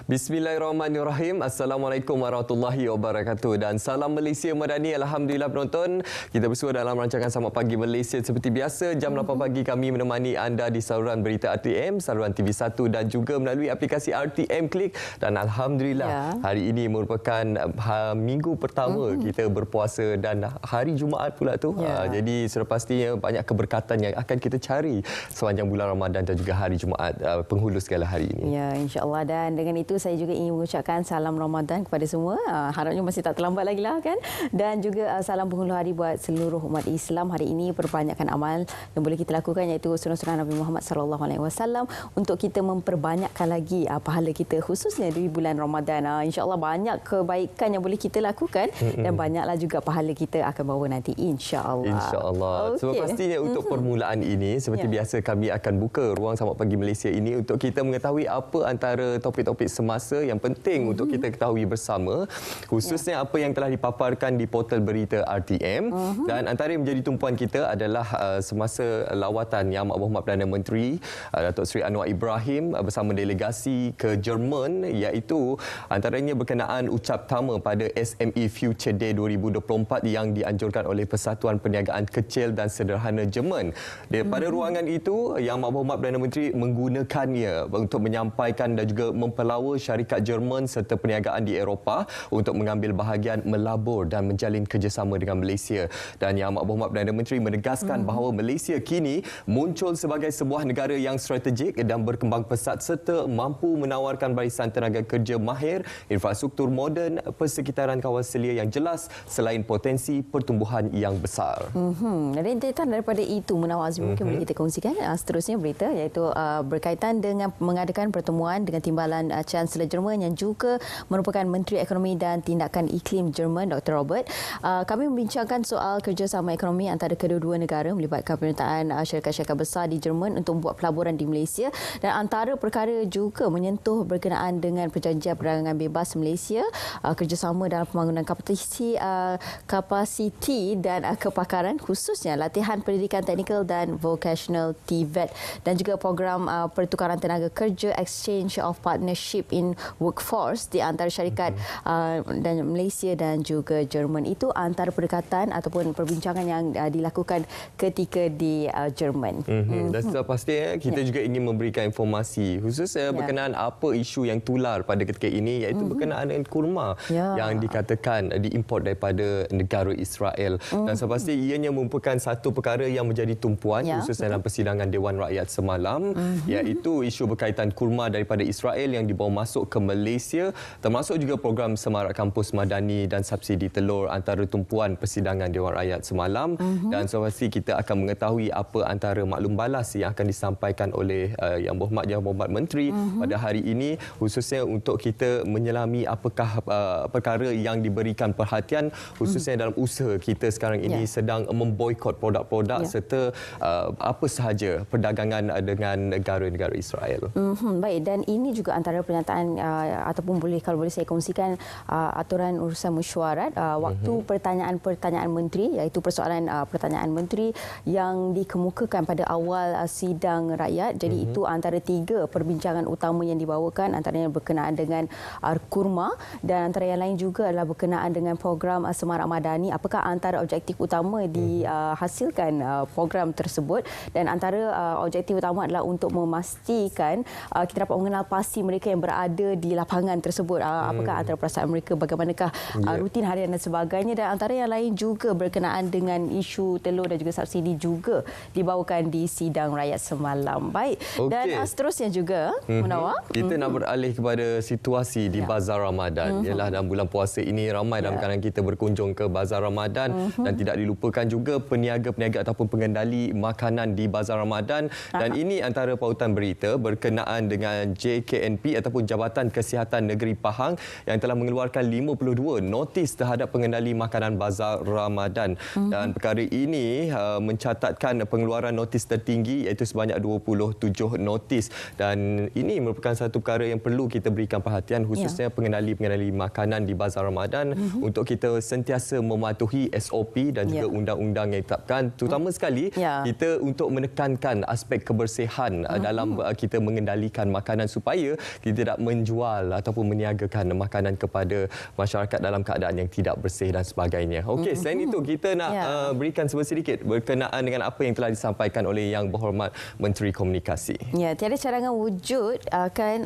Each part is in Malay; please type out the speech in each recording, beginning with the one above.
Bismillahirrahmanirrahim. Assalamualaikum warahmatullahi wabarakatuh. Dan salam Malaysia Madani. Alhamdulillah penonton. Kita bersua dalam rancangan Selamat Pagi Malaysia. Seperti biasa, jam 8 pagi kami menemani anda di saluran berita RTM, saluran TV1 dan juga melalui aplikasi RTM Klik. Dan Alhamdulillah, hari ini merupakan minggu pertama kita berpuasa dan hari Jumaat pula tu. Jadi sudah pastinya banyak keberkatan yang akan kita cari sepanjang bulan Ramadan dan juga hari Jumaat penghulu segala hari ini. Ya, insya-Allah. Dan dengan itu saya juga ingin mengucapkan salam Ramadan kepada semua. Harapnya masih tak terlambat lagi lah kan. Dan juga salam penghulu hari buat seluruh umat Islam. Hari ini perbanyakkan amal yang boleh kita lakukan, iaitu sunnah-sunnah Nabi Muhammad SAW untuk kita memperbanyakkan lagi pahala kita, khususnya di bulan Ramadan. Insya-Allah banyak kebaikan yang boleh kita lakukan dan banyaklah juga pahala kita akan bawa nanti, insya-Allah. Insya-Allah. Okay. Sebab pastinya untuk permulaan ini, seperti biasa kami akan buka ruang Selamat Pagi Malaysia ini untuk kita mengetahui apa antara topik-topik semasa yang penting untuk kita ketahui bersama, khususnya apa yang telah dipaparkan di portal berita RTM. Dan antara yang menjadi tumpuan kita adalah semasa lawatan Yang Amat Perdana Menteri Datuk Seri Anwar Ibrahim bersama delegasi ke Jerman, iaitu antaranya berkenaan ucap tama pada SME Future Day 2024 yang dianjurkan oleh Persatuan Perniagaan Kecil dan Sederhana Jerman. Pada ruangan itu, Yang Amat Perdana Menteri menggunakannya untuk menyampaikan dan juga mempelawa syarikat Jerman serta perniagaan di Eropah untuk mengambil bahagian melabur dan menjalin kerjasama dengan Malaysia. Dan Yang Amat Perdana Menteri menegaskan bahawa Malaysia kini muncul sebagai sebuah negara yang strategik dan berkembang pesat serta mampu menawarkan barisan tenaga kerja mahir, infrastruktur moden, persekitaran kawasan yang jelas selain potensi pertumbuhan yang besar. Rentetan daripada itu, Munawar Azmi, mungkin boleh kita kongsikan seterusnya berita, iaitu berkaitan dengan mengadakan pertemuan dengan timbalan Chancellor Jerman yang juga merupakan Menteri Ekonomi dan Tindakan Iklim Jerman, Dr. Robert. Kami membincangkan soal kerjasama ekonomi antara kedua-dua negara melibatkan penyertaan syarikat-syarikat besar di Jerman untuk membuat pelaburan di Malaysia, dan antara perkara juga menyentuh berkenaan dengan perjanjian perdagangan bebas Malaysia, kerjasama dalam pembangunan kapasiti dan kepakaran, khususnya latihan pendidikan teknikal dan vocational TVET, dan juga program pertukaran tenaga kerja, exchange of partnership in workforce di antara syarikat dan Malaysia dan juga Jerman. Itu antara pendekatan ataupun perbincangan yang dilakukan ketika di Jerman. Dan setelah pasti kita juga ingin memberikan informasi khususnya berkenaan apa isu yang tular pada ketika ini, iaitu berkenaan dengan kurma yang dikatakan diimport daripada negara Israel. Dan sepasti ianya merupakan satu perkara yang menjadi tumpuan khususnya dalam persidangan Dewan Rakyat semalam, iaitu isu berkaitan kurma daripada Israel yang dibawa masuk ke Malaysia, termasuk juga program semarak kampus madani dan subsidi telur antara tumpuan persidangan Dewan Rakyat semalam. Dan sepasti kita akan mengetahui apa antara maklum balas yang akan disampaikan oleh Yang Berhormat Menteri pada hari ini, khususnya untuk kita menyelami apakah perkara yang diberikan perhatian khususnya dalam usaha kita sekarang ini sedang memboikot produk-produk serta apa sahaja perdagangan dengan negara-negara Israel. Baik, dan ini juga antara pernyataan ataupun kalau boleh saya kongsikan aturan urusan mesyuarat waktu pertanyaan menteri, iaitu persoalan pertanyaan menteri yang dikemukakan pada awal sidang rakyat. Jadi itu antara 3 perbincangan utama yang dibawakan, antaranya berkenaan dengan kurma, dan antara yang lain juga adalah berkenaan dengan program semarak madani. Apakah antara objektif utama dihasilkan program tersebut, dan antara objektif utama adalah untuk memastikan kita dapat mengenal pasti mereka yang berada di lapangan tersebut. Apakah antara perasaan mereka, bagaimanakah rutin harian dan sebagainya, dan antara yang lain juga berkenaan dengan isu telur dan juga subsidi juga dibawakan di sidang rakyat semalam. Baik, dan seterusnya juga Munawar, kita nak beralih kepada situasi di Bazar Ramadan. Ialah dalam bulan puasa ini ramai dalam kalangan kita berkunjung ke Bazar Ramadan, dan tidak dilupakan juga peniaga-peniaga ataupun pengendali makanan di Bazar Ramadan. Dan ini antara pautan berita berkenaan dengan JKNP ataupun Jabatan Kesihatan Negeri Pahang yang telah mengeluarkan 52 notis terhadap pengendali makanan Bazar Ramadan. Dan perkara ini mencatatkan pengeluaran notis tertinggi, iaitu sebanyak 27 notis. Dan ini merupakan satu perkara yang perlu kita berikan perhatian, khususnya pengendali-pengendali makanan di Bazar Ramadan, untuk kita sentiasa mematuhi SOP dan juga undang-undang yang ditetapkan, terutama sekali kita untuk menekankan aspek kebersihan dalam kita mengendalikan makanan supaya kita tidak tidak menjual ataupun meniagakan makanan kepada masyarakat dalam keadaan yang tidak bersih dan sebagainya. Okey, selain itu kita nak berikan sedikit berkenaan dengan apa yang telah disampaikan oleh Yang Berhormat Menteri Komunikasi. Ya, tiada cadangan wujud akan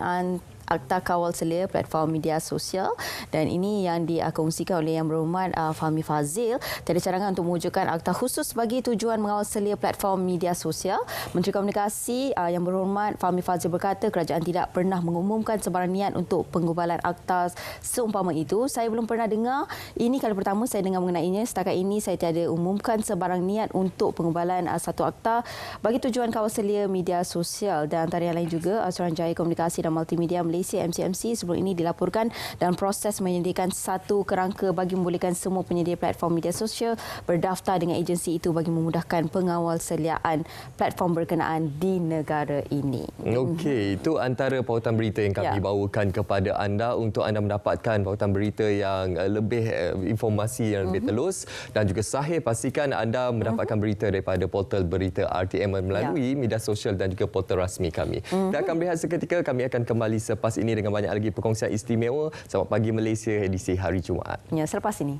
Akta Kawal Selia platform media sosial, dan ini yang dikongsikan oleh Yang Berhormat Fahmi Fadzil. Tiada cadangan untuk mewujudkan akta khusus bagi tujuan mengawal selia platform media sosial. Menteri Komunikasi Yang Berhormat Fahmi Fadzil berkata kerajaan tidak pernah mengumumkan sebarang niat untuk penggubalan akta seumpama itu. Saya belum pernah dengar. Ini kali pertama saya dengar mengenainya. Setakat ini saya tiada umumkan sebarang niat untuk penggubalan satu akta bagi tujuan kawal selia media sosial. Dan antara yang lain juga Suruhanjaya Komunikasi dan Multimedia Malaysia MCMC sebelum ini dilaporkan dalam proses menyediakan satu kerangka bagi membolehkan semua penyedia platform media sosial berdaftar dengan agensi itu bagi memudahkan pengawal seliaan platform berkenaan di negara ini. Okey, itu antara pautan berita yang kami bawakan kepada anda untuk anda mendapatkan pautan berita yang lebih informasi yang lebih telus dan juga sahih. Pastikan anda mendapatkan berita daripada portal berita RTM melalui media sosial dan juga portal rasmi kami. Kita akan berehat seketika, kami akan kembali selepas ini dengan banyak lagi perkongsian istimewa. Selamat Pagi Malaysia edisi hari Jumaat. Ya, selepas ini.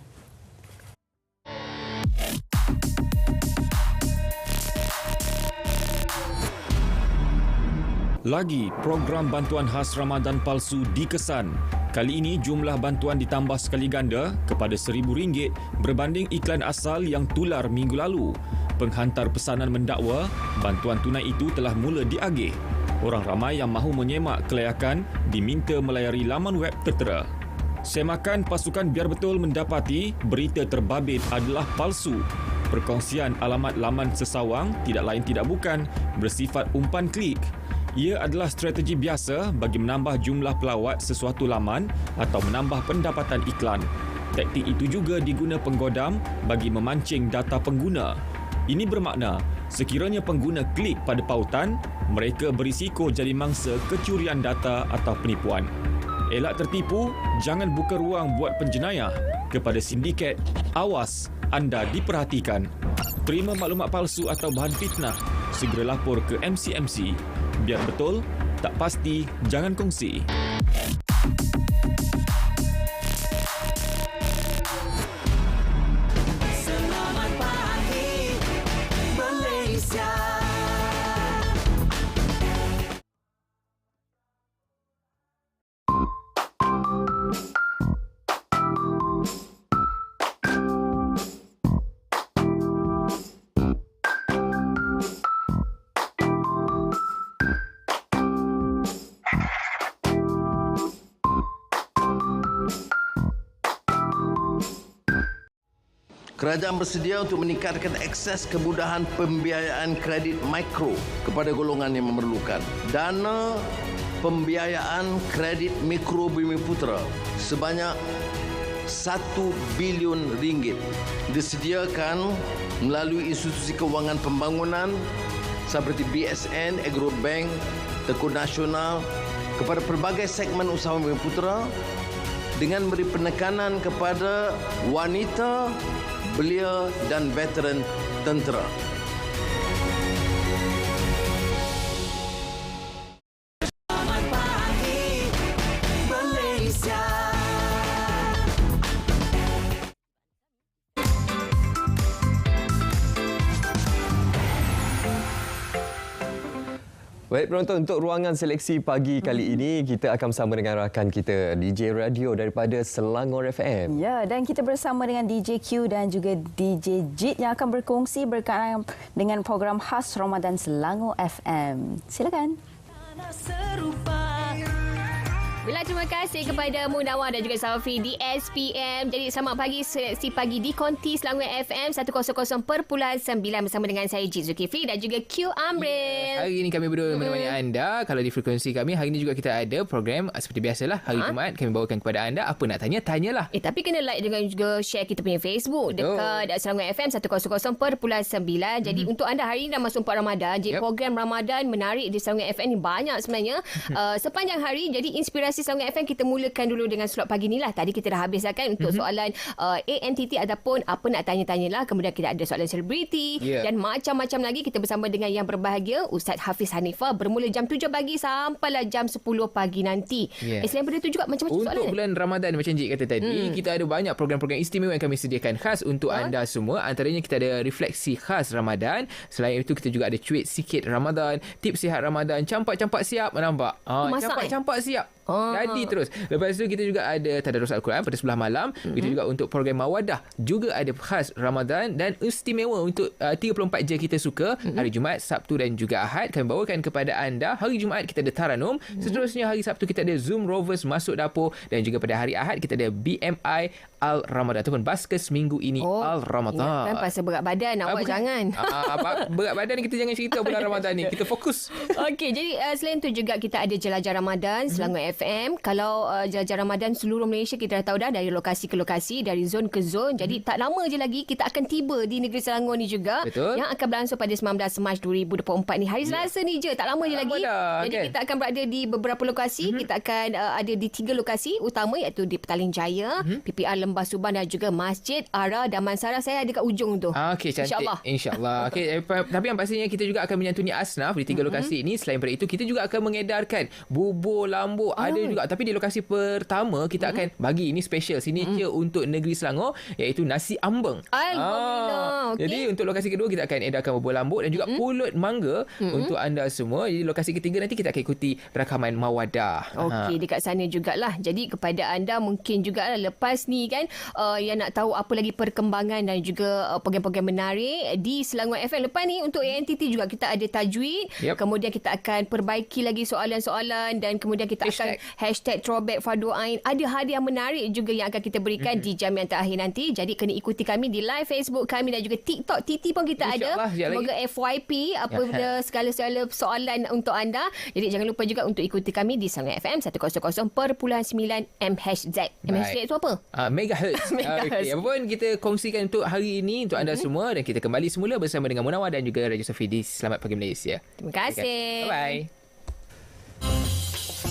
Lagi program bantuan khas Ramadan palsu dikesan. Kali ini jumlah bantuan ditambah sekali ganda kepada RM1,000 berbanding iklan asal yang tular minggu lalu. Penghantar pesanan mendakwa bantuan tunai itu telah mula diagih. Orang ramai yang mahu menyemak kelayakan diminta melayari laman web tertera. Semakan pasukan Biar Betul mendapati berita terbabit adalah palsu. Perkongsian alamat laman sesawang tidak lain tidak bukan bersifat umpan klik. Ia adalah strategi biasa bagi menambah jumlah pelawat sesuatu laman atau menambah pendapatan iklan. Taktik itu juga diguna penggodam bagi memancing data pengguna. Ini bermakna sekiranya pengguna klik pada pautan, mereka berisiko jadi mangsa kecurian data atau penipuan. Elak tertipu, jangan buka ruang buat penjenayah. Kepada sindiket, awas, anda diperhatikan. Terima maklumat palsu atau bahan fitnah, segera lapor ke MCMC. Biar betul, tak pasti, jangan kongsi. Kerajaan bersedia untuk meningkatkan akses kemudahan pembiayaan kredit mikro kepada golongan yang memerlukan. Dana pembiayaan kredit mikro Bumiputera sebanyak RM1 bilion disediakan melalui institusi kewangan pembangunan seperti BSN, Agrobank, Tekun Nasional kepada pelbagai segmen usaha Bumiputera dengan beri penekanan kepada wanita, belia dan veteran tentera. Selamat pagi Malaysia. Baik penonton, untuk ruangan seleksi pagi kali ini kita akan bersama dengan rakan kita DJ Radio daripada Selangor FM. Ya, dan kita bersama dengan DJ Q dan juga DJ Jit yang akan berkongsi berkaitan dengan program khas Ramadan Selangor FM. Silakan. Bila terima kasih kepada Munawar dan juga Safi di SPM. Jadi selamat pagi, seleksi pagi di Konti Selangor FM 100.9 bersama dengan saya Jit Zulkifli dan juga Q Amril. Hari ini kami berdua menemani anda. Kalau di frekuensi kami, hari ini juga kita ada program seperti biasalah. Hari Jumaat kami bawakan kepada anda. Apa nak tanya, tanyalah. Tapi kena like dengan juga share kita punya Facebook dekat Selangor FM 100.9. Jadi untuk anda hari ini dah masuk 4 Ramadan. Jadi program Ramadan menarik di Selangor FM ni banyak sebenarnya. Sepanjang hari, jadi inspirasi populasi Selangor FM, kita mulakan dulu dengan slot pagi ni lah. Tadi kita dah habis kan untuk soalan ANTT ataupun apa nak tanya-tanyalah. Kemudian kita ada soalan selebriti dan macam-macam lagi. Kita bersama dengan yang berbahagia Ustaz Hafiz Hanifah bermula jam 7 pagi sampailah jam 10 pagi nanti. Selain daripada itu juga macam-macam soalan. Untuk bulan Ramadan macam Cik kata tadi, kita ada banyak program-program istimewa yang kami sediakan khas untuk anda semua. Antaranya kita ada refleksi khas Ramadan. Selain itu kita juga ada cuit sikit Ramadan, tips sihat Ramadan, campak-campak siap, nampak? Campak-campak siap. Jadi terus. Lepas tu kita juga ada tadarus Al-Quran pada sebelah malam. Kita juga untuk program Mawadah juga ada khas Ramadan dan istimewa untuk 34 je kita suka. Hari Jumaat, Sabtu dan juga Ahad kami bawakan kepada anda. Hari Jumaat kita ada Taranum. Seterusnya hari Sabtu kita ada Zoom Rovers masuk dapur dan juga pada hari Ahad kita ada BMI Al-Ramadan ataupun Baskes minggu ini Al-Ramadan. Kan pasal berat badan awak jangan. Berat badan kita jangan cerita bulan Ramadan ni. Kita fokus. Okey, jadi selain tu juga kita ada jelajah Ramadan Selangor FM. Kalau jelajah Ramadan seluruh Malaysia kita dah tahu dah, dari lokasi ke lokasi, dari zon ke zon. Jadi tak lama je lagi kita akan tiba di negeri Selangor ni juga. Betul. Yang akan berlangsung pada 19 Mac 2024 ni. Hari Selasa ni je, tak lama je lagi. Jadi kita akan berada di beberapa lokasi. Kita akan ada di 3 lokasi utama, iaitu di Petaling Jaya, PPR Lembah Subang dan juga Masjid Ara Damansara. Saya ada kat ujung tu. Okey, cantik. InsyaAllah. Okey, tapi yang pastinya kita juga akan menyantuni asnaf di 3 lokasi ini. Selain daripada itu, kita juga akan mengedarkan bubur lambuk. Ada juga. Tapi di lokasi pertama, kita akan bagi ini special signature untuk negeri Selangor, iaitu nasi ambeng. Alhamdulillah. Jadi untuk lokasi kedua, kita akan edarkan bubur lambuk dan juga pulut mangga untuk anda semua. Jadi lokasi ketiga nanti kita akan ikuti rakaman Mawadah. Okey, dekat sana jugalah. Jadi kepada anda mungkin jugalah lepas ni kan, yang nak tahu apa lagi perkembangan dan juga program-program menarik di Selangor FM. Lepas ni untuk ANTT juga kita ada tajwid. Kemudian kita akan perbaiki lagi soalan-soalan dan kemudian kita akan hashtag throwback Fardu Ain. Ada hadiah menarik juga yang akan kita berikan di jam yang terakhir nanti. Jadi kena ikuti kami di live Facebook kami dan juga TikTok. TT pun kita ada. Semoga FYP apa segala-segala soalan untuk anda. Jadi jangan lupa juga untuk ikuti kami di Selangor FM 100.9 MHz. MHz itu apa? Megahertz. Okay. Apa pun kita kongsikan untuk hari ini untuk anda semua, dan kita kembali semula bersama dengan Munawar dan juga Raja Sofi di Selamat Pagi Malaysia. Terima kasih. Bye-bye.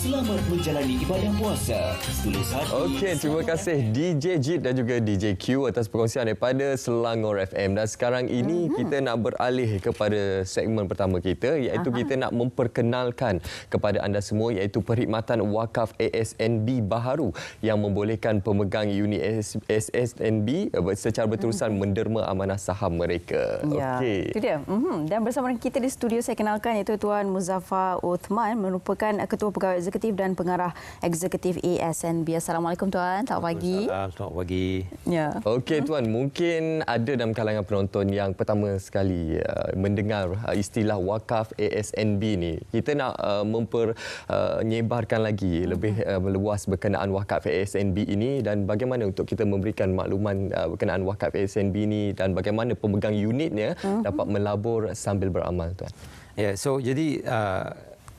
Selamat menjalani ibadah puasa. Tulis hati. Okey, terima kasih DJ Jit dan juga DJ Q atas perkongsian daripada Selangor FM. Dan sekarang ini kita nak beralih kepada segmen pertama kita, iaitu kita nak memperkenalkan kepada anda semua, iaitu perkhidmatan wakaf ASNB baharu yang membolehkan pemegang unit ASNB secara berterusan menderma amanah saham mereka. Ya, Okey. itu dia. Dan bersama kita di studio saya kenalkan, iaitu Tuan Muzaffar Uthman, merupakan Ketua Pegawai Eksekutif dan Pengarah Eksekutif ASNB. Assalamualaikum Tuan, selamat pagi. Selamat pagi. Ya. Okey Tuan, mungkin ada dalam kalangan penonton yang pertama sekali mendengar istilah wakaf ASNB ni. Kita nak menyebarkan lagi lebih meluas berkenaan wakaf ASNB ini, dan bagaimana untuk kita memberikan makluman berkenaan wakaf ASNB ini dan bagaimana pemegang unitnya dapat melabur sambil beramal Tuan. Ya, jadi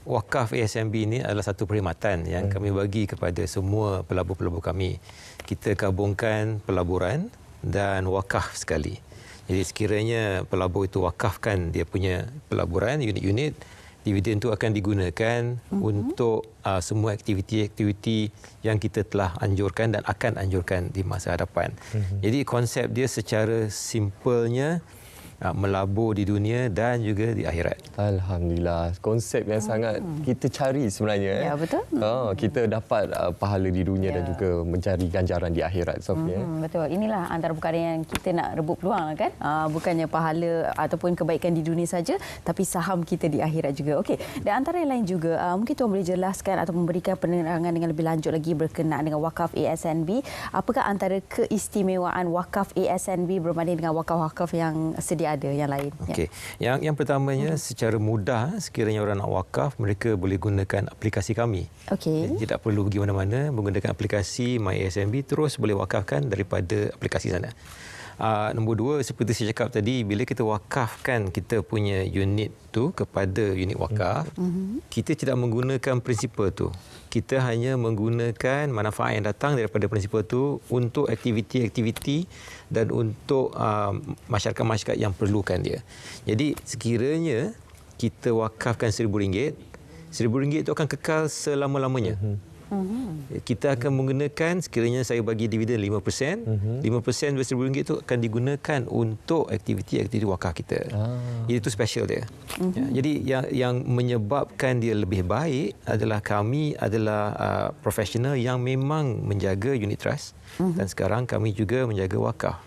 wakaf ASNB ini adalah satu perkhidmatan yang kami bagi kepada semua pelabur-pelabur kami. Kita gabungkan pelaburan dan wakaf sekali. Jadi sekiranya pelabur itu wakafkan dia punya pelaburan, unit-unit, dividen itu akan digunakan untuk semua aktiviti-aktiviti yang kita telah anjurkan dan akan anjurkan di masa hadapan. Jadi konsep dia secara simpelnya melabur di dunia dan juga di akhirat. Alhamdulillah, konsep yang sangat kita cari sebenarnya. Ya, betul. Kita dapat pahala di dunia dan juga mencari ganjaran di akhirat, Sofia. Betul. Inilah antara perkara yang kita nak rebut peluang kan. Bukannya pahala ataupun kebaikan di dunia saja, tapi saham kita di akhirat juga. Okey. Dan antara yang lain juga, mungkin Tuan boleh jelaskan atau memberikan penerangan dengan lebih lanjut lagi berkenaan dengan wakaf ASNB. Apakah antara keistimewaan wakaf ASNB berbanding dengan wakaf-wakaf yang sedia ada yang lain? Okey. Yang pertamanya, secara mudah sekiranya orang nak wakaf, mereka boleh gunakan aplikasi kami. Okey. Jadi, tidak perlu pergi mana-mana, menggunakan aplikasi MyASNB, terus boleh wakafkan daripada aplikasi sana. Nombor dua, seperti saya cakap tadi, bila kita wakafkan kita punya unit tu kepada unit wakaf, kita tidak menggunakan prinsipal tu. Kita hanya menggunakan manfaat yang datang daripada prinsipal tu untuk aktiviti-aktiviti dan untuk masyarakat-masyarakat yang perlukan dia. Jadi sekiranya kita wakafkan RM1,000, RM1,000 itu akan kekal selama-lamanya. Kita akan menggunakan, sekiranya saya bagi dividen 5%, 5% dari RM1,000 itu akan digunakan untuk aktiviti-aktiviti wakaf kita. Itu special dia. Jadi yang menyebabkan dia lebih baik adalah kami adalah profesional yang memang menjaga unit trust dan sekarang kami juga menjaga wakaf.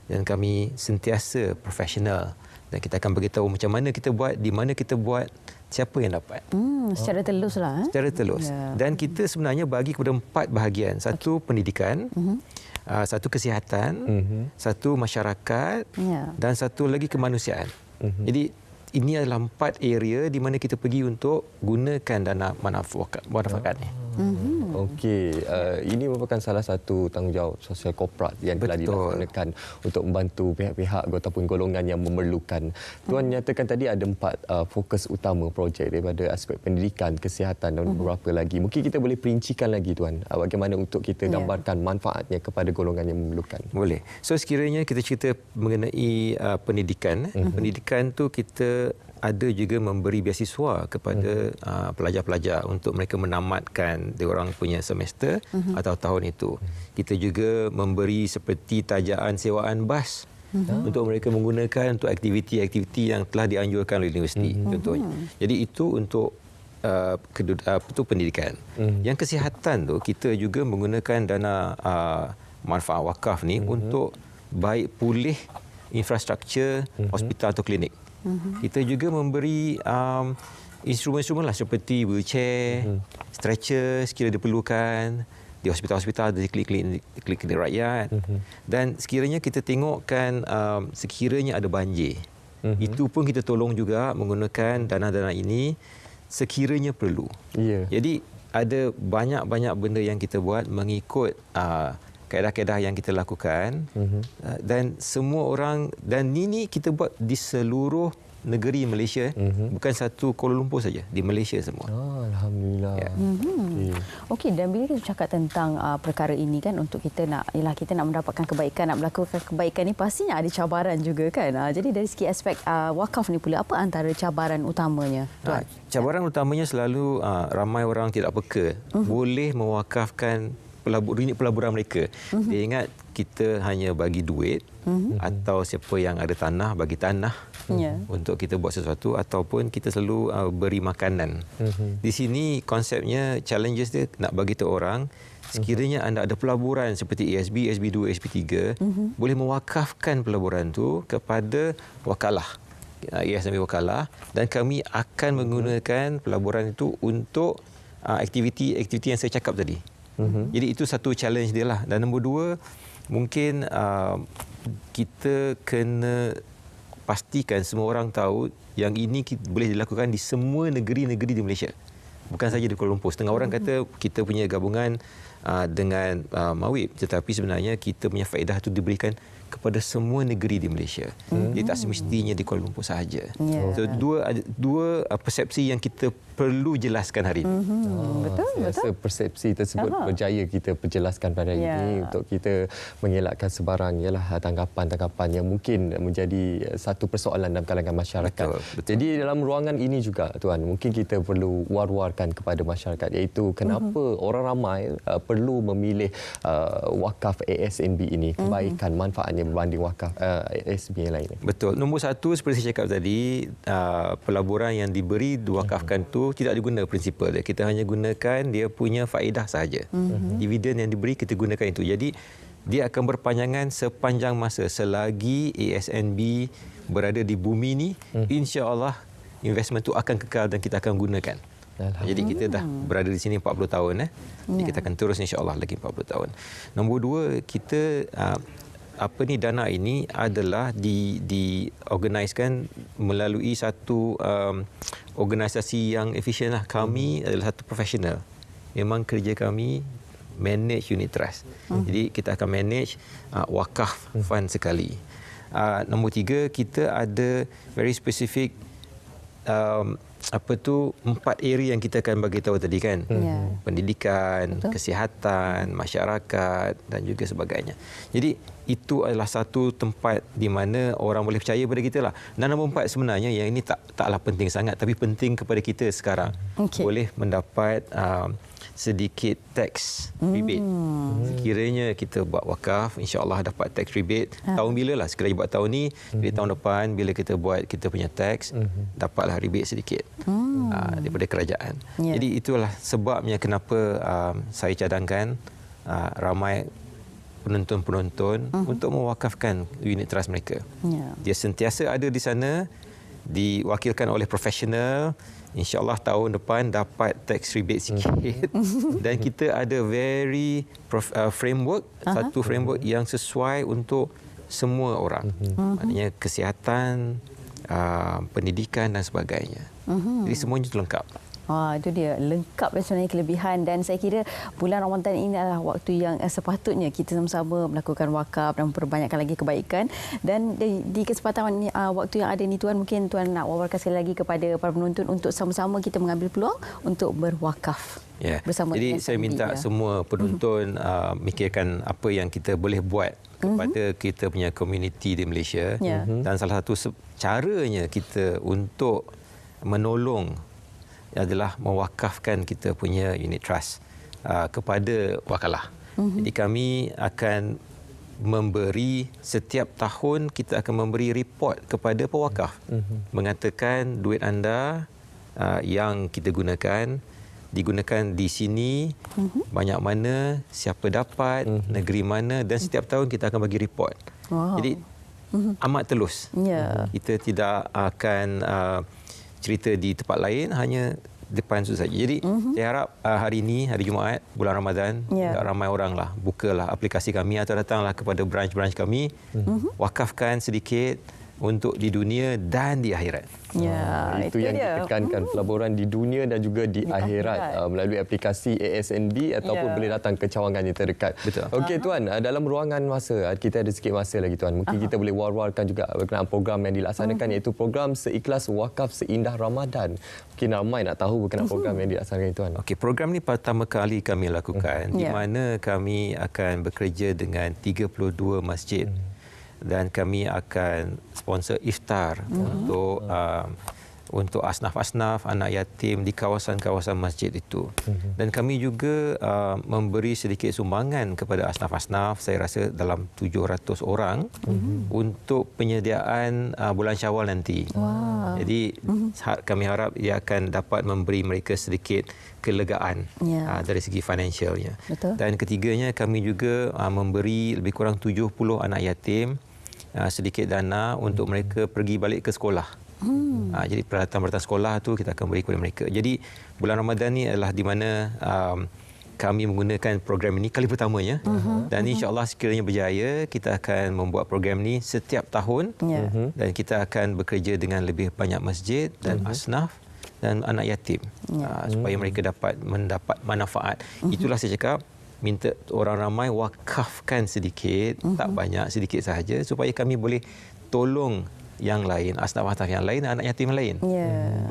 Dan kami sentiasa profesional dan kita akan beritahu macam mana kita buat, di mana kita buat, siapa yang dapat. Secara telus lah. Secara telus. Dan kita sebenarnya bagi kepada 4 bahagian. Satu pendidikan, satu kesihatan, satu masyarakat dan satu lagi kemanusiaan. Jadi ini adalah 4 area di mana kita pergi untuk gunakan dana manfaat ni. Okey, ini merupakan salah satu tanggungjawab sosial korporat yang telah dilaksanakan untuk membantu pihak-pihak ataupun golongan yang memerlukan. Tuan nyatakan tadi ada 4 fokus utama projek daripada aspek pendidikan, kesihatan dan beberapa lagi. Mungkin kita boleh perincikan lagi Tuan, bagaimana untuk kita gambarkan manfaatnya kepada golongan yang memerlukan. Boleh. So sekiranya kita cerita mengenai pendidikan, pendidikan tu kita ada juga memberi beasiswa kepada pelajar-pelajar untuk mereka menamatkan diorang punya semester atau tahun itu. Kita juga memberi seperti tajaan sewaan bas untuk mereka menggunakan untuk aktiviti-aktiviti yang telah dianjurkan oleh universiti contohnya. Jadi itu untuk pendidikan. Yang kesihatan tu kita juga menggunakan dana manfaat wakaf ni untuk baik pulih infrastruktur hospital atau klinik. Kita juga memberi instrumen-instrumen lah seperti wheelchair, stretcher sekiranya diperlukan di hospital-hospital, di klinik rakyat. Dan sekiranya kita tengokkan sekiranya ada banjir, itu pun kita tolong juga menggunakan dana-dana ini sekiranya perlu. Jadi ada banyak-banyak benda yang kita buat mengikut kaedah-kaedah yang kita lakukan dan semua orang, dan ini kita buat di seluruh negeri Malaysia, bukan satu Kuala Lumpur saja, di Malaysia semua. Alhamdulillah. Okey, dan bila kita cakap tentang perkara ini kan, untuk kita nak mendapatkan kebaikan, nak melakukan kebaikan ni pastinya ada cabaran juga kan. Jadi dari segi aspek wakaf ni pula, apa antara cabaran utamanya? Cabaran utamanya selalu ramai orang tidak peka boleh mewakafkan unit pelaburan mereka. Dia ingat kita hanya bagi duit atau siapa yang ada tanah bagi tanah untuk kita buat sesuatu, ataupun kita selalu beri makanan. Di sini konsepnya, challenges dia nak bagi tahu orang sekiranya anda ada pelaburan seperti ASB, SB2, SB3, boleh mewakafkan pelaburan tu kepada wakalah. ASB wakalah, dan kami akan menggunakan pelaburan itu untuk aktiviti-aktiviti yang saya cakap tadi. Jadi itu satu challenge dia lah. Dan nombor 2, mungkin kita kena pastikan semua orang tahu yang ini boleh dilakukan di semua negeri-negeri di Malaysia. Bukan saja di Kuala Lumpur. Setengah orang kata kita punya gabungan dengan Mawib, tetapi sebenarnya kita punya faedah itu diberikan kepada semua negeri di Malaysia. Dia tak semestinya di Kuala Lumpur sahaja. So dua persepsi yang kita perlu jelaskan hari ini. Betul. Rasa persepsi tersebut berjaya kita perjelaskan pada hari ini untuk kita mengelakkan sebarang tanggapan-tanggapan yang mungkin menjadi satu persoalan dalam kalangan masyarakat. Betul. Jadi dalam ruangan ini juga Tuan, mungkin kita perlu war-warkan kepada masyarakat, iaitu kenapa orang ramai perlu memilih wakaf ASNB ini, kebaikan manfaatnya berbanding wakaf ASB yang lain. Betul. Nombor 1, seperti saya cakap tadi, pelaburan yang diberi diwakafkan tu tidak diguna prinsipal dia. Kita hanya gunakan dia punya faedah sahaja. Dividen yang diberi kita gunakan itu. Jadi dia akan berpanjangan sepanjang masa selagi ASNB berada di bumi ni, insya-Allah investment tu akan kekal dan kita akan gunakan. Jadi kita dah berada di sini 40 tahun. Jadi kita akan terus insya-Allah lagi 40 tahun. Nombor 2, kita dana ini adalah diorganiskan melalui satu organisasi yang efisien lah. Kami adalah satu profesional. Memang kerja kami manage unit trust. Jadi kita akan manage wakaf fund sekali. Nombor 3, kita ada very specific 4 area yang kita akan bagi tahu tadi kan. Pendidikan, kesihatan, masyarakat dan juga sebagainya. Jadi itu adalah satu tempat di mana orang boleh percaya pada kita lah. Dan nombor 4 sebenarnya, yang ini taklah penting sangat, tapi penting kepada kita sekarang. Boleh mendapat sedikit tax rebate. Sekiranya kita buat wakaf, insya-Allah dapat tax rebate. Tahun bila lah, sekiranya buat tahun ni, jadi tahun depan bila kita buat kita punya tax, dapatlah rebate sedikit daripada kerajaan. Jadi itulah sebabnya kenapa saya cadangkan ramai penonton-penonton untuk mewakafkan unit trust mereka. Dia sentiasa ada di sana, diwakilkan oleh profesional. InsyaAllah tahun depan dapat tax rebate sikit. Dan kita ada very framework, satu framework yang sesuai untuk semua orang. Maknanya kesihatan, pendidikan dan sebagainya. Jadi semuanya itu lengkap. Itu dia, lengkap sebenarnya kelebihan, dan saya kira bulan Ramadan ini adalah waktu yang sepatutnya kita sama-sama melakukan wakaf dan memperbanyakkan lagi kebaikan. Dan di kesempatan waktu yang ada ni Tuan, mungkin Tuan nak wawarkan sekali lagi kepada para penonton untuk sama-sama kita mengambil peluang untuk berwakaf. Bersama. Jadi saya minta semua penonton mikirkan apa yang kita boleh buat kepada kita punya komuniti di Malaysia. Dan salah satu caranya kita untuk menolong adalah mewakafkan kita punya unit trust kepada wakalah. Jadi kami akan memberi, setiap tahun kita akan memberi report kepada pewakaf mengatakan duit anda yang kita gunakan digunakan di sini, banyak mana, siapa dapat, negeri mana, dan setiap tahun kita akan bagi report. Jadi amat telus. Kita tidak akan cerita di tempat lain, hanya depan itu saja. Jadi saya harap hari ini, hari Jumaat, bulan Ramadan, ramai orang lah bukalah aplikasi kami atau datanglah kepada branch-branch kami, wakafkan sedikit untuk di dunia dan di akhirat. Itu yang ditekankan, pelaburan di dunia dan juga di akhirat melalui aplikasi ASNB ataupun boleh datang ke cawangan yang terdekat. Betul. Okey Tuan, dalam ruangan masa, kita ada sikit masa lagi Tuan. Mungkin kita boleh war-warkan juga berkenaan program yang dilaksanakan, iaitu program Seikhlas Wakaf Seindah Ramadan. Mungkin ramai nak tahu berkenaan program yang dilaksanakan Tuan. Okey, program ni pertama kali kami lakukan, di mana kami akan bekerja dengan 32 masjid. Dan kami akan sponsor iftar untuk asnaf-asnaf, anak yatim di kawasan-kawasan masjid itu. Dan kami juga memberi sedikit sumbangan kepada asnaf-asnaf, saya rasa dalam 700 orang untuk penyediaan bulan Syawal nanti. Jadi kami harap ia akan dapat memberi mereka sedikit kelegaan dari segi financialnya. Dan ketiganya, kami juga memberi lebih kurang 70 anak yatim sedikit dana untuk mereka pergi balik ke sekolah. Jadi peralatan-peralatan sekolah tu kita akan beri kepada mereka. Jadi bulan Ramadan ni adalah di mana kami menggunakan program ini kali pertamanya. Dan insya-Allah sekiranya berjaya, kita akan membuat program ini setiap tahun. Dan kita akan bekerja dengan lebih banyak masjid dan asnaf dan anak yatim supaya mereka dapat mendapat manfaat. Itulah saya cakap, minta orang ramai wakafkan sedikit, tak banyak, sedikit sahaja, supaya kami boleh tolong yang lain, asnaf-asnaf yang lain, anak yatim yang lain.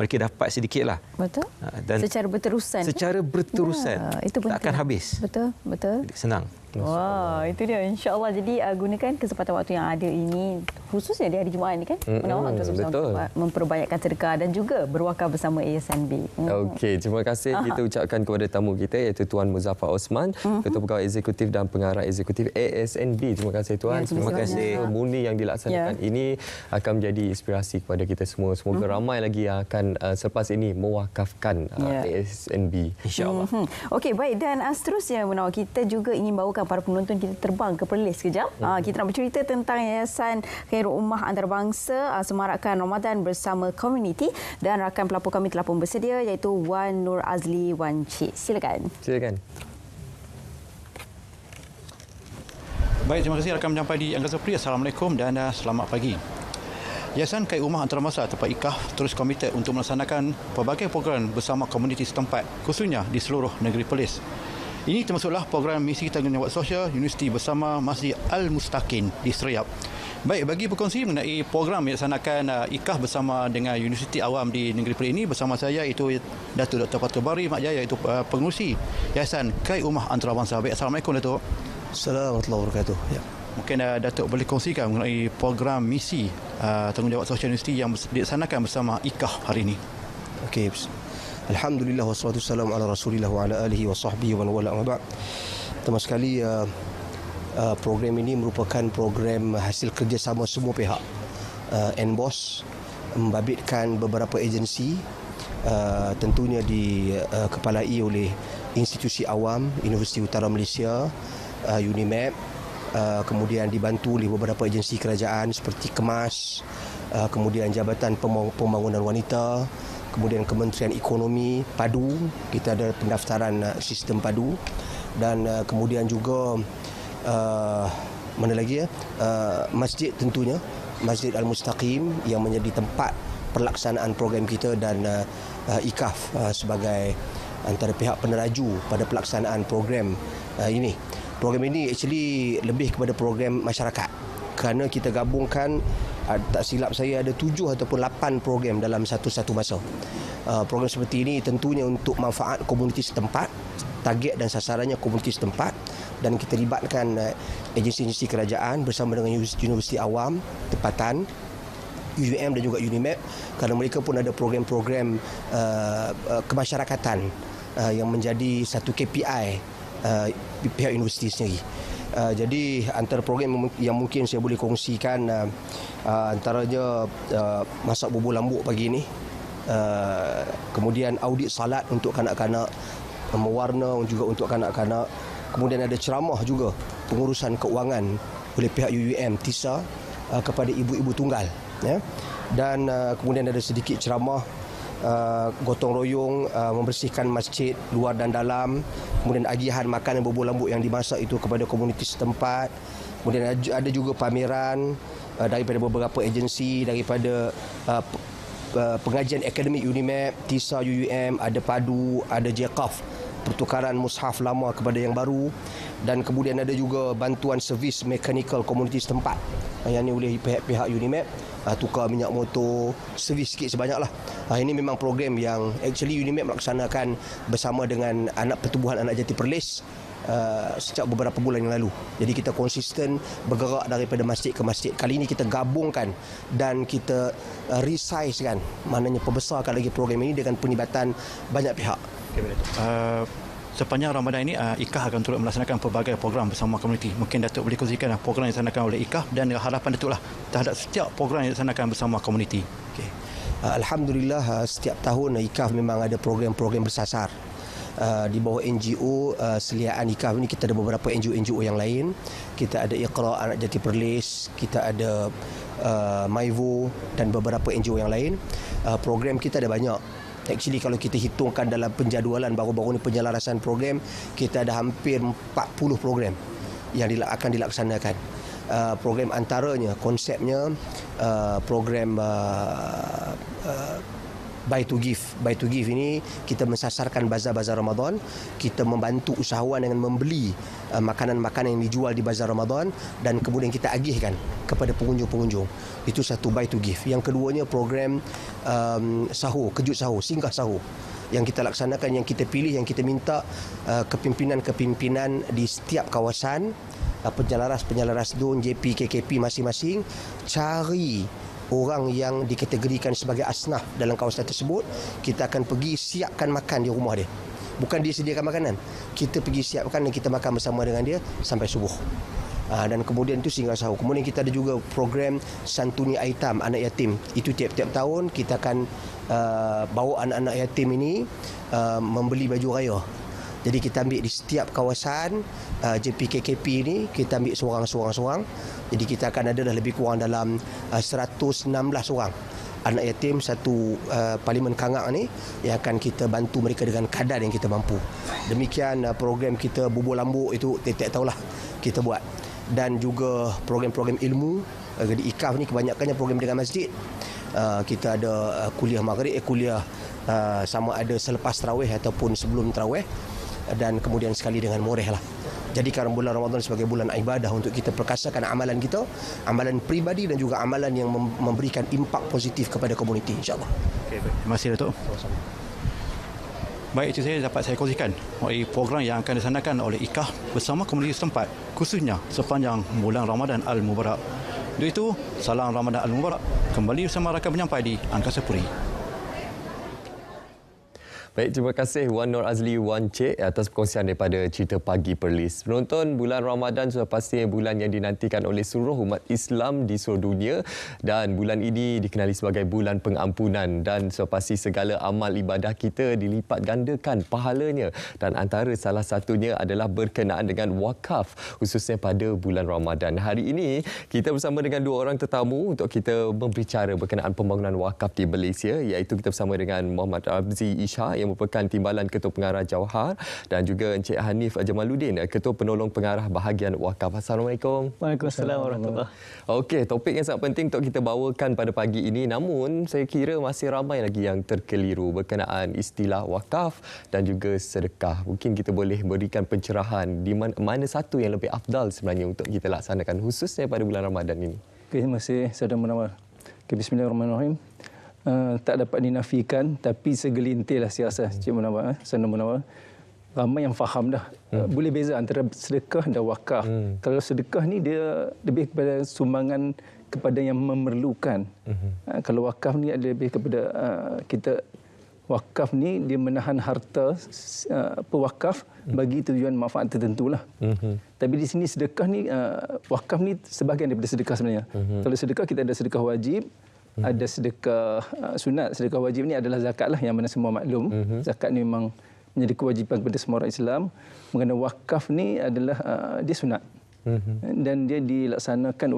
Mereka dapat sedikitlah. Betul. Dan secara berterusan. Secara berterusan. Itu tak akan habis. Betul. Senang. Wah, itu dia, insya-Allah. Jadi gunakan kesempatan waktu yang ada ini, khususnya di hari Jumaat ini kan, menawarkan untuk memperbanyakkan sedekah dan juga berwakaf bersama ASNB. Okey, terima kasih kita ucapkan kepada tamu kita, iaitu Tuan Muzaffar Osman, Ketua Pegawai Eksekutif dan Pengarah Eksekutif ASNB. Terima kasih Tuan. Terima kasih. Murni yang dilaksanakan ini akan menjadi inspirasi kepada kita semua. Semoga ramai lagi yang akan selepas ini mewakafkan ASNB. InsyaAllah. Okey, baik. Dan seterusnya, Munawar, kita juga ingin bawakan para penonton kita terbang ke Perlis sekejap. Kita nak bercerita tentang Yayasan Khairul Ummah Antarabangsa Semarakkan Ramadan bersama komuniti, dan rakan pelapor kami telah pun bersedia, iaitu Wan Nur Azli Wan Cik. Silakan. Baik, terima kasih rakan menjampai di Angkasa Peri. Assalamualaikum dan selamat pagi. Yayasan Khairul Ummah Antarabangsa atau IKAH terus komited untuk melaksanakan pelbagai program bersama komuniti setempat, khususnya di seluruh negeri Perlis. Ini termasuklah program misi tanggungjawab sosial Universiti bersama Masjid Al-Mustaqim di Serayap. Baik, bagi berkongsi mengenai program yang dilaksanakan IKAH bersama dengan Universiti Awam di negeri Perlis ini, bersama saya iaitu Datuk Dr. Fatul Bari Mak Jaya, iaitu pengerusi Yayasan Khairul Ummah Antarabangsa. Baik, Assalamualaikum Datuk. Assalamualaikum warahmatullahi wabarakatuh. Mungkin Datuk boleh kongsikan mengenai program misi tanggungjawab sosial universiti yang dilaksanakan bersama IKAH hari ini. Okey. Alhamdulillah wassalatu wassalamu ala Rasulillah wa ala alihi wa sahbihi wa man wala amma ba'd. Pertama sekali program ini merupakan program hasil kerjasama semua pihak. NBOS membabitkan beberapa agensi, tentunya dikepalai oleh Institusi Awam Universiti Utara Malaysia, UNIMAP, kemudian dibantu oleh beberapa agensi kerajaan seperti KEMAS, kemudian Jabatan Pembangunan Wanita, kemudian Kementerian Ekonomi, PADU, kita ada pendaftaran sistem PADU, dan kemudian juga mana lagi masjid, tentunya Masjid Al-Mustaqim yang menjadi tempat pelaksanaan program kita, dan IKAF sebagai antara pihak peneraju pada pelaksanaan program ini. Program ini actually lebih kepada program masyarakat, kerana kita gabungkan, tak silap saya ada 7 ataupun 8 program dalam satu masa. Program seperti ini tentunya untuk manfaat komuniti setempat, target dan sasarannya komuniti setempat, dan kita libatkan agensi-agensi kerajaan bersama dengan Universiti Awam tempatan, UUM dan juga UNIMAP, kerana mereka pun ada program-program kemasyarakatan yang menjadi satu KPI pihak universiti sendiri. Jadi antara program yang mungkin saya boleh kongsikan, antaranya masak bubur lambuk pagi ini, kemudian audit salat untuk kanak-kanak, mewarna juga untuk kanak-kanak, kemudian ada ceramah juga pengurusan keuangan oleh pihak UUM TISA kepada ibu-ibu tunggal, ya. Dan kemudian ada sedikit ceramah gotong royong membersihkan masjid luar dan dalam, kemudian agihan makanan bubur lambuk yang dimasak itu kepada komuniti setempat. Kemudian ada juga pameran daripada beberapa agensi, daripada pengajian akademik UNIMAP, TISA, UUM, ada PADU, ada JEQAF, pertukaran mushaf lama kepada yang baru, dan kemudian ada juga bantuan servis mekanikal komuniti setempat yang ini oleh pihak UNIMAP, tukar minyak motor, servis sikit sebanyaklah. Ini memang program yang actually UNIMAP melaksanakan bersama dengan Pertubuhan Anak Jati Perlis sejak beberapa bulan yang lalu. Jadi kita konsisten bergerak daripada masjid ke masjid. Kali ini kita gabungkan dan kita resizekan, maknanya perbesarkan lagi program ini dengan penlibatan banyak pihak. Sepanjang Ramadan ini, IKAF akan turut melaksanakan pelbagai program bersama komuniti. Mungkin Datuk boleh kongsikan program yang dilaksanakan oleh IKAF dan harapan Datuk terhadap setiap program yang dilaksanakan bersama komuniti. Okay. Alhamdulillah, setiap tahun IKAF memang ada program-program bersasar. Di bawah NGO seliaan IKAF ini kita ada beberapa NGO yang lain. Kita ada Iqra Anak Jati Perlis, kita ada Maivo dan beberapa NGO yang lain. Program kita ada banyak. Actually kalau kita hitungkan dalam penjadualan baru-baru ini penyelarasan program, kita ada hampir 40 program yang akan dilaksanakan. Program antaranya, konsepnya program Buy to Give. Buy to Give ini kita mensasarkan bazar-bazar Ramadan. Kita membantu usahawan dengan membeli makanan-makanan yang dijual di bazar Ramadan dan kemudian kita agihkan kepada pengunjung-pengunjung. Itu satu Buy to Give. Yang keduanya program sahur, kejut sahur, singgah sahur yang kita laksanakan, yang kita pilih, yang kita minta kepimpinan-kepimpinan di setiap kawasan, penyelaras-penyelaras DUN, JP, KKP masing-masing, cari orang yang dikategorikan sebagai asnaf dalam kawasan tersebut. Kita akan pergi siapkan makan di rumah dia. Bukan dia sediakan makanan, kita pergi siapkan dan kita makan bersama dengan dia sampai subuh. Dan kemudian itu singgah sahur. Kemudian kita ada juga program santuni aitam, anak yatim. Itu tiap-tiap tahun kita akan bawa anak-anak yatim ini membeli baju raya. Jadi kita ambil di setiap kawasan JPKKP ini, kita ambil seorang-seorang. Jadi kita akan ada lebih kurang dalam 116 orang anak yatim satu Parlimen Kangak ni yang akan kita bantu mereka dengan kadar yang kita mampu. Demikian program kita bubur lambuk itu tiap-tiap tahulah kita buat. Dan juga program-program ilmu di IKAF ni kebanyakannya program dengan masjid. Kita ada kuliah maghrib, kuliah sama ada selepas tarawih ataupun sebelum tarawih, dan kemudian sekali dengan moreh lah. Jadikan bulan Ramadan sebagai bulan ibadah untuk kita perkasakan amalan kita, amalan peribadi dan juga amalan yang memberikan impak positif kepada komuniti, insyaAllah. Okay, baik. Terima kasih Datuk. Baik, itu saya dapat saya kongsikan program yang akan dilaksanakan oleh IKAF bersama komuniti setempat, khususnya sepanjang bulan Ramadan Al-Mubarak. Untuk itu, salam Ramadan Al-Mubarak. Kembali bersama rakan penyampai di Angkasa Puri. Baik, terima kasih Wan Nur Azli Wan Cik atas perkongsian daripada Cerita Pagi Perlis. Penonton, bulan Ramadan sudah pasti bulan yang dinantikan oleh seluruh umat Islam di seluruh dunia dan bulan ini dikenali sebagai bulan pengampunan dan sudah pasti segala amal ibadah kita dilipat gandakan pahalanya dan antara salah satunya adalah berkenaan dengan wakaf khususnya pada bulan Ramadan. Hari ini kita bersama dengan dua orang tetamu untuk kita berbicara berkenaan pembangunan wakaf di Malaysia, iaitu kita bersama dengan Muhammad Abzi Isha yang merupakan Timbalan Ketua Pengarah Jawhar dan juga Encik Hanif Jamaluddin, Ketua Penolong Pengarah Bahagian Wakaf. Assalamualaikum. Waalaikumsalam warahmatullahi. Okey, topik yang sangat penting untuk kita bawakan pada pagi ini, namun saya kira masih ramai lagi yang terkeliru berkenaan istilah wakaf dan juga sedekah. Mungkin kita boleh berikan pencerahan di mana satu yang lebih afdal sebenarnya untuk kita laksanakan khususnya pada bulan Ramadan ini. Okay, terima kasih Saudara Munawar. Okay, Bismillahirrahmanirrahim. Tak dapat dinafikan, tapi segelintirlah saya rasa Cik Munawar, Saudara Munawar, ramai yang faham dah. Boleh beza antara sedekah dan wakaf. Kalau sedekah ni dia lebih kepada sumbangan kepada yang memerlukan. Kalau wakaf ni ada lebih kepada kita, wakaf ni dia menahan harta pewakaf bagi tujuan manfaat tertentulah. Tapi di sini sedekah ni, wakaf ni sebahagian daripada sedekah sebenarnya. Kalau sedekah kita ada sedekah wajib, ada sedekah sunat. Sedekah wajib ni adalah zakat lah, yang mana semua maklum. Zakat ni memang menjadi kewajipan kepada semua orang Islam. Mengenai wakaf ni adalah dia sunat. Dan dia dilaksanakan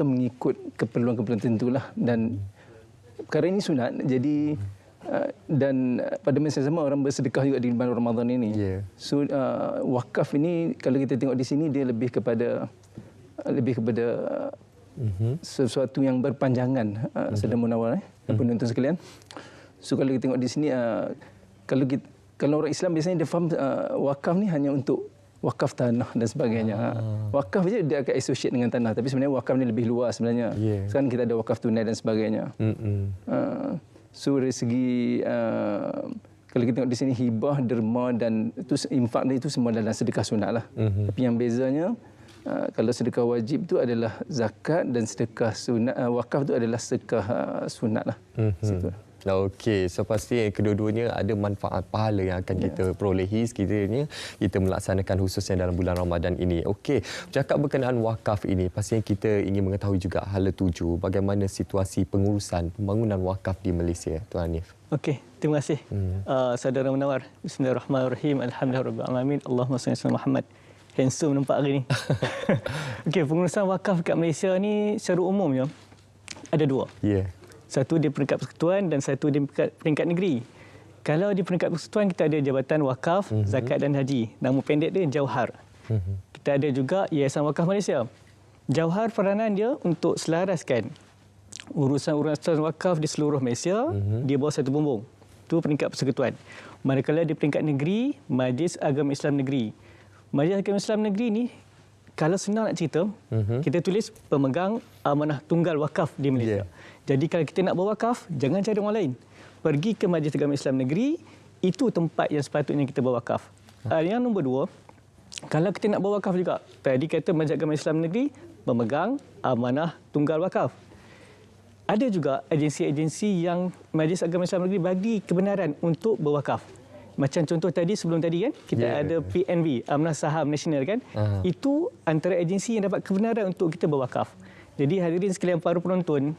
mengikut keperluan-keperluan tertentulah. Dan perkara ini sunat. Jadi dan pada masa yang sama orang bersedekah juga di bulan Ramadan ini. So wakaf ini kalau kita tengok di sini dia lebih kepada sesuatu yang berpanjangan, Saudara Munawar dan penonton sekalian. So kalau kita tengok di sini, kalau orang Islam biasanya dia faham wakaf ni hanya untuk wakaf tanah dan sebagainya. Wakaf je dia akan associate dengan tanah, tapi sebenarnya wakaf ni lebih luas sebenarnya. Sekarang kita ada wakaf tunai dan sebagainya. So dari segi kalau kita tengok di sini hibah, derma dan itu infak itu semua dalam sedekah sunat lah. Tapi yang bezanya, kalau sedekah wajib itu adalah zakat dan sedekah sunat, wakaf itu adalah sedekah sunat lah. Okey, so pasti kedua-duanya ada manfaat pahala yang akan kita perolehi sekiranya kita melaksanakan khususnya dalam bulan Ramadan ini. Okey, bercakap berkenaan wakaf ini, pastinya kita ingin mengetahui juga hala tuju bagaimana situasi pengurusan pembangunan wakaf di Malaysia, Tuan Hanif. Okey, terima kasih. Saudara Munawar. Bismillahirrahmanirrahim. Alhamdulillah alamin. Allahumma salli ala Muhammad. Handsome nampak hari ni. Okey, pengurusan wakaf kat Malaysia ni secara umumnya ada dua. Satu di peringkat persekutuan dan satu di peringkat negeri. Kalau di peringkat persekutuan kita ada Jabatan Wakaf, Zakat dan Haji. Nama pendek dia Jawhar. Kita ada juga Yayasan Wakaf Malaysia. Jawhar peranan dia untuk selaraskan urusan-urusan wakaf di seluruh Malaysia di bawah satu bumbung. Itu peringkat persekutuan. Manakala di peringkat negeri, Majlis Agama Islam Negeri. Majlis Agama Islam Negeri ni, kalau senang nak cerita, kita tulis pemegang amanah tunggal wakaf di Malaysia. Jadi kalau kita nak berwakaf, jangan cari orang lain. Pergi ke Majlis Agama Islam Negeri, itu tempat yang sepatutnya kita berwakaf. Yang nombor dua, kalau kita nak berwakaf juga, tadi kata Majlis Agama Islam Negeri pemegang amanah tunggal wakaf. Ada juga agensi-agensi yang Majlis Agama Islam Negeri bagi kebenaran untuk berwakaf. Macam contoh tadi, sebelum tadi kan, kita ada PNB, Amanah Saham Nasional kan. Itu antara agensi yang dapat kebenaran untuk kita berwakaf. Jadi hadirin sekalian para penonton,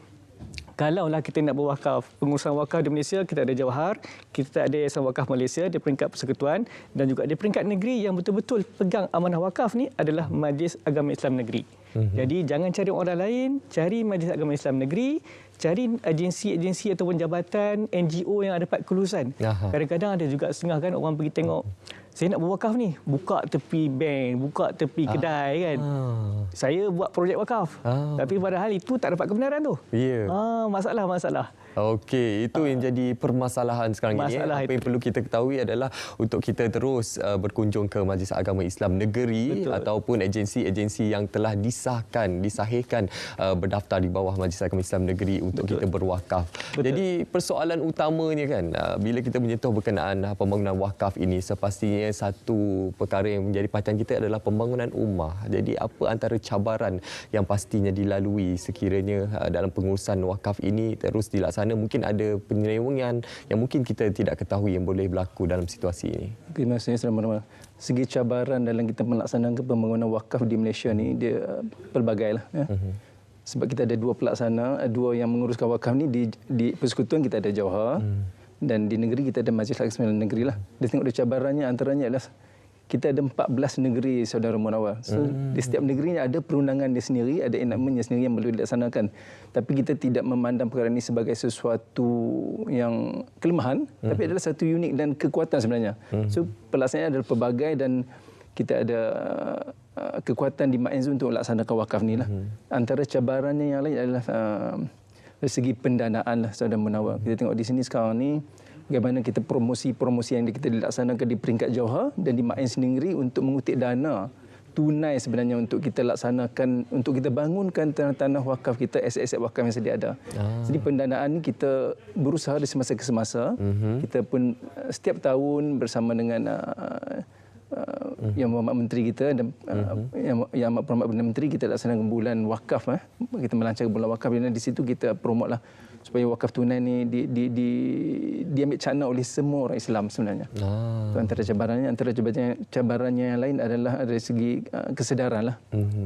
kalaulah kita nak berwakaf, pengurusan wakaf di Malaysia, kita ada Jawhar, kita ada Yayasan Wakaf Malaysia di peringkat persekutuan dan juga di peringkat negeri yang betul-betul pegang amanah wakaf ni adalah Majlis Agama Islam Negeri. Jadi jangan cari orang lain, cari Majlis Agama Islam Negeri, cari agensi-agensi ataupun jabatan NGO yang dapat kelulusan. Kadang-kadang ada juga setengah kan orang pergi tengok, saya nak berwakaf ni, buka tepi bank, buka tepi kedai kan. Saya buat projek wakaf. Tapi padahal itu tak dapat kebenaran tu. Masalah. Okey, itu yang jadi permasalahan sekarang ini. Apa yang perlu kita ketahui adalah untuk kita terus berkunjung ke Majlis Agama Islam Negeri ataupun agensi-agensi yang telah disahihkan berdaftar di bawah Majlis Agama Islam Negeri untuk kita berwakaf. Jadi persoalan utamanya kan, bila kita menyentuh berkenaan pembangunan wakaf ini, sepastinya satu perkara yang menjadi perhatian kita adalah pembangunan ummah. Jadi apa antara cabaran yang pastinya dilalui sekiranya dalam pengurusan wakaf ini terus dilaksanakan mana mungkin ada penyelewengan yang mungkin kita tidak ketahui yang boleh berlaku dalam situasi ini? Terima kasih sama-sama. Segi cabaran dalam kita melaksanakan pembangunan wakaf di Malaysia ni dia pelbagai lah. Ya. Sebab kita ada dua pelaksana, dua yang menguruskan wakaf ni di persekutuan kita ada Johor dan di negeri kita ada Majlis Hakim Negeri lah. Dia tengok dia cabarannya antaranya adalah kita ada 14 negeri, Saudara Munawar. So, di setiap negeri ada perundangan dia sendiri, ada enactmentnya sendiri yang perlu dilaksanakan. Tapi kita tidak memandang perkara ini sebagai sesuatu yang kelemahan, tapi adalah satu unik dan kekuatan sebenarnya. So, pelaksanaannya adalah pelbagai dan kita ada kekuatan di MAEN untuk melaksanakan wakaf ni lah. Antara cabarannya yang lain adalah dari segi pendanaan lah, Saudara Munawar. Kita tengok di sini sekarang ni, bagaimana kita promosi yang kita dilaksanakan di peringkat Johor dan di MAEN sendiri untuk mengutip dana tunai sebenarnya untuk kita laksanakan, untuk kita bangunkan tanah-tanah wakaf kita, aset-aset wakaf yang sedia ada. Jadi pendanaan ni kita berusaha dari semasa ke semasa. Kita pun setiap tahun bersama dengan Yang Berhormat Menteri kita dan Yang Amat Berhormat Perdana Menteri, kita laksanakan bulan wakaf. Kita melancarkan bulan wakaf dan di situ kita promote lah supaya wakaf tunai ni diambil cakna oleh semua orang Islam sebenarnya. Itu antara cabarannya. Antara cabarannya yang lain adalah dari segi kesedaran lah.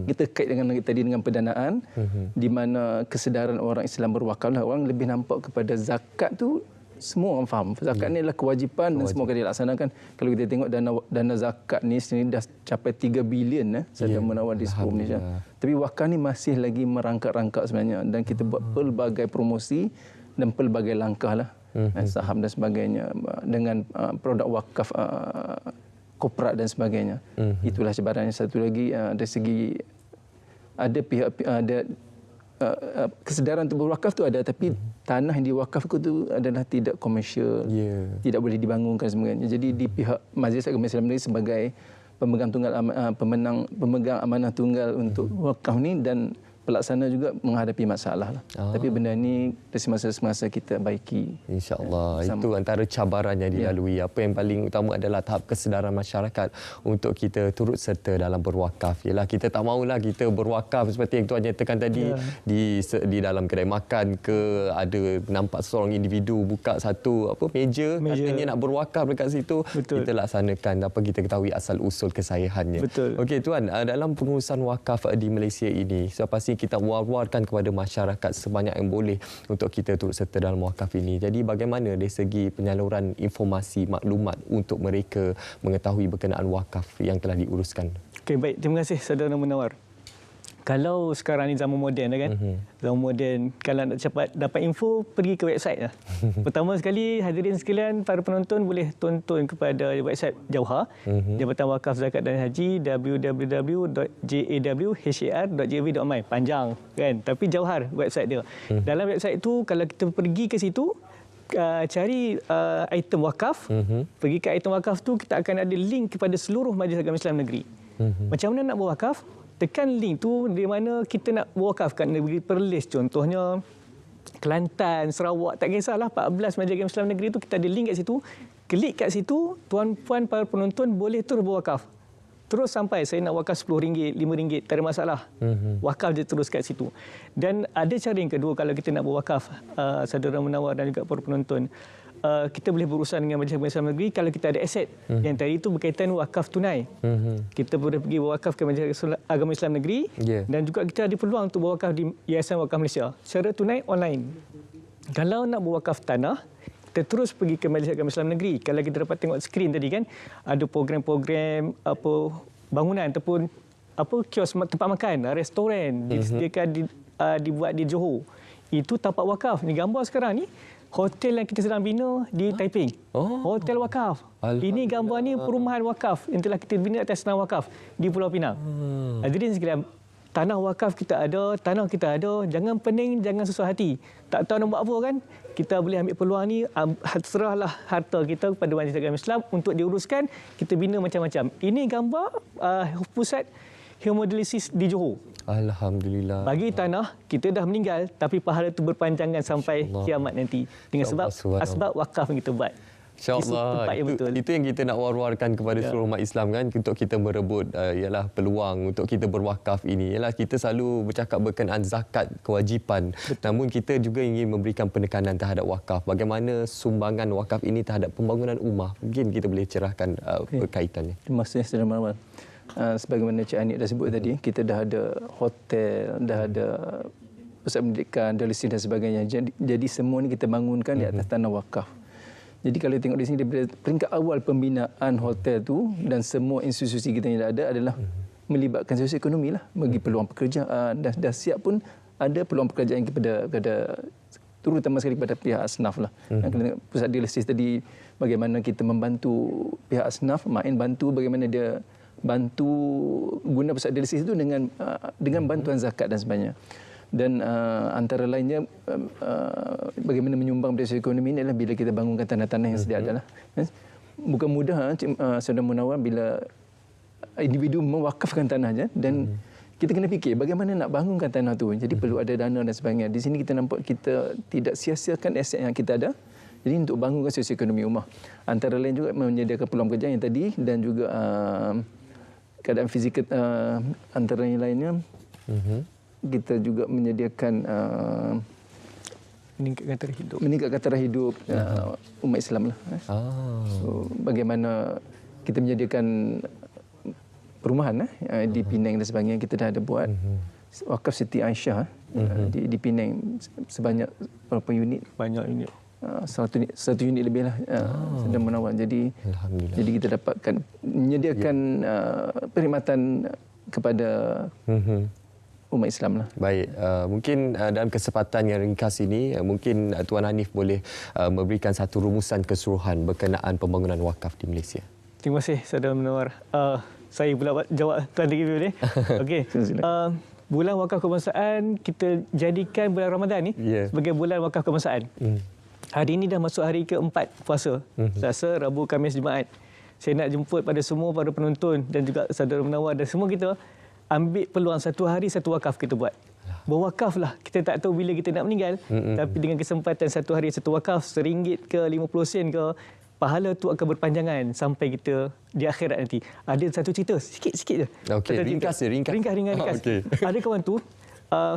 Kita kait dengan tadi dengan pendanaan, di mana kesedaran orang Islam berwakaf lah. Orang lebih nampak kepada zakat tu, semua orang faham. Zakat ni adalah kewajipan dan semua kena dilaksanakan. Kalau kita tengok dana zakat ni sendiri dah capai 3 bilion Saudara Munawar di seluruh Malaysia. Tapi wakaf ni masih lagi merangkak-rangkak sebenarnya dan kita buat pelbagai promosi dan pelbagai langkah lah. Saham dan sebagainya dengan produk wakaf korporat dan sebagainya. Itulah cabarannya. Satu lagi dari segi ada pihak ada kesedaran untuk berwakaf tu ada, tapi tanah yang diwakafkan tu adalah tidak komersial, tidak boleh dibangunkan sebagainya. Jadi di pihak Majlis Agama Islam Negeri sebagai pemegang amanah tunggal untuk wakaf ni dan pelaksana juga menghadapi masalah lah. Tapi benda ni dari semasa kita baiki. InsyaAllah. Itu antara cabaran yang dilalui. Apa yang paling utama adalah tahap kesedaran masyarakat untuk kita turut serta dalam berwakaf. Yalah, kita tak mahulah kita berwakaf seperti yang Tuan nyatakan tadi di dalam kedai makan ke, ada nampak seorang individu buka satu meja katanya nak berwakaf dekat situ. Kita laksanakan apa kita ketahui asal usul kesahihannya. Okey Tuan, dalam pengurusan wakaf di Malaysia ini, pasti kita war-warkan kepada masyarakat sebanyak yang boleh untuk kita turut serta dalam wakaf ini. Jadi bagaimana dari segi penyaluran informasi, maklumat untuk mereka mengetahui berkenaan wakaf yang telah diuruskan? Okey, baik. Terima kasih Saudara Munawar. Kalau sekarang ni zaman moden kan, zaman moden, kalau nak cepat dapat info, pergi ke website lah. Pertama sekali, hadirin sekalian, para penonton boleh tonton kepada website Jauhar, Jabatan Wakaf Zakat dan Haji, www.jawhar.gov.my. Panjang kan, tapi Jauhar website dia. Dalam website tu, kalau kita pergi ke situ, cari item wakaf, pergi ke item wakaf tu, kita akan ada link kepada seluruh Majlis Agama Islam Negeri. Macam mana nak berwakaf? Tekan link tu di mana kita nak berwakaf kat negeri Perlis contohnya, Kelantan, Sarawak, tak kisahlah, 14 Majlis Agama Islam Negeri tu kita ada link kat situ. Klik kat situ, tuan-puan para penonton boleh terus berwakaf. Terus sampai saya nak wakaf RM10, RM5, tak ada masalah. Wakaf je terus kat situ. Dan ada cara yang kedua kalau kita nak berwakaf, Saudara Munawar dan juga para penonton. Kita boleh berurusan dengan Majlis Agama Islam Negeri kalau kita ada aset. Yang tadi itu berkaitan wakaf tunai. Kita boleh pergi berwakaf ke Majlis Agama Islam Negeri dan juga kita ada peluang untuk berwakaf di Yayasan Wakaf Malaysia secara tunai online. Kalau nak berwakaf tanah, kita terus pergi ke Majlis Agama Islam Negeri. Kalau kita dapat tengok skrin tadi kan, ada program-program bangunan ataupun kios tempat makan, restoran disediakan dibuat di Johor. Itu tapak wakaf. Ni gambar sekarang ni. Hotel yang kita sedang bina di Taiping. Hotel wakaf. Ini gambar ni perumahan wakaf yang telah kita bina atas tanah wakaf di Pulau Pinang. Hadirin sekalian, tanah wakaf kita ada, tanah kita ada, jangan pening, jangan susah hati. Tak tahu nak buat apa kan? Kita boleh ambil peluang ni, serahlah harta kita kepada Majlis Agama Islam untuk diuruskan, kita bina macam-macam. Ini gambar pusat hemodialisis di Johor. Alhamdulillah. Bagi tanah, kita dah meninggal tapi pahala itu berpanjangan sampai kiamat nanti. Dengan sebab asbab wakaf yang kita buat. InsyaAllah. tempat yang betul. Itu yang kita nak war-warkan kepada seluruh umat Islam kan, untuk kita merebut ialah peluang untuk kita berwakaf ini. Ialah kita selalu bercakap berkenaan zakat kewajipan. Namun kita juga ingin memberikan penekanan terhadap wakaf. Bagaimana sumbangan wakaf ini terhadap pembangunan ummah? Mungkin kita boleh cerahkan berkaitannya. Terima kasih Saudara Marwan. Sebagaimana Cik Anik dah sebut tadi, kita dah ada hotel, dah ada pusat pendidikan, dialisis dan sebagainya. Jadi semua ni kita bangunkan di atas tanah wakaf. Jadi kalau tengok di sini, daripada peringkat awal pembinaan hotel tu dan semua institusi kita yang ada adalah melibatkan sosioekonomi lah, bagi peluang pekerjaan, dan dah siap pun ada peluang pekerjaan kepada terutama sekali kepada pihak asnaf lah. Yang kena pusat dialisis tadi, bagaimana kita membantu pihak asnaf, Main bantu bagaimana dia bantu guna pusat dialisis itu dengan bantuan zakat dan sebagainya. Dan antara lainnya bagaimana menyumbang pada ekonomi ini adalah bila kita bangunkan tanah-tanah yang sedia ada lah. Bukan mudah Saudara Munawar bila individu mewakafkan tanahnya, dan kita kena fikir bagaimana nak bangunkan tanah tu. Jadi perlu ada dana dan sebagainya. Di sini kita nampak kita tidak sia-siakan aset yang kita ada. Jadi untuk bangunkan sosioekonomi ummah. Antara lain juga menyediakan peluang pekerjaan yang tadi, dan juga keadaan fizikal antara yang lainnya. Kita juga menyediakan meningkatkan taraf hidup umat Islam lah. So, bagaimana kita menyediakan perumahan di Penang dan sebagainya. Kita dah ada buat wakaf Siti Aisyah di Penang sebanyak berapa unit? Banyak unit. 100 unit lebih lah sedang menawan. Jadi kita dapatkan menyediakan perkhidmatan kepada umat Islam lah. Baik, mungkin dalam kesempatan yang ringkas ini, mungkin Tuan Hanif boleh memberikan satu rumusan keseluruhan berkenaan pembangunan wakaf di Malaysia. Terima kasih Saudara Munawar. Saya pula jawab Tuan Diki dulu ni. Okey. Bulan wakaf kebangsaan kita jadikan bulan Ramadan ni sebagai bulan wakaf kebangsaan. Hari ini dah masuk hari keempat puasa. Selasa, Rabu, Khamis, Jumaat. Saya nak jemput pada semua para penonton dan juga Saudara Munawar dan semua kita ambil peluang satu hari satu wakaf kita buat. Berwakaflah. Kita tak tahu bila kita nak meninggal, tapi dengan kesempatan satu hari satu wakaf, RM1 ke 50 sen ke, pahala tu akan berpanjangan sampai kita di akhirat nanti. Ada satu cerita sikit-sikit je. Okey, ringkas. Okay. Ada kawan tu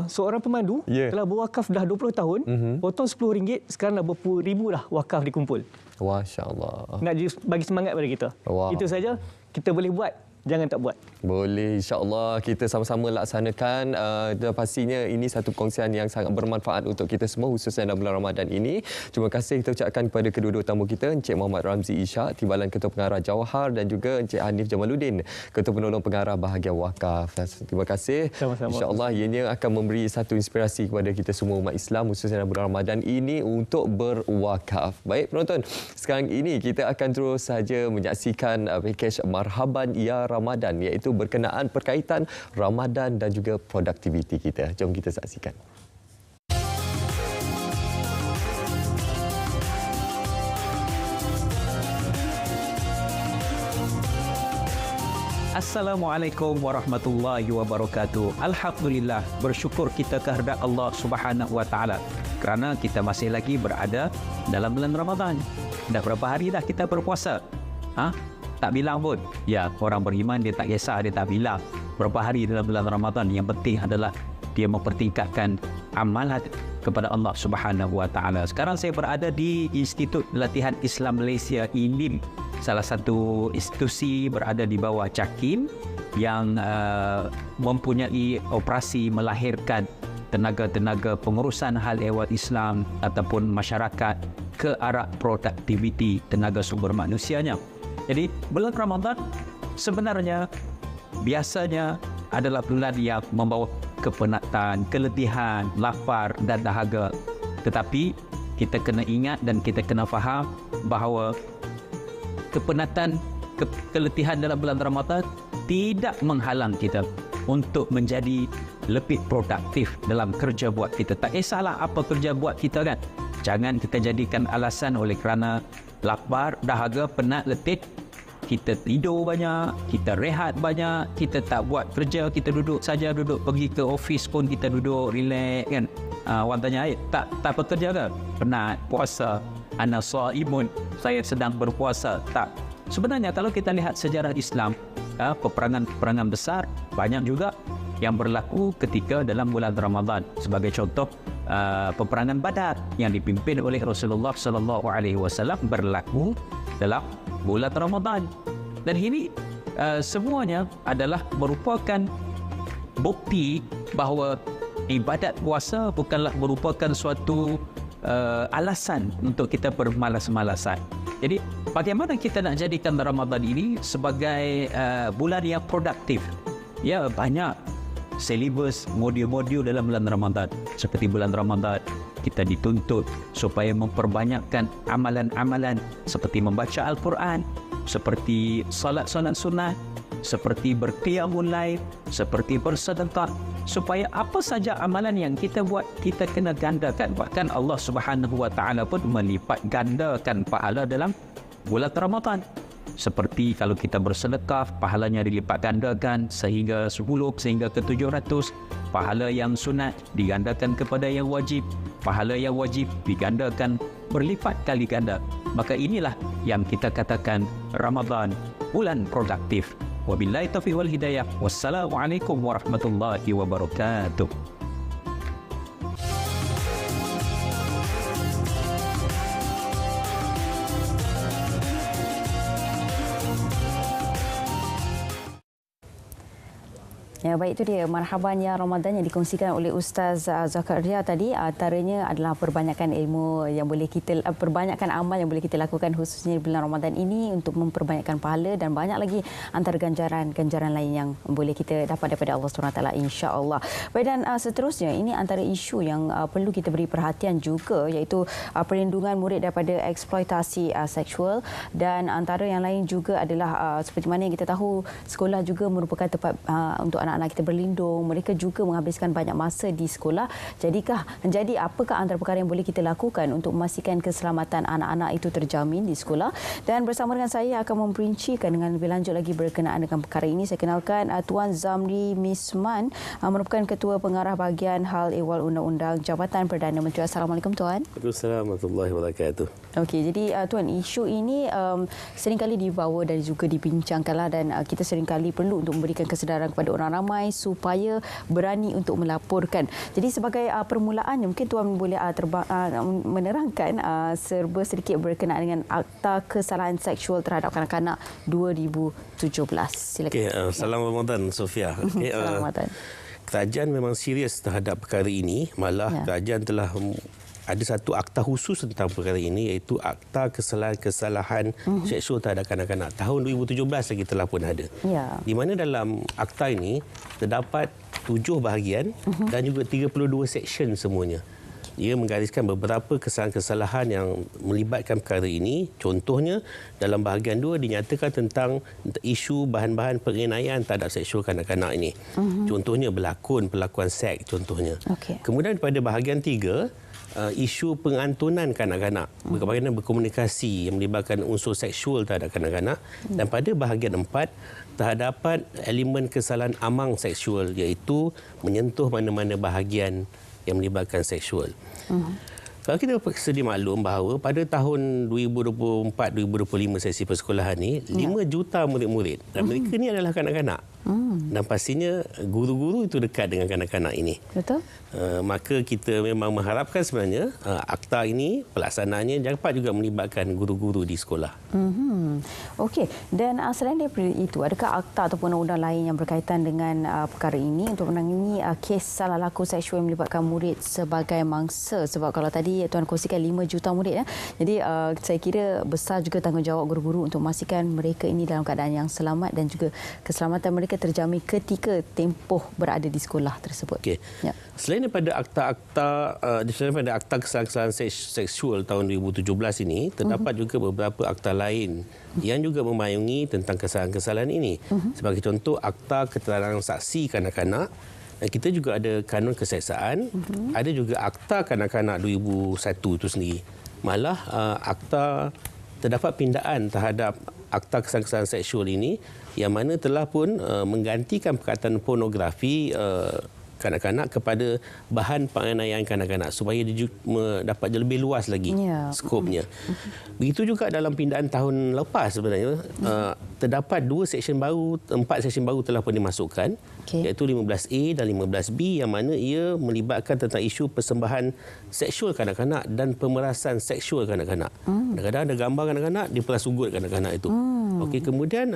seorang pemandu telah berwakaf dah 20 tahun, potong RM10, sekarang dah berpuluh ribu dah wakaf dikumpul. Masya-Allah. Nak bagi semangat pada kita. Itu saja kita boleh buat. Jangan tak buat. Boleh, insya-Allah kita sama-sama laksanakan. Dan pastinya ini satu kongsian yang sangat bermanfaat untuk kita semua, khususnya dalam bulan Ramadan ini. Terima kasih kita ucapkan kepada kedua-dua tamu kita, Encik Muhammad Ramzi Ishak, Timbalan Ketua Pengarah Jawahar, dan juga Encik Hanif Jamaluddin, Ketua Penolong Pengarah Bahagian Wakaf. Terima kasih. Insya-Allah ianya akan memberi satu inspirasi kepada kita semua umat Islam, khususnya dalam bulan Ramadan ini untuk berwakaf. Baik penonton, sekarang ini kita akan terus saja menyaksikan pakej Marhaban Ya Ramadan, iaitu berkenaan perkaitan Ramadan dan juga produktiviti kita. Jom kita saksikan. Assalamualaikum warahmatullahi wabarakatuh. Alhamdulillah, bersyukur kita kehendak Allah Subhanahu wa taala kerana kita masih lagi berada dalam bulan Ramadan. Dah berapa hari dah kita berpuasa? Tak bilang pun. Ya, orang beriman dia tak kisah, dia tak bilang berapa hari dalam bulan Ramadan. Yang penting adalah dia mempertingkatkan amalan kepada Allah Subhanahu wa taala. Sekarang saya berada di Institut Latihan Islam Malaysia ILIM, salah satu institusi berada di bawah CAKIM yang mempunyai operasi melahirkan tenaga-tenaga pengurusan hal ehwal Islam ataupun masyarakat ke arah produktiviti tenaga sumber manusianya. Jadi bulan Ramadan sebenarnya biasanya adalah bulan yang membawa kepenatan, keletihan, lapar dan dahaga. Tetapi kita kena ingat dan kita kena faham bahawa kepenatan, keletihan dalam bulan Ramadan tidak menghalang kita untuk menjadi lebih produktif dalam kerja buat kita. Tak kisahlah apa kerja buat kita kan. Jangan kita jadikan alasan oleh kerana lapar, dahaga, penat, letih, kita tidur banyak, kita rehat banyak, kita tak buat kerja, kita duduk saja, duduk pergi ke office pun kita duduk relax kan. Orang tanya, tak bekerja ke? Penat, puasa. ana shaimun, saya sedang berpuasa. Tak. Sebenarnya kalau kita lihat sejarah Islam, peperangan-peperangan besar banyak juga yang berlaku ketika dalam bulan Ramadan. Sebagai contoh, peperangan Badar yang dipimpin oleh Rasulullah sallallahu alaihi wasallam berlaku dalam bulan Ramadan. Dan ini semuanya adalah merupakan bukti bahawa ibadat puasa bukanlah merupakan suatu alasan untuk kita bermalas-malasan. Jadi bagaimana kita nak jadikan Ramadan ini sebagai bulan yang produktif? Ya, banyak silibus, modul-modul dalam bulan Ramadan. Seperti bulan Ramadan, kita dituntut supaya memperbanyakkan amalan-amalan seperti membaca Al-Quran, seperti salat-salat sunat, seperti berqiyamul lail, seperti bersedekah, supaya apa saja amalan yang kita buat kita kena gandakan. Bahkan Allah Subhanahu Wa Taala pun melipat gandakan pahala dalam bulan Ramadan. Seperti kalau kita bersedekah, pahalanya dilipat gandakan sehingga 10 sehingga ke 700. Pahala yang sunat digandakan kepada yang wajib. Pahala yang wajib digandakan berlipat kali ganda. Maka inilah yang kita katakan Ramadan, bulan produktif. Wabillahi taufiq wal hidayah. Wassalamualaikum warahmatullahi wabarakatuh. Ya, baik, itu dia marhaban ya Ramadan yang dikongsikan oleh Ustaz Zakaria tadi. Antaranya adalah perbanyakkan ilmu yang boleh kita, perbanyakkan amal yang boleh kita lakukan khususnya di bulan Ramadan ini untuk memperbanyakkan pahala, dan banyak lagi antara ganjaran-ganjaran lain yang boleh kita dapat daripada Allah SWT, insya-Allah. Baik, dan seterusnya ini antara isu yang perlu kita beri perhatian juga, iaitu perlindungan murid daripada eksploitasi seksual, dan antara yang lain juga adalah seperti mana yang kita tahu, sekolah juga merupakan tempat untuk anak-anak kita berlindung. Mereka juga menghabiskan banyak masa di sekolah. Jadi apakah antara perkara yang boleh kita lakukan untuk memastikan keselamatan anak-anak itu terjamin di sekolah? Dan bersama dengan saya akan memperincikan dengan lebih lanjut lagi berkenaan dengan perkara ini. Saya kenalkan Tuan Zamri Misman, merupakan Ketua Pengarah Bahagian Hal Ehwal Undang-Undang Jabatan Perdana Menteri. Assalamualaikum Tuan. Waalaikumsalam warahmatullahi wabarakatuh. Okey, jadi Tuan, isu ini seringkali dibawa dan juga dibincangkanlah, dan kita seringkali perlu untuk memberikan kesedaran kepada orang ramai supaya berani untuk melaporkan. Jadi sebagai permulaannya, mungkin Tuan boleh menerangkan serba sedikit berkenaan dengan Akta Kesalahan Seksual Terhadap Kanak-kanak 2017. Silakan. Okey, salam Ramadan Sofia. Okay, salam Ramadan. Kerajaan memang serius terhadap perkara ini. Malah kerajaan telah ada satu akta khusus tentang perkara ini, iaitu Akta Kesalahan Seksual Terhadap Kanak-kanak. Tahun 2017 lagi telah pun ada. Di mana dalam akta ini terdapat 7 bahagian dan juga 32 seksyen semuanya. Ia menggariskan beberapa kesalahan-kesalahan yang melibatkan perkara ini. Contohnya, dalam bahagian 2 dinyatakan tentang isu bahan-bahan penganiayaan terhadap seksual kanak-kanak ini. Contohnya pelakon seks contohnya. Kemudian pada bahagian 3, isu pengantunan kanak-kanak, bagaimana berkomunikasi yang melibatkan unsur seksual terhadap kanak-kanak. Dan pada bahagian 4 terdapat elemen kesalahan amang seksual, iaitu menyentuh mana-mana bahagian yang melibatkan seksual. Kalau kita sedia maklum bahawa pada tahun 2024-2025 sesi persekolahan ni 5 juta murid-murid, dan mereka ni adalah kanak-kanak. Dan pastinya guru-guru itu dekat dengan kanak-kanak ini. Betul. Maka kita memang mengharapkan sebenarnya akta ini pelaksanaannya dapat juga melibatkan guru-guru di sekolah. Okey, dan selain daripada itu, adakah akta ataupun undang-undang lain yang berkaitan dengan perkara ini untuk menangani kes salah laku seksual yang melibatkan murid sebagai mangsa? Sebab kalau tadi Tuan kongsikan 5 juta murid, jadi saya kira besar juga tanggungjawab guru-guru untuk memastikan mereka ini dalam keadaan yang selamat dan juga keselamatan mereka terjamin ketika tempoh berada di sekolah tersebut. Okey. Selain daripada akta kesalahan seksual tahun 2017 ini, terdapat juga beberapa akta lain yang juga memayungi tentang kesalahan-kesalahan ini. Sebagai contoh, Akta Keterangan Saksi Kanak-kanak. Dan kita juga ada Kanun Keseksaan. Ada juga Akta Kanak-kanak 2001 itu sendiri. Malah akta terdapat pindaan terhadap Akta Kesalahan Seksual ini, yang mana telah pun menggantikan perkataan pornografi kanak-kanak kepada bahan penganiayaan kanak-kanak supaya dia dapat lebih luas lagi skopnya. Begitu juga dalam pindaan tahun lepas sebenarnya terdapat 4 seksyen baru telah pun dimasukkan, iaitu 15A dan 15B, yang mana ia melibatkan tentang isu persembahan seksual kanak-kanak dan pemerasan seksual kanak-kanak. Kadang-kadang ada gambar kanak-kanak, diperas ugut kanak-kanak itu. Okey, kemudian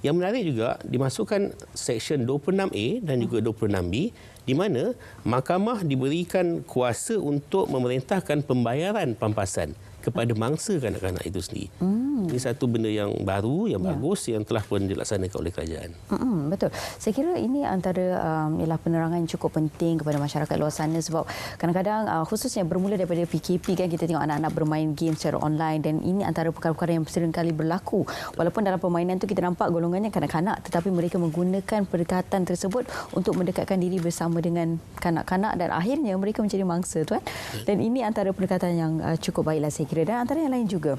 yang menarik juga dimasukkan seksyen 26A dan juga 26B, di mana mahkamah diberikan kuasa untuk memerintahkan pembayaran pampasan kepada mangsa kanak-kanak itu sendiri. Ini satu benda yang baru, yang bagus, yang telah pun dilaksanakan oleh kerajaan. Betul. Saya kira ini antara ialah penerangan yang cukup penting kepada masyarakat luar sana, sebab kadang-kadang khususnya bermula daripada PKP kan, kita tengok anak-anak bermain game secara online, dan ini antara perkara-perkara yang sering kali berlaku. Walaupun dalam permainan itu kita nampak golongannya kanak-kanak, tetapi mereka menggunakan pendekatan tersebut untuk mendekatkan diri bersama dengan kanak-kanak, dan akhirnya mereka menjadi mangsa, Tuan. Dan ini antara pendekatan yang cukup baiklah saya kira. Dan antara yang lain juga,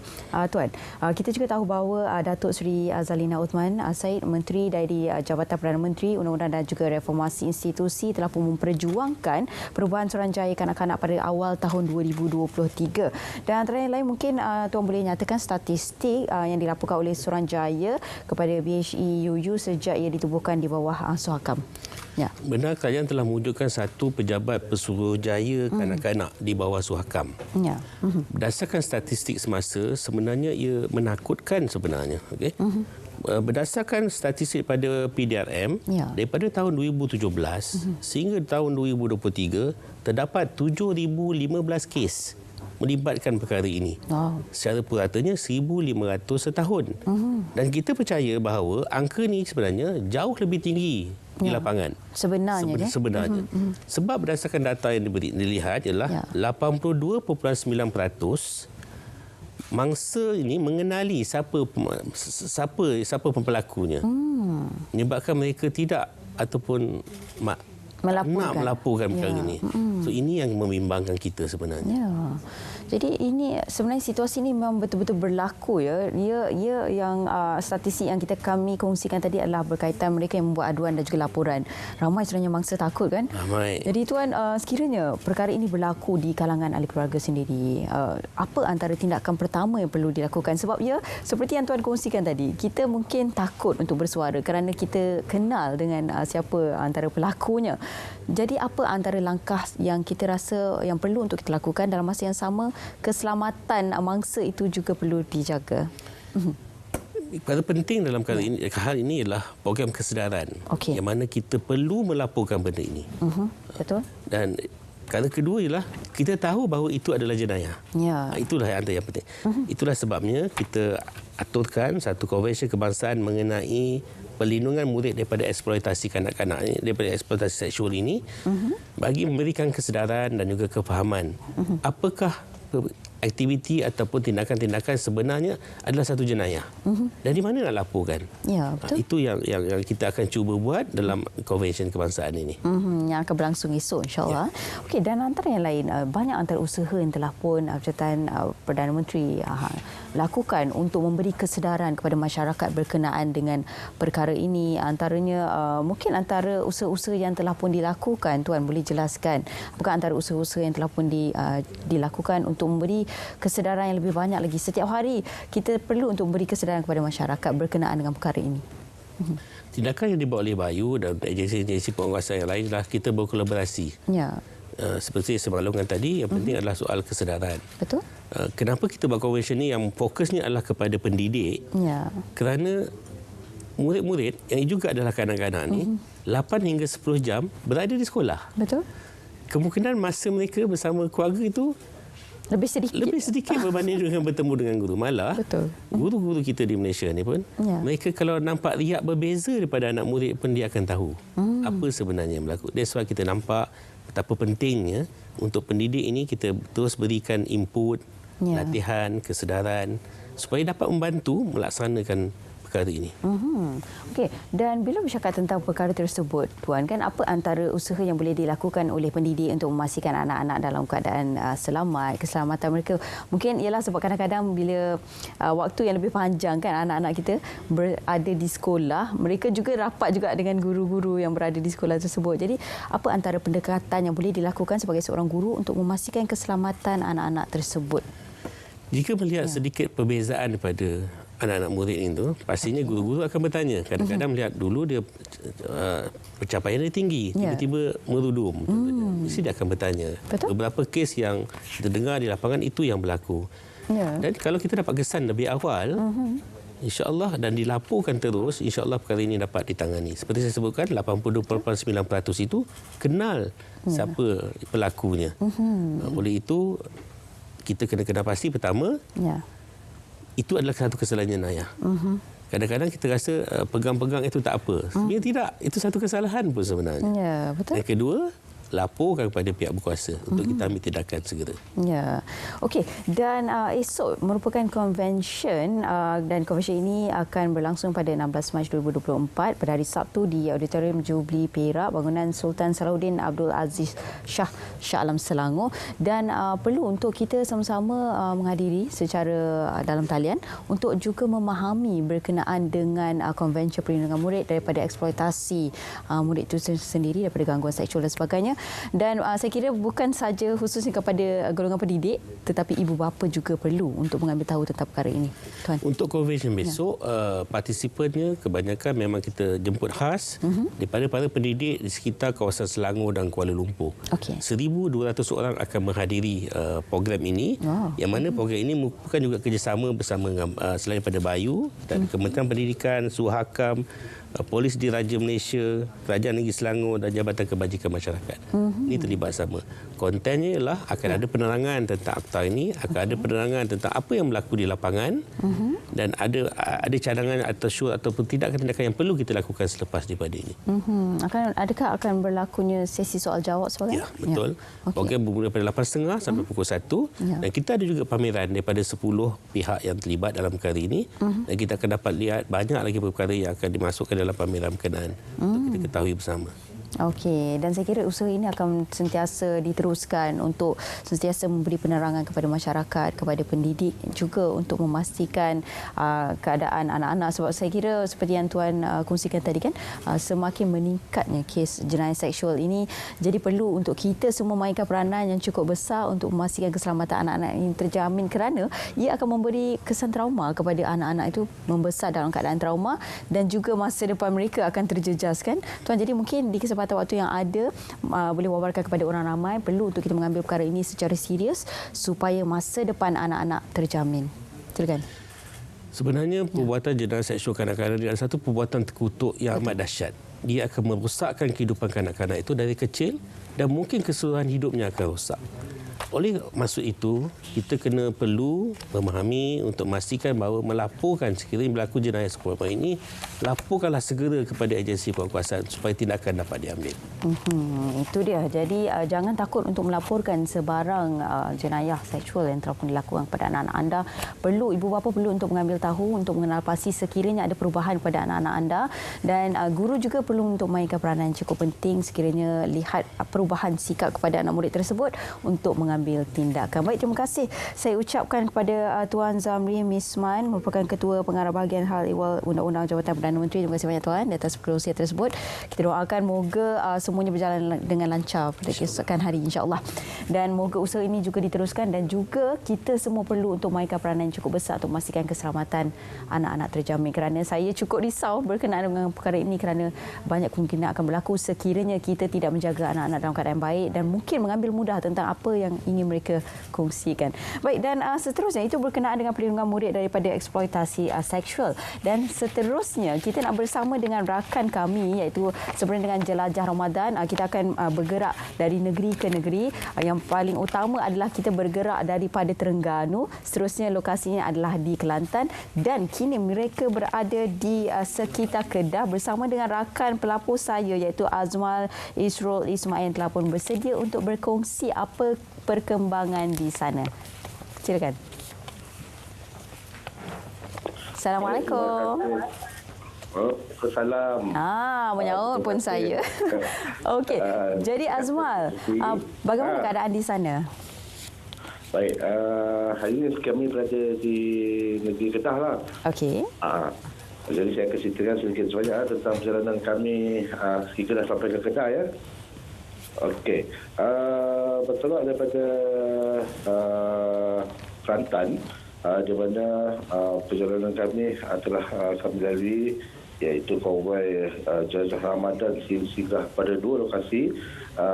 Tuan, kita juga tahu bahawa Datuk Seri Zalina Othman Said, Menteri dari Jabatan Perdana Menteri, Undang-Undang dan juga Reformasi Institusi, telah pun memperjuangkan perubahan Suruhanjaya kanak-kanak pada awal tahun 2023. Dan antara yang lain mungkin Tuan boleh nyatakan statistik yang dilaporkan oleh Suruhanjaya kepada BHEUU sejak ia ditubuhkan di bawah Suhakam. Benar, kerajaan telah mewujudkan satu pejabat pesuruhjaya kanak-kanak di bawah Suhakam. Berdasarkan statistik semasa, sebenarnya ia menakutkan sebenarnya. Okay? Berdasarkan statistik pada PDRM, daripada tahun 2017 sehingga tahun 2023, terdapat 7,015 kes melibatkan perkara ini. Secara puratanya 1,500 setahun. Dan kita percaya bahawa angka ini sebenarnya jauh lebih tinggi di lapangan. Sebenarnya. Sebab berdasarkan data yang dilihat ialah 82.9% mangsa ini mengenali siapa pelakunya. Menyebabkan mereka tidak ataupun nak melaporkan perkara ini. So ini yang membimbangkan kita sebenarnya. Jadi ini sebenarnya situasi ini memang betul-betul berlaku ya. Ia yang statistik yang kami kongsikan tadi adalah berkaitan mereka yang membuat aduan dan juga laporan. Ramai sebenarnya mangsa takut kan? Ramai. Jadi Tuan, sekiranya perkara ini berlaku di kalangan ahli keluarga sendiri, apa antara tindakan pertama yang perlu dilakukan? Sebab ya, seperti yang Tuan kongsikan tadi, kita mungkin takut untuk bersuara kerana kita kenal dengan siapa antara pelakunya. Jadi apa antara langkah yang kita rasa yang perlu untuk kita lakukan? Dalam masa yang sama, keselamatan mangsa itu juga perlu dijaga. Perkara penting dalam hal ini ialah program kesedaran, yang mana kita perlu melaporkan benda ini. Betul. Dan perkara kedua ialah kita tahu bahawa itu adalah jenayah. Itulah yang penting. Itulah sebabnya kita aturkan satu konvensyen kebangsaan mengenai perlindungan murid daripada eksploitasi kanak-kanak ini, daripada eksploitasi seksual ini, bagi memberikan kesedaran dan juga kefahaman apakah aktiviti ataupun tindakan-tindakan sebenarnya adalah satu jenayah. Dan di mana nak laporkan? Betul. Itu yang kita akan cuba buat dalam konvensyen kebangsaan ini. Yang akan berlangsung esok, insya-Allah. Okey, dan antara yang lain, banyak antara usaha yang telah pun Jabatan Perdana Menteri lakukan untuk memberi kesedaran kepada masyarakat berkenaan dengan perkara ini. Antaranya mungkin antara usaha-usaha yang telah pun dilakukan, Tuan boleh jelaskan apakah antara usaha-usaha yang telah pun dilakukan untuk memberi kesedaran yang lebih banyak lagi? Setiap hari kita perlu untuk memberi kesedaran kepada masyarakat berkenaan dengan perkara ini. Tindakan yang dibuat oleh Bayu dan agensi-agensi penguasaan yang lain adalah kita berkolaborasi. Seperti semalam tadi, yang penting adalah soal kesedaran. Betul. Kenapa kita buat konvensyen ini yang fokusnya adalah kepada pendidik? Kerana murid-murid yang juga adalah kanak-kanak ni 8 hingga 10 jam berada di sekolah. Betul. Kemungkinan masa mereka bersama keluarga itu lebih sedikit berbanding dengan bertemu dengan guru. Malah guru-guru kita di Malaysia ni pun mereka kalau nampak riak berbeza daripada anak murid pun dia akan tahu apa sebenarnya yang berlaku. That's why kita nampak betapa pentingnya untuk pendidik ini kita terus berikan input, latihan, kesedaran supaya dapat membantu melaksanakan perkara ini. Okey, dan bila bercakap tentang perkara tersebut, Tuan, kan apa antara usaha yang boleh dilakukan oleh pendidik untuk memastikan anak-anak dalam keadaan selamat, keselamatan mereka? Mungkin ialah sebab kadang-kadang bila waktu yang lebih panjang kan anak-anak kita berada di sekolah, mereka juga rapat juga dengan guru-guru yang berada di sekolah tersebut. Jadi, apa antara pendekatan yang boleh dilakukan sebagai seorang guru untuk memastikan keselamatan anak-anak tersebut? Jika melihat sedikit perbezaan daripada anak-anak murid itu, pastinya guru-guru akan bertanya. Kadang-kadang melihat dulu dia pencapaian dia tinggi, tiba-tiba merudum. Mesti dia akan bertanya. Betul? Beberapa kes yang kita dengar di lapangan itu yang berlaku. Dan kalau kita dapat kesan lebih awal, insya-Allah dan dilaporkan terus, insya-Allah perkara ini dapat ditangani. Seperti saya sebutkan, 82.9% itu kenal siapa pelakunya. Oleh itu, kita kena pasti pertama, itu adalah satu kesalahan jenayah. Kadang-kadang kita rasa pegang-pegang itu tak apa. Sebenarnya tidak. Itu satu kesalahan pun sebenarnya. Ya, betul. Yang kedua, laporkan kepada pihak berkuasa untuk kita ambil tindakan segera. Ya. Okey, dan esok merupakan konvensyen dan konvensyen ini akan berlangsung pada 16 Mac 2024 pada hari Sabtu di Auditorium Jubli Perak, bangunan Sultan Salahuddin Abdul Aziz Shah Alam Selangor, dan perlu untuk kita sama-sama menghadiri secara dalam talian untuk juga memahami berkenaan dengan konvensyen perlindungan murid daripada eksploitasi murid itu sendiri, daripada gangguan seksual dan sebagainya. Dan saya kira bukan saja khususnya kepada golongan pendidik, tetapi ibu bapa juga perlu untuk mengambil tahu tentang perkara ini, Tuan. Untuk konvensyen besok, partisipannya kebanyakan memang kita jemput khas daripada para pendidik di sekitar kawasan Selangor dan Kuala Lumpur. 1,200 orang akan menghadiri program ini, yang mana program ini merupakan juga kerjasama bersama selain daripada Bayu dan Kementerian Pendidikan, Suhakam, Polis Diraja Malaysia, Kerajaan Negeri Selangor dan Jabatan Kebajikan Masyarakat. Ini terlibat sama. Kontennya ialah akan ada penerangan tentang akta ini, akan ada penerangan tentang apa yang berlaku di lapangan, dan ada cadangan atau syur ataupun tindakan-tindakan yang perlu kita lakukan selepas daripada ini. Adakah akan berlakunya sesi soal jawab sebagainya? Ya, betul. Program bermula pada 8.30 sampai pukul 1. Dan kita ada juga pameran daripada 10 pihak yang terlibat dalam perkara ini. Dan kita akan dapat lihat banyak lagi perkara yang akan dimasukkan dalam pameran berkenaan untuk kita ketahui bersama. Okey, dan saya kira usaha ini akan sentiasa diteruskan untuk sentiasa memberi penerangan kepada masyarakat, kepada pendidik juga untuk memastikan keadaan anak-anak, sebab saya kira seperti yang Tuan kongsikan tadi kan, semakin meningkatnya kes jenayah seksual ini, jadi perlu untuk kita semua mainkan peranan yang cukup besar untuk memastikan keselamatan anak-anak ini terjamin, kerana ia akan memberi kesan trauma kepada anak-anak itu membesar dalam keadaan trauma dan juga masa depan mereka akan terjejas kan, Tuan. Jadi mungkin di kesempatan waktu yang ada boleh wawarkan kepada orang ramai, perlu untuk kita mengambil perkara ini secara serius supaya masa depan anak-anak terjamin. Silakan. Sebenarnya perbuatan jenayah seksual kanak-kanak adalah satu perbuatan terkutuk yang amat dahsyat. Dia akan merosakkan kehidupan kanak-kanak itu dari kecil dan mungkin keseluruhan hidupnya akan rosak. Oleh maksud itu, kita kena perlu memahami untuk memastikan bahawa melaporkan sekiranya berlaku jenayah seksual ini, laporkanlah segera kepada agensi penguasaan supaya tindakan dapat diambil. Itu dia. Jadi jangan takut untuk melaporkan sebarang jenayah seksual yang telah pun dilakukan kepada anak-anak anda. Perlu, ibu bapa perlu untuk mengambil tahu, untuk mengenal pasti sekiranya ada perubahan pada anak-anak anda, dan guru juga perlu untuk mainkan peranan yang cukup penting sekiranya lihat perubahan sikap kepada anak murid tersebut untuk mengambil tindakan. Baik, terima kasih saya ucapkan kepada Tuan Zamri Misman, merupakan Ketua Pengarah Bahagian Hal Ehwal Undang-Undang Jabatan Perdana Menteri. Terima kasih banyak Tuan di atas perkongsian tersebut. Kita doakan moga semuanya berjalan dengan lancar pada keesokan hari, insya-Allah. Dan moga usaha ini juga diteruskan, dan juga kita semua perlu untuk mainkan peranan yang cukup besar untuk memastikan keselamatan anak-anak terjamin, kerana saya cukup risau berkenaan dengan perkara ini, kerana banyak kemungkinan akan berlaku sekiranya kita tidak menjaga anak-anak dalam keadaan baik dan mungkin mengambil mudah tentang apa yang ingin mereka kongsikan. Baik, dan seterusnya itu berkenaan dengan perlindungan murid daripada eksploitasi seksual. Dan seterusnya kita nak bersama dengan rakan kami, iaitu sebenarnya dengan Jelajah Ramadan. Kita akan bergerak dari negeri ke negeri. Yang paling utama adalah kita bergerak daripada Terengganu. Seterusnya lokasinya adalah di Kelantan, dan kini mereka berada di sekitar Kedah bersama dengan rakan pelapor saya, iaitu Azmal Isrul Ismail, yang telah pun bersedia untuk berkongsi apa perkembangan di sana. Silakan. Assalamualaikum. Salam. Menyaut pun saya. Okey. Jadi Azmal, bagaimana keadaan di sana? Baik, hari ini kami berada di negeri Kedah lah. Okey. Jadi saya akan ceritakan sedikit sebanyak tentang perjalanan kami kita dah sampai ke Kedah ya. Okey. Bertolak daripada Kelantan, di mana perjalanan kami telah kami lalui iaitu konvoi Jelajah Ramadan singgah pada 2 lokasi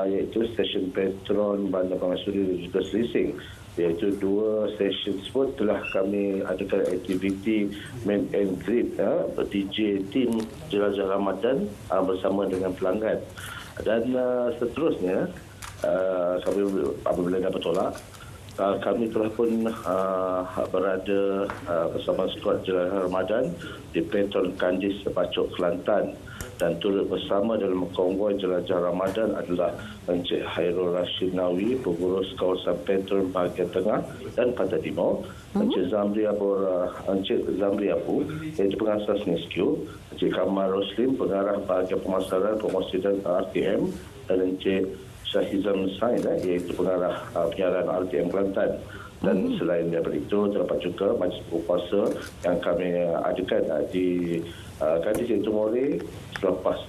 iaitu stesen Petron Bandar Pengasuri dan juga Selising. Iaitu 2 stesen tersebut telah kami adakan aktiviti main and greet DJ tim Jelajah Ramadan bersama dengan pelanggan. Dan seterusnya kami apabila dah bertolak, kami telah pun berada bersama skuad Jelajah Ramadan di Petron Kandis Bacok Kelantan, dan turut bersama dalam konvoi Jelajah Ramadan adalah Encik Hairul Rashid Nawi, pengurus kawasan Petron bahagian tengah dan pantai timur, Encik Zamri Abu, iaitu pengasas NISQ, Encik Kamal Roslim, pengarah bahagian pemasaran promosi dan RTM, dan Encik Syahizam Sain, iaitu pengarah penyiaran RTM Kelantan. Dan selain daripada itu, terdapat juga majlis berpuasa yang kami adakan di Kandis iaitu More selepas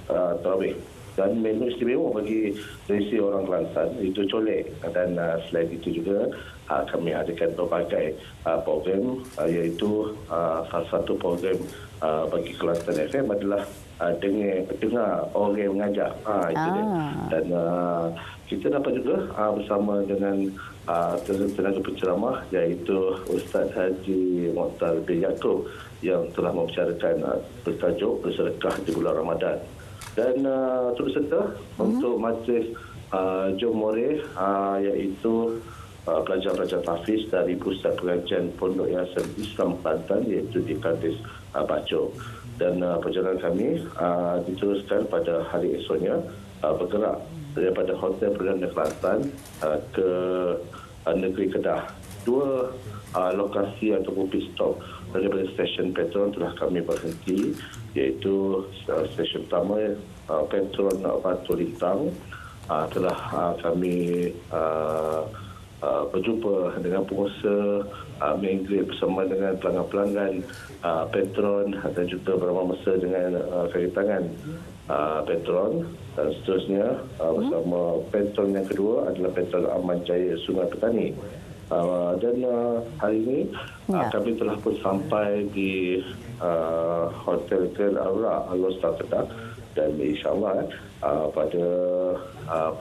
tarawih. Dan menu istimewa bagi tradisi orang Kelantan itu colek. Dan selain itu juga kami adakan berbagai program, iaitu salah satu program bagi Kelantan FM adalah dengar orang mengajar. Itu dia. Dan kita dapat juga bersama dengan tenaga penceramah iaitu Ustaz Haji Mokhtar bin Yaakob yang telah membicarakan bertajuk bersedekah di bulan Ramadan. Dan turut serta untuk majlis Jomore iaitu pelajar-pelajar tahfiz dari Pusat Pengajian Pondok Yayasan Islam Kelantan iaitu di Kandis Bacok. Dan perjalanan kami diteruskan pada hari esoknya bergerak daripada Hotel Perdana Kelantan ke negeri Kedah. 2 lokasi ataupun pit stop daripada stesen Petron telah kami berhenti, iaitu stesen pertama Petron Batu Lintang. Telah kami berjumpa dengan pengusaha menggrid bersama dengan pelanggan-pelanggan Petron dan juga bersama mesra dengan kaki tangan Petron. Dan seterusnya bersama Petron yang kedua adalah Petron Aman Jaya Sungai Petani. Dan hari ini kami telah pun sampai di Hotel Grand Aura Al-Lostar Kedah, dan insyaAllah pada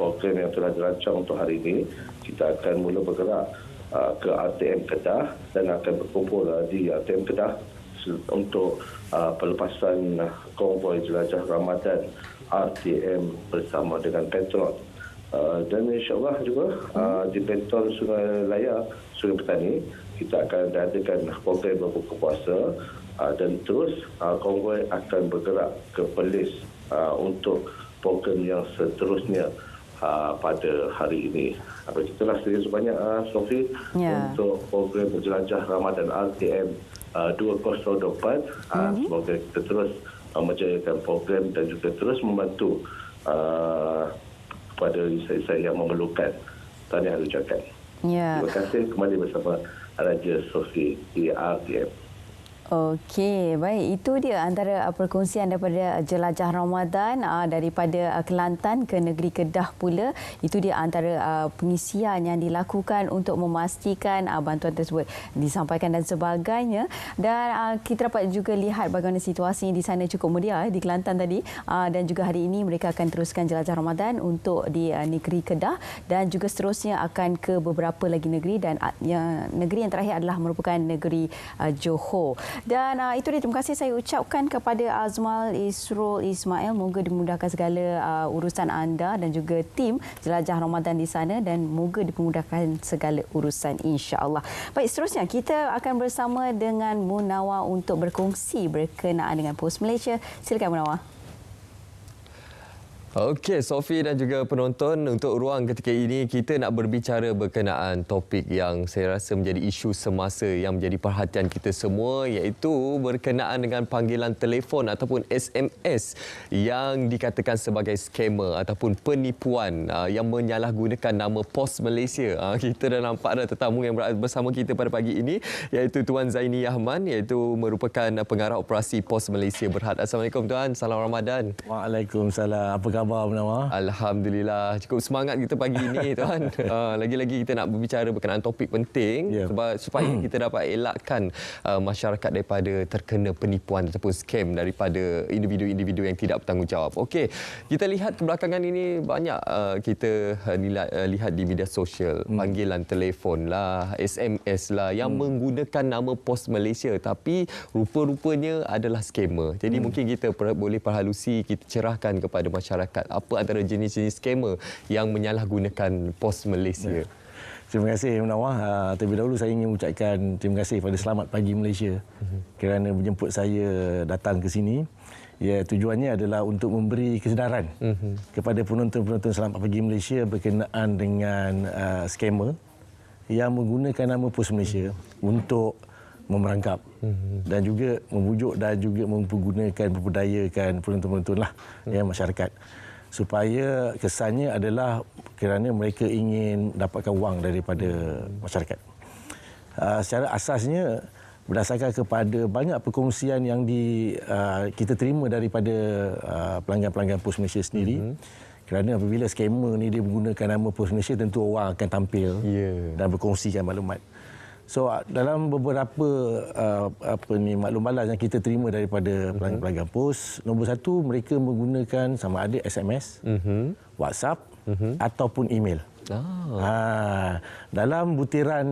program yang telah dirancang untuk hari ini kita akan mula bergerak ke RTM Kedah dan akan berkumpul di RTM Kedah untuk pelepasan konvoi Jelajah Ramadan RTM bersama dengan Petron. Dan insyaAllah juga di Petron Sungai Laya, Sungai Petani, kita akan adakan program berbuka puasa dan terus konvoi akan bergerak ke Perlis untuk program yang seterusnya pada hari ini. Begitulah sedikit sebanyak Sophie untuk program Jelajah Ramadan RTM 2024. Semoga kita terus menjayakan program dan juga terus membantu kepada insan-insan yang memerlukan. Tahniah ucapkan. Terima kasih kembali bersama Raja Sophie di RTM. Okey, baik. Itu dia antara perkongsian daripada Jelajah Ramadan daripada Kelantan ke negeri Kedah pula. Itu dia antara pengisian yang dilakukan untuk memastikan bantuan tersebut disampaikan dan sebagainya. Dan kita dapat juga lihat bagaimana situasi di sana cukup meriah di Kelantan tadi. Dan juga hari ini mereka akan teruskan Jelajah Ramadan untuk di negeri Kedah dan juga seterusnya akan ke beberapa lagi negeri, dan negeri yang terakhir adalah merupakan negeri Johor. Dan itu dia, terima kasih saya ucapkan kepada Azmal Isrul Ismail. Moga dimudahkan segala urusan anda dan juga tim Jelajah Ramadan di sana, dan moga dipermudahkan segala urusan insya-Allah. Baik, seterusnya kita akan bersama dengan Munawar untuk berkongsi berkenaan dengan POS Malaysia. Silakan Munawar. Okey, Sophie dan juga penonton, untuk ruang ketika ini kita nak berbicara berkenaan topik yang saya rasa menjadi isu semasa yang menjadi perhatian kita semua, iaitu berkenaan dengan panggilan telefon ataupun SMS yang dikatakan sebagai scammer ataupun penipuan yang menyalahgunakan nama Pos Malaysia. Kita dah nampak dah tetamu yang berada bersama kita pada pagi ini, iaitu Tuan Zaini Yahman, iaitu merupakan pengarah operasi Pos Malaysia Berhad. Assalamualaikum Tuan, salam Ramadan. Waalaikumsalam. Apa khabar Munawar? Alhamdulillah. Cukup semangat kita pagi ini Tuan. Lagi-lagi kita nak berbicara berkenaan topik penting supaya kita dapat elakkan masyarakat daripada terkena penipuan ataupun scam daripada individu-individu yang tidak bertanggungjawab. Okey, kita lihat kebelakangan ini banyak kita lihat di media sosial, panggilan telefon lah, SMS lah yang menggunakan nama Pos Malaysia tapi rupa-rupanya adalah scammer. Jadi mungkin kita boleh perhalusi, kita cerahkan kepada masyarakat apa antara jenis-jenis scammer yang menyalahgunakan Pos Malaysia. Terima kasih Munawar. Terlebih dahulu saya ingin mengucapkan terima kasih pada Selamat Pagi Malaysia kerana menjemput saya datang ke sini. Ya, tujuannya adalah untuk memberi kesedaran kepada penonton-penonton Selamat Pagi Malaysia berkenaan dengan scammer yang menggunakan nama Pos Malaysia untuk memerangkap dan juga membujuk dan juga memperdayakan penonton-penonton lah, masyarakat, supaya kesannya adalah kerana mereka ingin dapatkan wang daripada masyarakat. Secara asasnya berdasarkan kepada banyak perkongsian yang kita terima daripada pelanggan-pelanggan Pos Malaysia sendiri. Kerana apabila scammer ni dia menggunakan nama Pos Malaysia, tentu orang akan tampil dan berkongsikan maklumat. So dalam beberapa maklum balas yang kita terima daripada pelanggan-pelanggan pos, nombor satu, mereka menggunakan sama ada SMS, WhatsApp ataupun email. Dalam butiran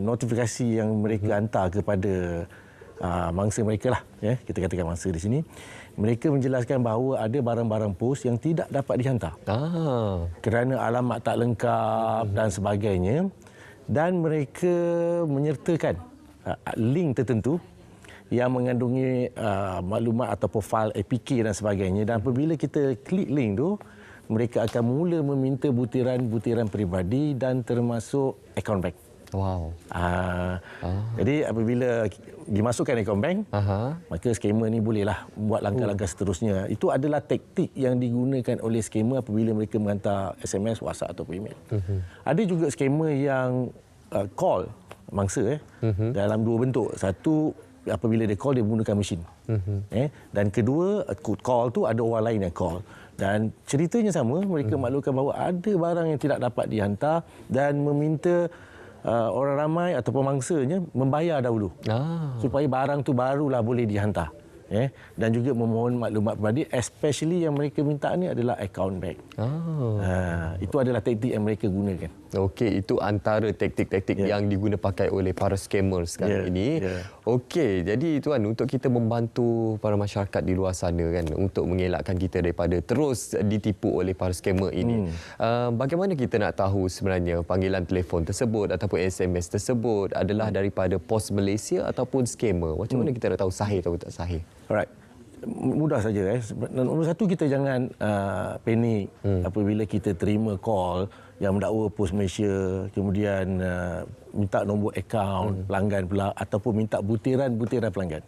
notifikasi yang mereka hantar kepada mangsa mereka lah, kita katakan mangsa di sini, mereka menjelaskan bahawa ada barang-barang pos yang tidak dapat dihantar kerana alamat tak lengkap dan sebagainya. Dan mereka menyertakan link tertentu yang mengandungi maklumat atau profil APK dan sebagainya. Dan apabila kita klik link tu, mereka akan mula meminta butiran-butiran peribadi dan termasuk akaun bank. Wow. Jadi apabila dimasukkan akaun bank, maka scammer ni bolehlah buat langkah-langkah seterusnya. Itu adalah taktik yang digunakan oleh scammer apabila mereka menghantar SMS, WhatsApp atau email. Ada juga scammer yang call mangsa dalam dua bentuk. Satu, apabila dia call, dia menggunakan mesin. Dan kedua, call tu ada orang lain yang call. Dan ceritanya sama, mereka maklumkan bahawa ada barang yang tidak dapat dihantar dan meminta orang ramai atau pemangsanya membayar dahulu supaya barang tu barulah boleh dihantar. Dan juga memohon maklumat peribadi, especially yang mereka minta ni adalah akaun bank. Itu adalah taktik yang mereka gunakan. Okey, itu antara taktik-taktik yang diguna pakai oleh para scammer sekarang ini. Okey, jadi Tuan, untuk kita membantu para masyarakat di luar sana kan, untuk mengelakkan kita daripada terus ditipu oleh para scammer ini, bagaimana kita nak tahu sebenarnya panggilan telefon tersebut ataupun SMS tersebut adalah daripada Pos Malaysia ataupun scammer? Macam mana kita nak tahu sahih atau tak sahih? Alright. Mudah saja. Nombor satu, kita jangan panik apabila kita terima call yang mendakwa Pos Malaysia, kemudian minta nombor akaun pelanggan pula ataupun minta butiran-butiran pelanggan.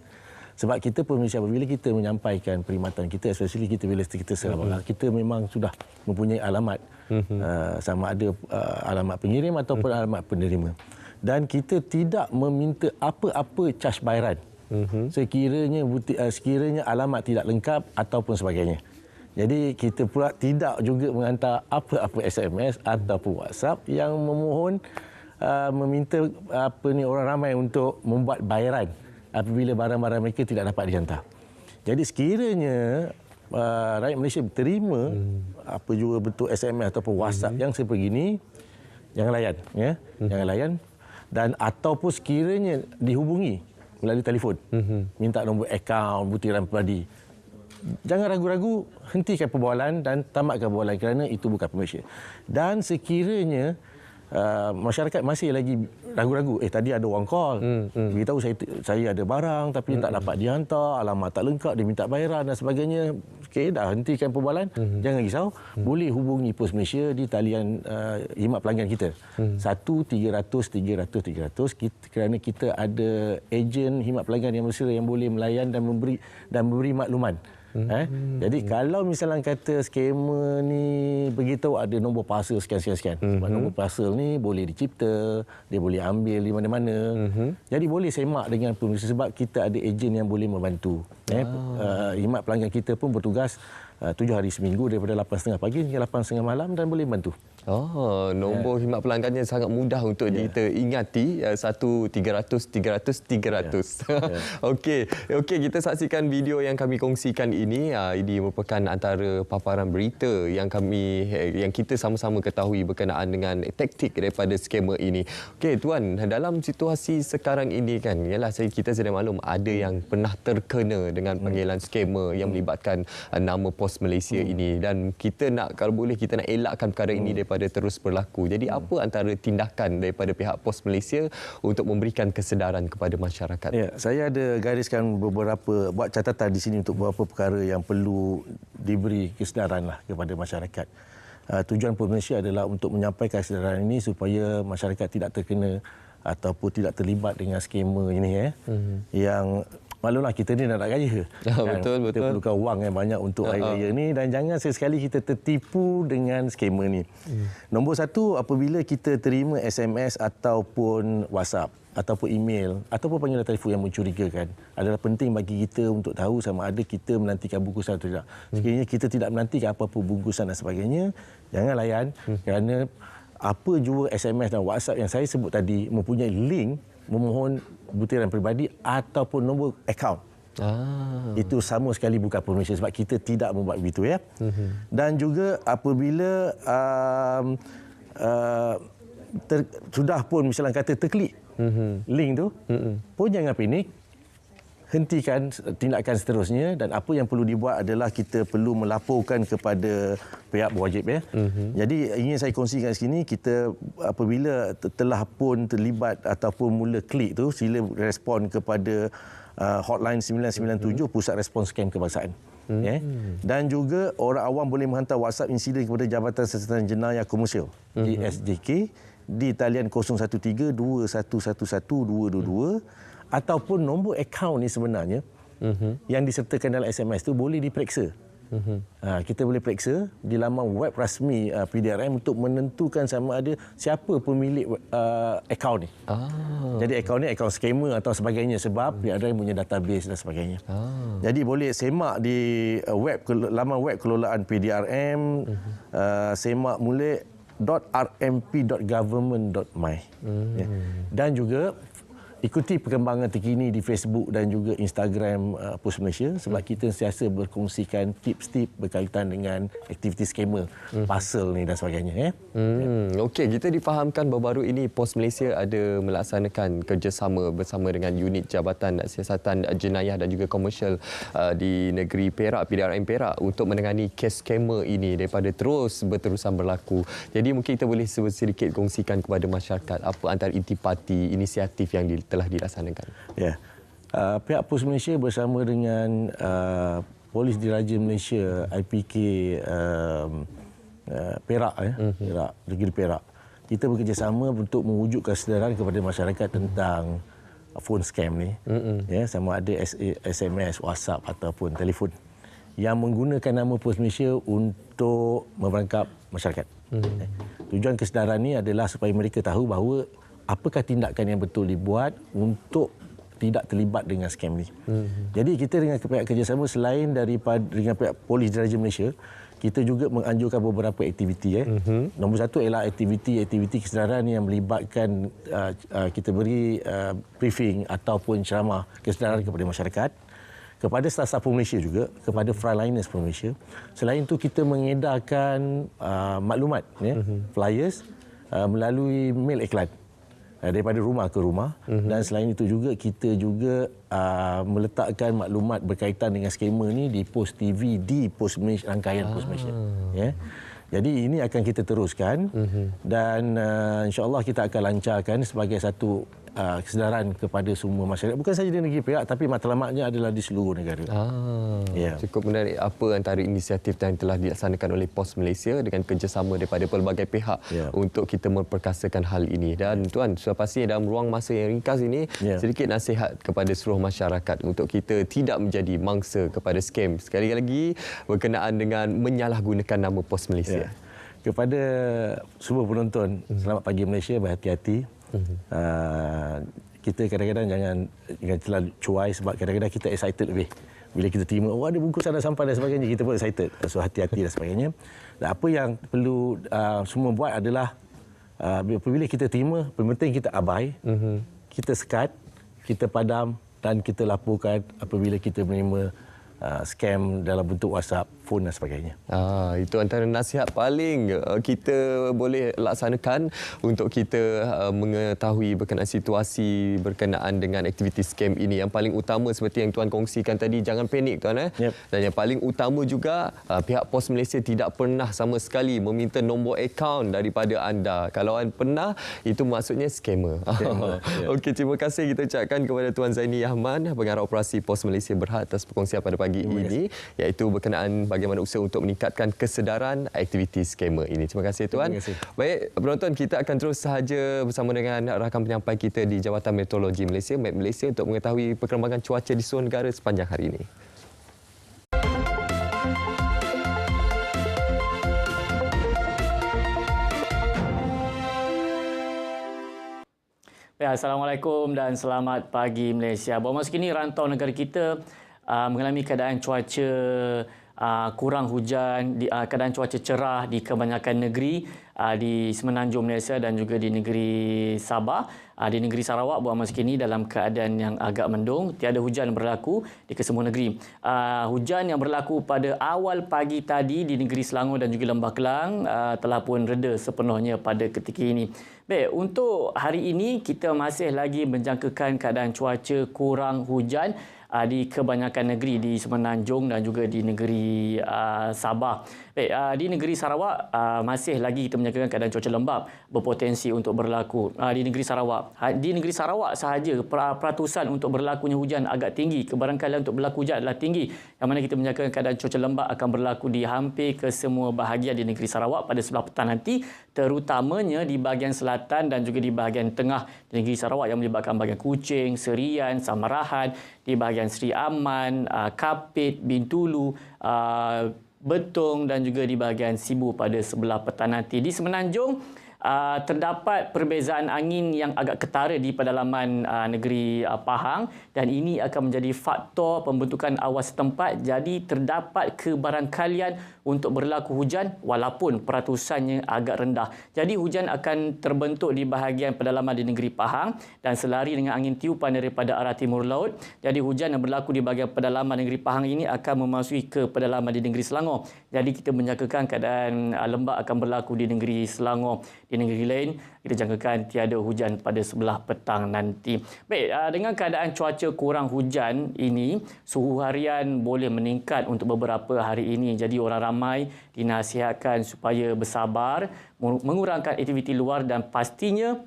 Sebab kita Pos Malaysia, apabila kita menyampaikan perkhidmatan kita, especially bila kita serabang, kita memang sudah mempunyai alamat, sama ada alamat pengirim ataupun alamat penerima. Dan kita tidak meminta apa-apa cas bayaran sekiranya alamat tidak lengkap ataupun sebagainya. Jadi kita pula tidak juga menghantar apa-apa SMS ataupun WhatsApp yang memohon meminta orang ramai untuk membuat bayaran apabila barang-barang mereka tidak dapat dihantar. Jadi sekiranya rakyat Malaysia terima apa juga bentuk SMS ataupun WhatsApp yang seperti ini, jangan layan, jangan layan. Dan ataupun sekiranya dihubungi melalui telefon, minta nombor akaun, butiran peribadi, jangan ragu-ragu, hentikan perbualan dan tamatkan perbualan kerana itu bukan permission. Dan sekiranya masyarakat masih lagi ragu-ragu. Tadi ada orang call, beritahu saya ada barang tapi tak dapat dihantar, alamat tak lengkap, dia minta bayaran dan sebagainya. Okey, dah hentikan perbualan. Jangan risau, boleh hubungi Pos Malaysia di talian khidmat pelanggan kita. 1-300-300-300 kerana kita ada ejen khidmat pelanggan yang bersedia yang boleh melayan dan memberi makluman. Jadi kalau misalnya kata skamer ni beritahu ada nombor parcel sekian-sekian. Sebab nombor parcel ni boleh dicipta, dia boleh ambil di mana-mana. Jadi boleh semak dengan pengurusi sebab kita ada ejen yang boleh membantu. Khidmat pelanggan kita pun bertugas 7 hari seminggu daripada 8.30 pagi hingga 8.30 malam dan boleh bantu. Nombor khidmat pelanggannya sangat mudah untuk kita ingati, 1-300-300-300. Okey, kita saksikan video yang kami kongsikan ini. Ini merupakan antara paparan berita yang kita sama-sama ketahui berkenaan dengan taktik daripada skamer ini. Okey tuan, dalam situasi sekarang ini kan, kita sedang maklum ada yang pernah terkena dengan panggilan skamer yang melibatkan nama Pos Malaysia ini, dan kita nak, kalau boleh kita nak elakkan perkara ini daripada terus berlaku. Jadi apa antara tindakan daripada pihak Pos Malaysia untuk memberikan kesedaran kepada masyarakat? Ya, saya ada gariskan buat catatan di sini untuk beberapa perkara yang perlu diberi kesedaran kepada masyarakat. Tujuan Pos Malaysia adalah untuk menyampaikan kesedaran ini supaya masyarakat tidak terkena ataupun tidak terlibat dengan skamer ini yang maklumlah kita ni nak raya. Betul. Kita perlukan wang yang banyak untuk hari raya ni, dan jangan sekali kita tertipu dengan skamer ni. Nombor satu, apabila kita terima SMS ataupun WhatsApp ataupun email ataupun panggilan telefon yang mencurigakan, adalah penting bagi kita untuk tahu sama ada kita menantikan bungkusan atau tidak. Sekiranya kita tidak menantikan apa-apa bungkusan dan sebagainya, jangan layan, kerana apa jua SMS dan WhatsApp yang saya sebut tadi mempunyai link memohon butiran peribadi ataupun nombor akaun. Itu sama sekali bukan Pos Malaysia sebab kita tidak membuat begitu ya. Dan juga apabila sudah pun misalnya kata terklik link tu, pun jangan panik. Hentikan tindakan seterusnya, dan apa yang perlu dibuat adalah kita perlu melaporkan kepada pihak berwajib ya. Jadi ingin saya kongsikan sini, kita apabila telah pun terlibat ataupun mula klik tu, sila respon kepada hotline 997 Pusat Respons Scam Kebangsaan. Dan juga orang awam boleh menghantar WhatsApp insiden kepada Jabatan Siasatan Jenayah Komersial JSJK di talian 013-2111-222 ataupun nombor akaun ni sebenarnya yang disertakan dalam SMS tu boleh diperiksa. Kita boleh periksa di laman web rasmi PDRM untuk menentukan sama ada siapa pemilik akaun ni. Jadi akaun ni akaun skamer atau sebagainya, sebab PDRM punya database dan sebagainya. Jadi boleh semak di laman web kelolaan PDRM, semak mula .rmp.government.my. Dan juga ikuti perkembangan terkini di Facebook dan juga Instagram Pos Malaysia, sebab kita sentiasa berkongsikan tips-tips berkaitan dengan aktiviti skamer, parcel ni dan sebagainya. Okey, kita difahamkan baru-baru ini Pos Malaysia ada melaksanakan kerjasama bersama dengan unit Jabatan Siasatan Jenayah dan juga Komersial di negeri Perak, PDRM Perak, untuk menangani kes skamer ini daripada terus berterusan berlaku. Jadi mungkin kita boleh sedikit kongsikan kepada masyarakat apa antara intipati inisiatif yang telah dilaksanakan. Ya. Pihak Pos Malaysia bersama dengan Polis Diraja Malaysia, IPK Perak Perak, negeri Perak. Kita bekerjasama untuk mewujudkan kesedaran kepada masyarakat tentang phone scam ni. Sama ada SMS, WhatsApp ataupun telefon yang menggunakan nama Pos Malaysia untuk merangkap masyarakat. Tujuan kesedaran ni adalah supaya mereka tahu bahawa apakah tindakan yang betul dibuat untuk tidak terlibat dengan skam ni. Jadi kita dengan pihak kerjasama, selain daripada dengan pihak Polis Diraja Malaysia, kita juga menganjurkan beberapa aktiviti. Nombor satu ialah aktiviti kesedaran yang melibatkan kita beri briefing ataupun ceramah kesedaran kepada masyarakat, kepada staf-staf Pos Malaysia juga, kepada frontliners Pos Malaysia. Selain itu kita mengedarkan maklumat, flyers melalui mail iklan daripada rumah ke rumah. Dan selain itu juga kita juga meletakkan maklumat berkaitan dengan skamer ni di pos TV di Pos Malaysia, rangkaian Pos Malaysia. Jadi ini akan kita teruskan dan insya-Allah kita akan lancarkan sebagai satu kesedaran kepada semua masyarakat, bukan saja di negeri Perak tapi matlamatnya adalah di seluruh negara. Cukup menarik apa antara inisiatif yang telah dilaksanakan oleh POS Malaysia dengan kerjasama daripada pelbagai pihak untuk kita memperkasakan hal ini. Dan tuan, sudah pasti dalam ruang masa yang ringkas ini sedikit nasihat kepada seluruh masyarakat untuk kita tidak menjadi mangsa kepada scam sekali lagi berkenaan dengan menyalahgunakan nama POS Malaysia. Kepada semua penonton, selamat pagi Malaysia, berhati-hati. Kita kadang-kadang jangan terlalu cuai sebab kadang-kadang kita excited lebih. Bila kita terima, ada bungkusan dah sampai dan sebagainya, kita pun excited. So hati-hati dan sebagainya. Dan apa yang perlu semua buat adalah apabila kita terima, penting kita abai, kita sekat, kita padam dan kita laporkan apabila kita menerima scam dalam bentuk WhatsApp, phone dan sebagainya. Itu antara nasihat paling kita boleh laksanakan untuk kita mengetahui berkenaan situasi berkenaan dengan aktiviti scam ini. Yang paling utama seperti yang tuan kongsikan tadi, jangan panik tuan. Dan yang paling utama juga pihak POS Malaysia tidak pernah sama sekali meminta nombor akaun daripada anda. Kalau anda pernah, itu maksudnya scammer. Okey, terima kasih kita ucapkan kepada Tuan Zaini Ahmad, Pengarah Operasi POS Malaysia Berhad atas perkongsian pada pagi ini, iaitu berkenaan bagaimana usaha untuk meningkatkan kesedaran aktiviti skamer ini. Terima kasih tuan. Terima kasih. Baik, penonton, kita akan terus sahaja bersama dengan rakan penyampai kita di Jabatan Meteorologi Malaysia, MET Malaysia, untuk mengetahui perkembangan cuaca di seluruh negara sepanjang hari ini. Assalamualaikum dan selamat pagi Malaysia. Bahawa masa kini rantau negara kita mengalami keadaan cuaca kurang hujan, keadaan cuaca cerah di kebanyakan negeri di semenanjung Malaysia dan juga di negeri Sabah. Di negeri Sarawak buat masa kini dalam keadaan yang agak mendung, tiada hujan berlaku di kesemua negeri. Hujan yang berlaku pada awal pagi tadi di negeri Selangor dan juga Lembah Kelang telah pun reda sepenuhnya pada ketika ini. Baik, untuk hari ini kita masih lagi menjangkakan keadaan cuaca kurang hujan di kebanyakan negeri di semenanjung dan juga di negeri Sabah. Baik, di negeri Sarawak masih lagi kita menjangkakan keadaan cuaca lembap berpotensi untuk berlaku. Di negeri Sarawak sahaja peratusan untuk berlakunya hujan agak tinggi. Kebarangkalian untuk berlaku hujan adalah tinggi. Yang mana kita menjangkakan keadaan cuaca lembap akan berlaku di hampir ke semua bahagian di negeri Sarawak pada sebelah petang nanti, terutamanya di bahagian selatan dan juga di bahagian tengah di negeri Sarawak yang melibatkan bahagian Kuching, Serian, Samarahan, di bahagian Seri Aman, Kapit, Bintulu, Betong dan juga di bahagian Sibu pada sebelah petang nanti. Di semenanjung terdapat perbezaan angin yang agak ketara di pedalaman negeri Pahang dan ini akan menjadi faktor pembentukan awas setempat. Jadi terdapat kebarangkalian untuk berlaku hujan walaupun peratusannya agak rendah. Jadi hujan akan terbentuk di bahagian pedalaman di negeri Pahang dan selari dengan angin tiupan daripada arah timur laut. Jadi hujan yang berlaku di bahagian pedalaman negeri Pahang ini akan memasuki ke pedalaman di negeri Selangor. Jadi kita menjangkakan keadaan lembap akan berlaku di negeri Selangor. Di negeri lain, kita jangkakan tiada hujan pada sebelah petang nanti. Baik, dengan keadaan cuaca kurang hujan ini, suhu harian boleh meningkat untuk beberapa hari ini. Jadi orang ramai dinasihatkan supaya bersabar, mengurangkan aktiviti luar dan pastinya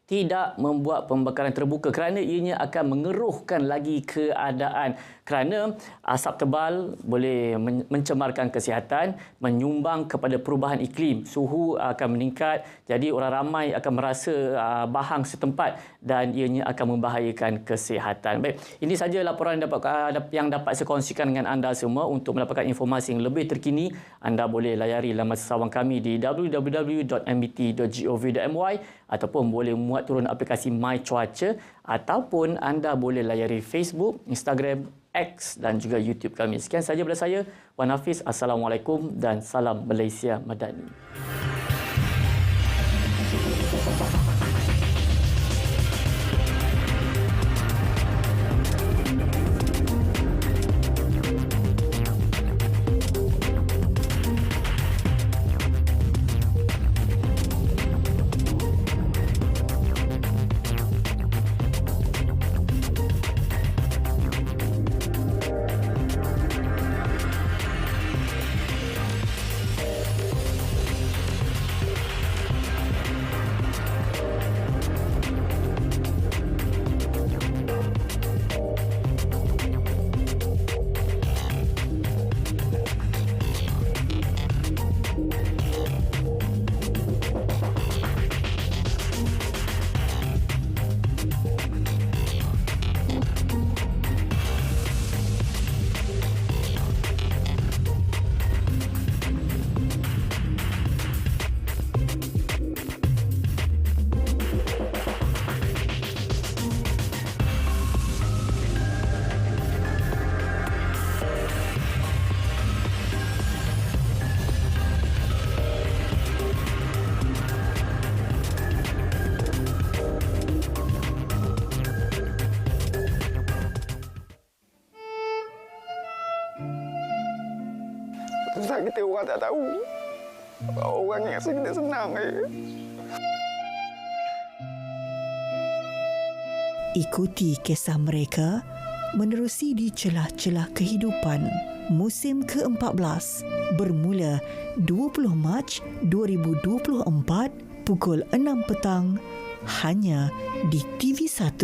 tidak membuat pembakaran terbuka kerana ianya akan mengeruhkan lagi keadaan. Kerana asap tebal boleh mencemarkan kesihatan, menyumbang kepada perubahan iklim. Suhu akan meningkat, jadi orang ramai akan merasa bahang setempat dan ianya akan membahayakan kesihatan. Baik, ini saja laporan yang dapat saya kongsikan dengan anda semua. Untuk mendapatkan informasi yang lebih terkini, anda boleh layari laman sesawang kami di www.mbt.gov.my ataupun boleh muat turun aplikasi My Cuaca ataupun anda boleh layari Facebook, Instagram, X dan juga YouTube kami. Sekian saja daripada saya, Wan Hafiz. Assalamualaikum dan salam Malaysia Madani. Susah kita orang tak tahu. Orang yang kita senang. Ikuti kisah mereka menerusi di celah-celah kehidupan musim ke-14 bermula 20 Mac 2024 pukul 6 petang hanya di TV1.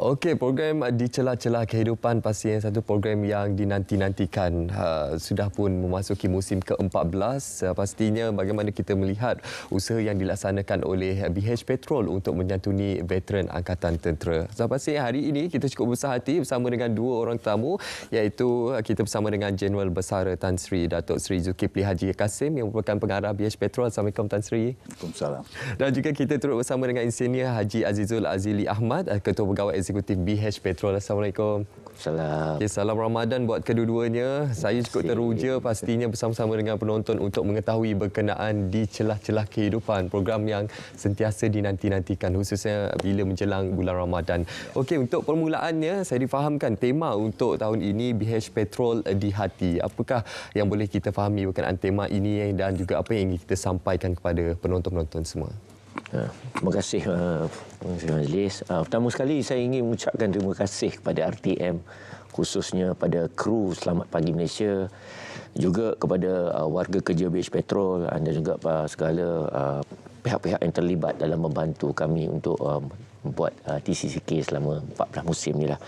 Okey, program Di Celah-Celah Kehidupan pastinya satu program yang dinanti-nantikan. Sudah pun memasuki musim ke-14. Pastinya bagaimana kita melihat usaha yang dilaksanakan oleh BH Petrol untuk menyantuni veteran Angkatan Tentera. So, pastinya hari ini kita cukup besar hati bersama dengan dua orang tamu, iaitu kita bersama dengan Jeneral Bersara Tan Sri Datuk Seri Zulkifli Haji Kasim yang merupakan pengarah BH Petrol. Assalamualaikum Tan Sri. Waalaikumsalam. Dan juga kita turut bersama dengan Insinyur Haji Azizul Azili Ahmad, Ketua Pegawai Eksekutif BH Petrol. Assalamualaikum. Salam. Okay, salam Ramadan buat kedua-duanya. Saya cukup teruja pastinya bersama-sama dengan penonton untuk mengetahui berkenaan Di Celah-Celah Kehidupan, program yang sentiasa dinanti-nantikan khususnya bila menjelang bulan Ramadan. Okey, untuk permulaannya saya difahamkan tema untuk tahun ini BH Petrol di Hati. Apakah yang boleh kita fahami berkenaan tema ini dan juga apa yang ingin kita sampaikan kepada penonton-penonton semua? Terima kasih Majlis. Pertama sekali saya ingin mengucapkan terima kasih kepada RTM, khususnya pada kru Selamat Pagi Malaysia, juga kepada warga kerja BH Petrol dan juga segala pihak-pihak yang terlibat dalam membantu kami untuk membuat TCCK selama 14 musim ni lah.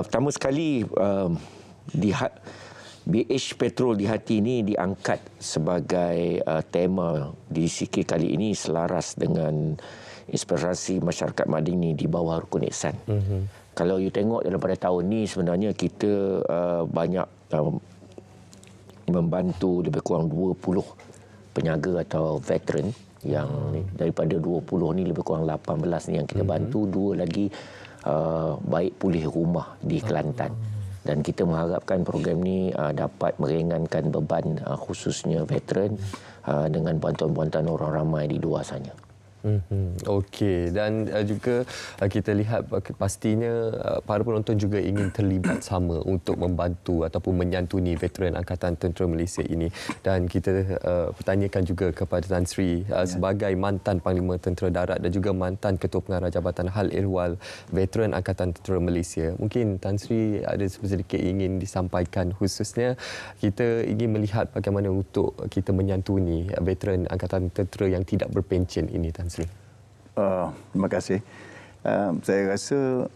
Pertama sekali BH Petrol di Hati ini diangkat sebagai tema di CK kali ini selaras dengan inspirasi masyarakat Madini di bawah Rukun Ihsan. Kalau you tengok dalam pada tahun ni sebenarnya kita banyak membantu lebih kurang 20 penyaga atau veteran yang daripada 20 ni lebih kurang 18 ni yang kita bantu, 2 lagi baik pulih rumah di Kelantan. Dan kita mengharapkan program ini dapat meringankan beban khususnya veteran dengan bantuan-bantuan orang ramai di luar sana. Okey, dan juga kita lihat pastinya para penonton juga ingin terlibat sama untuk membantu ataupun menyantuni veteran Angkatan Tentera Malaysia ini. Dan kita bertanyakan juga kepada Tan Sri sebagai mantan Panglima Tentera Darat dan juga mantan Ketua Pengarah Jabatan Hal Ehwal Veteran Angkatan Tentera Malaysia. Mungkin Tan Sri ada sedikit ingin disampaikan, khususnya kita ingin melihat bagaimana untuk kita menyantuni veteran Angkatan Tentera yang tidak berpencen ini, Tan Sri. Terima kasih. Saya rasa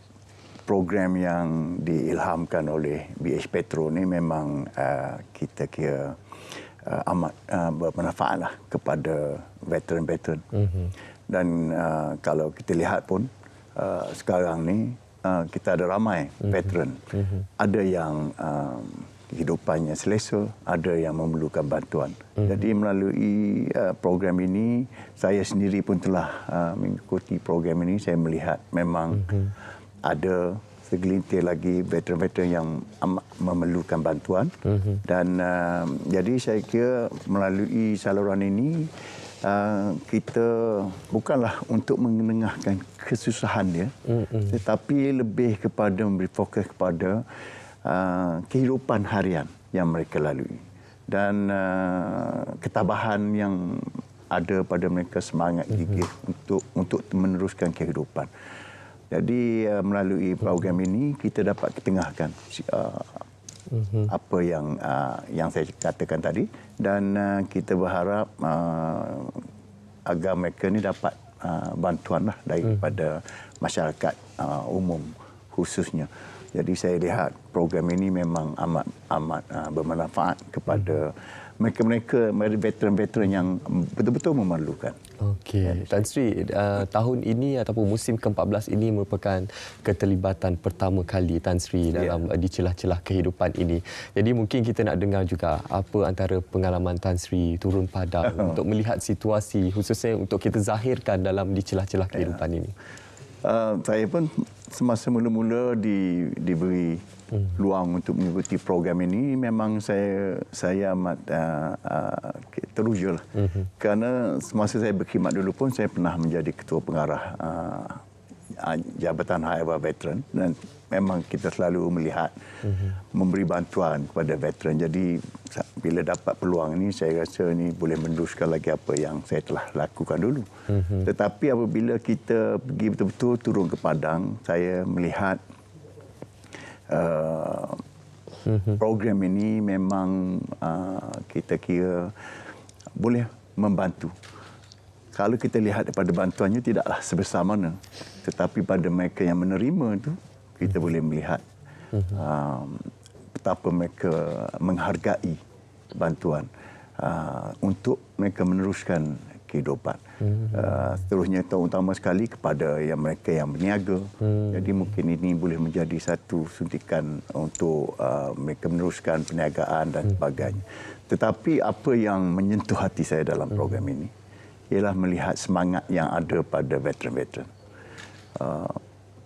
program yang diilhamkan oleh BH Petrol ni memang kita kira amat bermanfaatlah kepada veteran-veteran. Dan kalau kita lihat pun sekarang ni kita ada ramai veteran. Ada yang kehidupannya selesa, ada yang memerlukan bantuan. Jadi melalui program ini, saya sendiri pun telah mengikuti program ini. Saya melihat memang ada segelintir lagi veteran-veteran yang amat memerlukan bantuan. Dan jadi saya kira melalui saluran ini, kita bukanlah untuk mengenengahkan kesusahan dia, tetapi lebih kepada memberi fokus kepada kehidupan harian yang mereka lalui dan ketabahan yang ada pada mereka, semangat gigih untuk meneruskan kehidupan. Jadi melalui program ini kita dapat ketengahkan apa yang saya katakan tadi, dan kita berharap agar mereka ni dapat bantuanlah daripada masyarakat umum khususnya. Jadi saya lihat program ini memang amat bermanfaat kepada mereka-mereka veteran-veteran yang betul-betul memerlukan. Okey, Tan Sri, tahun ini ataupun musim ke-14 ini merupakan keterlibatan pertama kali Tan Sri dalam Di Celah-Celah Kehidupan ini. Jadi mungkin kita nak dengar juga apa antara pengalaman Tan Sri turun padang untuk melihat situasi khususnya untuk kita zahirkan dalam Di Celah-Celah Kehidupan ini. Saya pun semasa mula-mula diberi peluang untuk mengikuti program ini, memang saya amat teruja lah. Kerana semasa saya berkhidmat dulu pun saya pernah menjadi ketua pengarah Jabatan High Ever Veteran, dan memang kita selalu melihat memberi bantuan kepada veteran. Jadi bila dapat peluang ini, saya rasa ini boleh meneruskan lagi apa yang saya telah lakukan dulu. Tetapi apabila kita pergi betul-betul turun ke padang, saya melihat program ini memang kita kira boleh membantu. Kalau kita lihat daripada bantuannya tidaklah sebesar mana, tetapi pada mereka yang menerima itu kita boleh melihat betapa mereka menghargai bantuan untuk mereka meneruskan kehidupan. Seterusnya terutama sekali kepada mereka yang berniaga. Jadi mungkin ini boleh menjadi satu suntikan untuk mereka meneruskan perniagaan dan sebagainya. Tetapi apa yang menyentuh hati saya dalam program ini ialah melihat semangat yang ada pada veteran-veteran.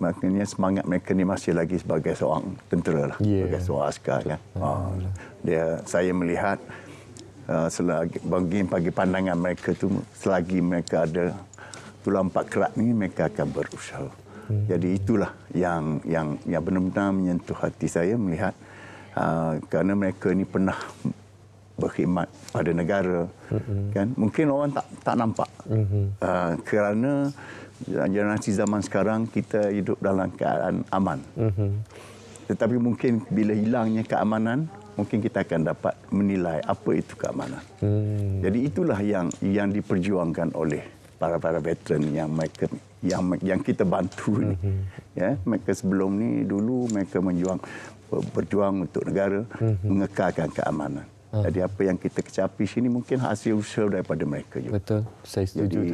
Maknanya semangat mereka ni masih lagi sebagai seorang tentera lah, sebagai seorang askar kan. Saya melihat selagi bagi pandangan mereka tu, selagi mereka ada tulang empat kerak ni, mereka akan berusaha. Jadi itulah yang benar-benar menyentuh hati saya melihat kerana mereka ni pernah berkhidmat pada negara, kan? Mungkin orang tak nampak kerana generasi zaman sekarang kita hidup dalam keadaan aman. Tetapi mungkin bila hilangnya keamanan, mungkin kita akan dapat menilai apa itu keamanan. Jadi itulah yang diperjuangkan oleh para veteran yang kita bantu ni. Ya, mereka sebelum ni dulu mereka berjuang untuk negara, mengekalkan keamanan. Jadi apa yang kita kecapi sini mungkin hasil usaha daripada mereka juga. Betul, saya setuju.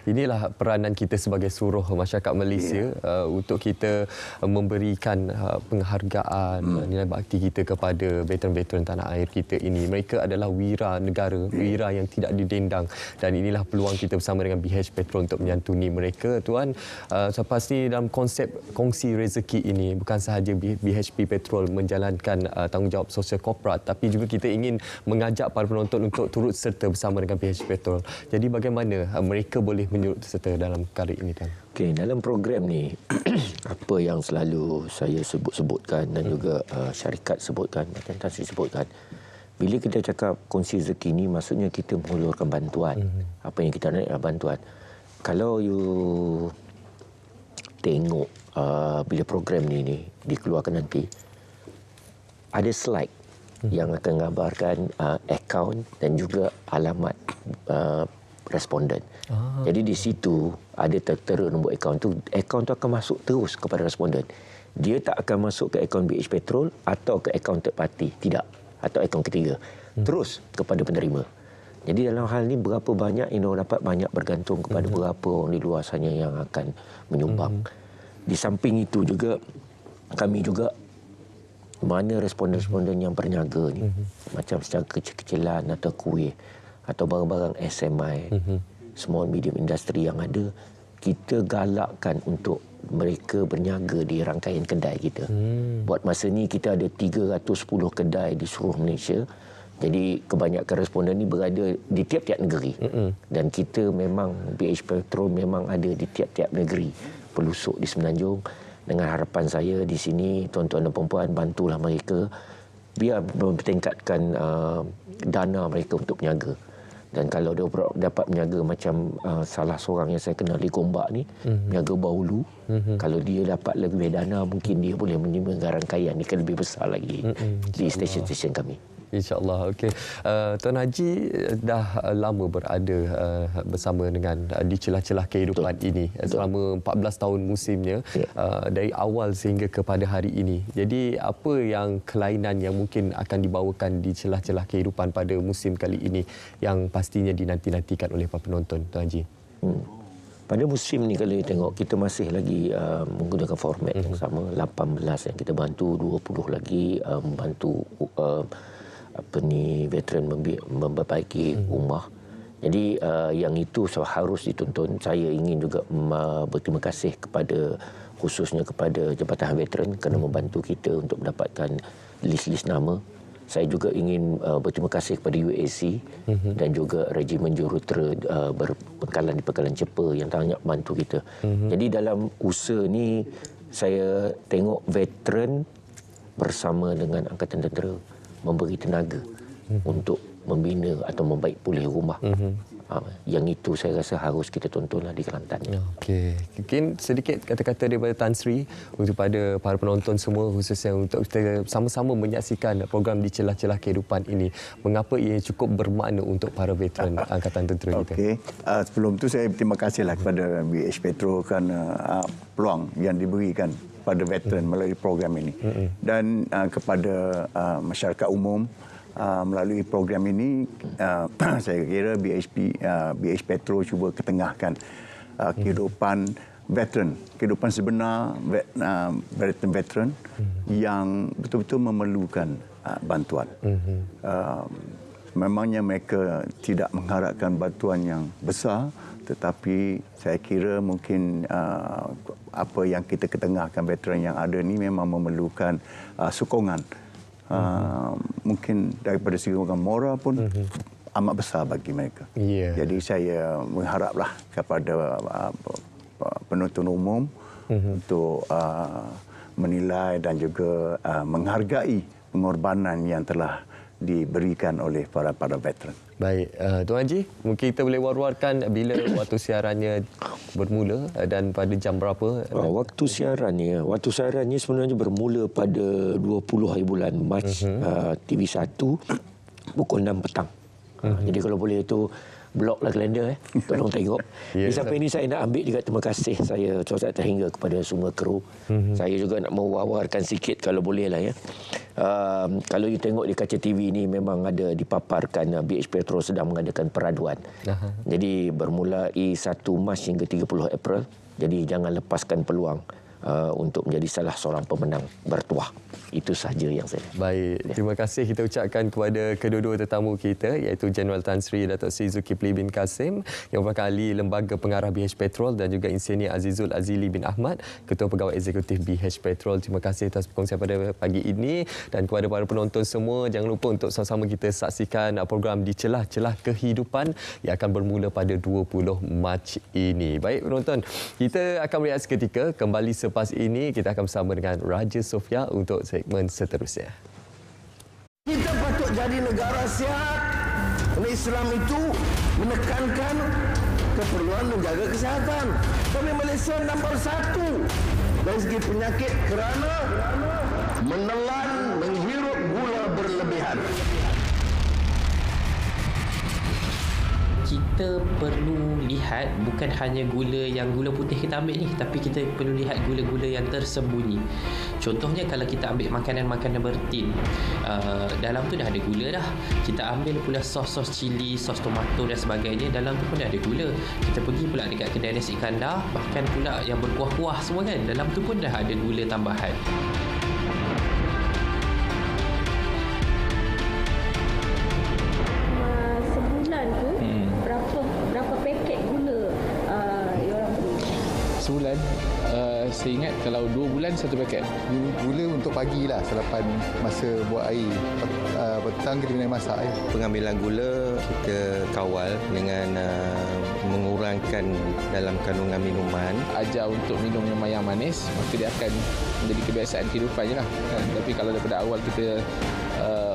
Inilah peranan kita sebagai seluruh masyarakat Malaysia untuk kita memberikan penghargaan, nilai bakti kita kepada veteran-veteran tanah air kita ini. Mereka adalah wira negara, wira yang tidak didendang, dan inilah peluang kita bersama dengan BH Petrol untuk menyantuni mereka. Tuan, selepas ni dalam konsep kongsi rezeki ini, bukan sahaja BHP Petrol menjalankan tanggungjawab sosial korporat, tapi juga kita ingin mengajak para penonton untuk turut serta bersama dengan BH Petrol. Jadi bagaimana mereka boleh menyurut serta dalam perkara ini, Tuan? Okey, dalam program ni apa yang selalu saya sebutkan dan juga syarikat sebutkan, Tan Sri sebutkan, bila kita cakap kongsi rezeki ni, maksudnya kita menghulurkan bantuan. Apa yang kita nak bantuan. Kalau you tengok bila program ni dikeluarkan nanti, ada slide yang akan menggambarkan akaun dan juga alamat responden. Jadi di situ ada tertera nombor akaun tu. Akaun tu akan masuk terus kepada responden. Dia tak akan masuk ke akaun BH Petrol atau ke akaun third party. Tidak. Atau akaun ketiga. Terus kepada penerima. Jadi dalam hal ni berapa banyak yang dapat, banyak bergantung kepada berapa orang di luar sana yang akan menyumbang. Di samping itu juga kami juga mana responden-responden yang berniaga ni, macam secara kecil-kecilan atau kuih atau barang-barang SMI, small medium industry yang ada, kita galakkan untuk mereka berniaga di rangkaian kedai kita. Buat masa ni kita ada 310 kedai di seluruh Malaysia. Jadi kebanyakan responden ni berada di tiap-tiap negeri. Dan kita memang BH Petrol memang ada di tiap-tiap negeri, pelusuk di Semenanjung. Dengan harapan saya di sini, tuan-tuan dan puan-puan, bantulah mereka biar mempertingkatkan dana mereka untuk berniaga. Dan kalau dia dapat berniaga macam salah seorang yang saya kenal di Gombak ni, berniaga bahulu, kalau dia dapat lebih dana, mungkin dia boleh menerima rangkaian ni kan lebih besar lagi di stesen-stesen kami. InsyaAllah. Okey. Tuan Haji dah lama berada bersama dengan di celah-celah kehidupan ini selama 14 tahun musimnya, dari awal sehingga kepada hari ini. Jadi apa yang kelainan yang mungkin akan dibawakan di celah-celah kehidupan pada musim kali ini yang pastinya dinanti-nantikan oleh para penonton, Tuan Haji? Pada musim ni kalau kita tengok, kita masih lagi menggunakan format yang sama, 18 yang kita bantu, 20 lagi membantu veteran memperbaiki rumah. Jadi yang itu harus dituntun. Saya ingin juga berterima kasih kepada, khususnya kepada Jabatan Veteran kerana membantu kita untuk mendapatkan list-list nama. Saya juga ingin berterima kasih kepada UAC dan juga Regimen Jurutera berpangkalan di Pangkalan Cepa yang sangat bantu kita. Jadi dalam usaha ni saya tengok veteran bersama dengan Angkatan Tentera memberi tenaga untuk membina atau membaik pulih rumah. Yang itu saya rasa harus kita tontonlah di Kelantan. Okey, mungkin sedikit kata-kata daripada Tan Sri kepada para penonton semua, khususnya untuk kita sama-sama menyaksikan program di celah-celah kehidupan ini. Mengapa ia cukup bermakna untuk para veteran Angkatan Tentera kita? Okey, sebelum tu saya berterima kasihlah kepada BH Petro kerana peluang yang diberikan pada veteran melalui program ini. Dan kepada masyarakat umum, melalui program ini saya kira BH Petro cuba ketengahkan kehidupan veteran, kehidupan sebenar veteran yang betul-betul memerlukan bantuan. Memangnya mereka tidak mengharapkan bantuan yang besar, tetapi saya kira mungkin apa yang kita ketengahkan veteran yang ada ni memang memerlukan sokongan. Mungkin daripada segi moral pun amat besar bagi mereka. Jadi saya mengharaplah kepada penonton umum untuk menilai dan juga menghargai pengorbanan yang telah diberikan oleh para veteran. Baik, Tuan Haji, mungkin kita boleh war-warkan bila waktu siarannya bermula dan pada jam berapa? Waktu siarannya sebenarnya bermula pada 20 hari bulan Mac, TV1 pukul 6 petang. Jadi kalau boleh itu bloklah kalender, tolong tengok. Sampai ini saya nak ambil juga terima kasih saya ucapkan terhingga kepada semua kru. Saya juga nak mewawarkan sikit kalau boleh lah ya. Kalau you tengok di kaca TV ini memang ada dipaparkan BH Petro sedang mengadakan peraduan. Jadi bermulai 1 Mac hingga 30 April. Jadi jangan lepaskan peluang untuk menjadi salah seorang pemenang bertuah. Itu sahaja yang saya. Baik, terima kasih kita ucapkan kepada kedua-dua tetamu kita, iaitu Jeneral Tan Sri Datuk Seri Zulkifli bin Kasim yang merupakan ahli Lembaga Pengarah BH Petrol, dan juga Insinyur Azizul Azili bin Ahmad, Ketua Pegawai Eksekutif BH Petrol. Terima kasih atas perkongsian pada pagi ini, dan kepada para penonton semua, jangan lupa untuk sama-sama kita saksikan program di celah-celah kehidupan yang akan bermula pada 20 Mac ini. Baik penonton, kita akan berehat seketika. Kembali selepas ini kita akan bersama dengan Raja Sofia untuk segmen seterusnya. Kita patut jadi negara sihat. Kerana Islam itu menekankan keperluan menjaga kesihatan. Tapi Malaysia nombor 1 dari segi penyakit kerana menelan, menghirup gula berlebihan. Kita perlu lihat bukan hanya gula putih kita ambil ni, tapi kita perlu lihat gula-gula yang tersembunyi. Contohnya kalau kita ambil makanan-makanan bertin, dalam tu dah ada gula dah. Kita ambil pula sos cili, sos tomato dan sebagainya, dalam tu pun dah ada gula. Kita pergi pula dekat kedai nasi kandar, bahkan pula yang berkuah-kuah semua kan, dalam tu pun dah ada gula tambahan. Sebulan, saya ingat kalau 2 bulan 1 paket. Gula untuk pagi lah selepas masa buat air. Petang kita kena masak air. Pengambilan gula kita kawal dengan mengurangkan dalam kandungan minuman. Ajar untuk minum minuman yang manis, maka dia akan menjadi kebiasaan kehidupan je lah. Tapi kalau daripada awal kita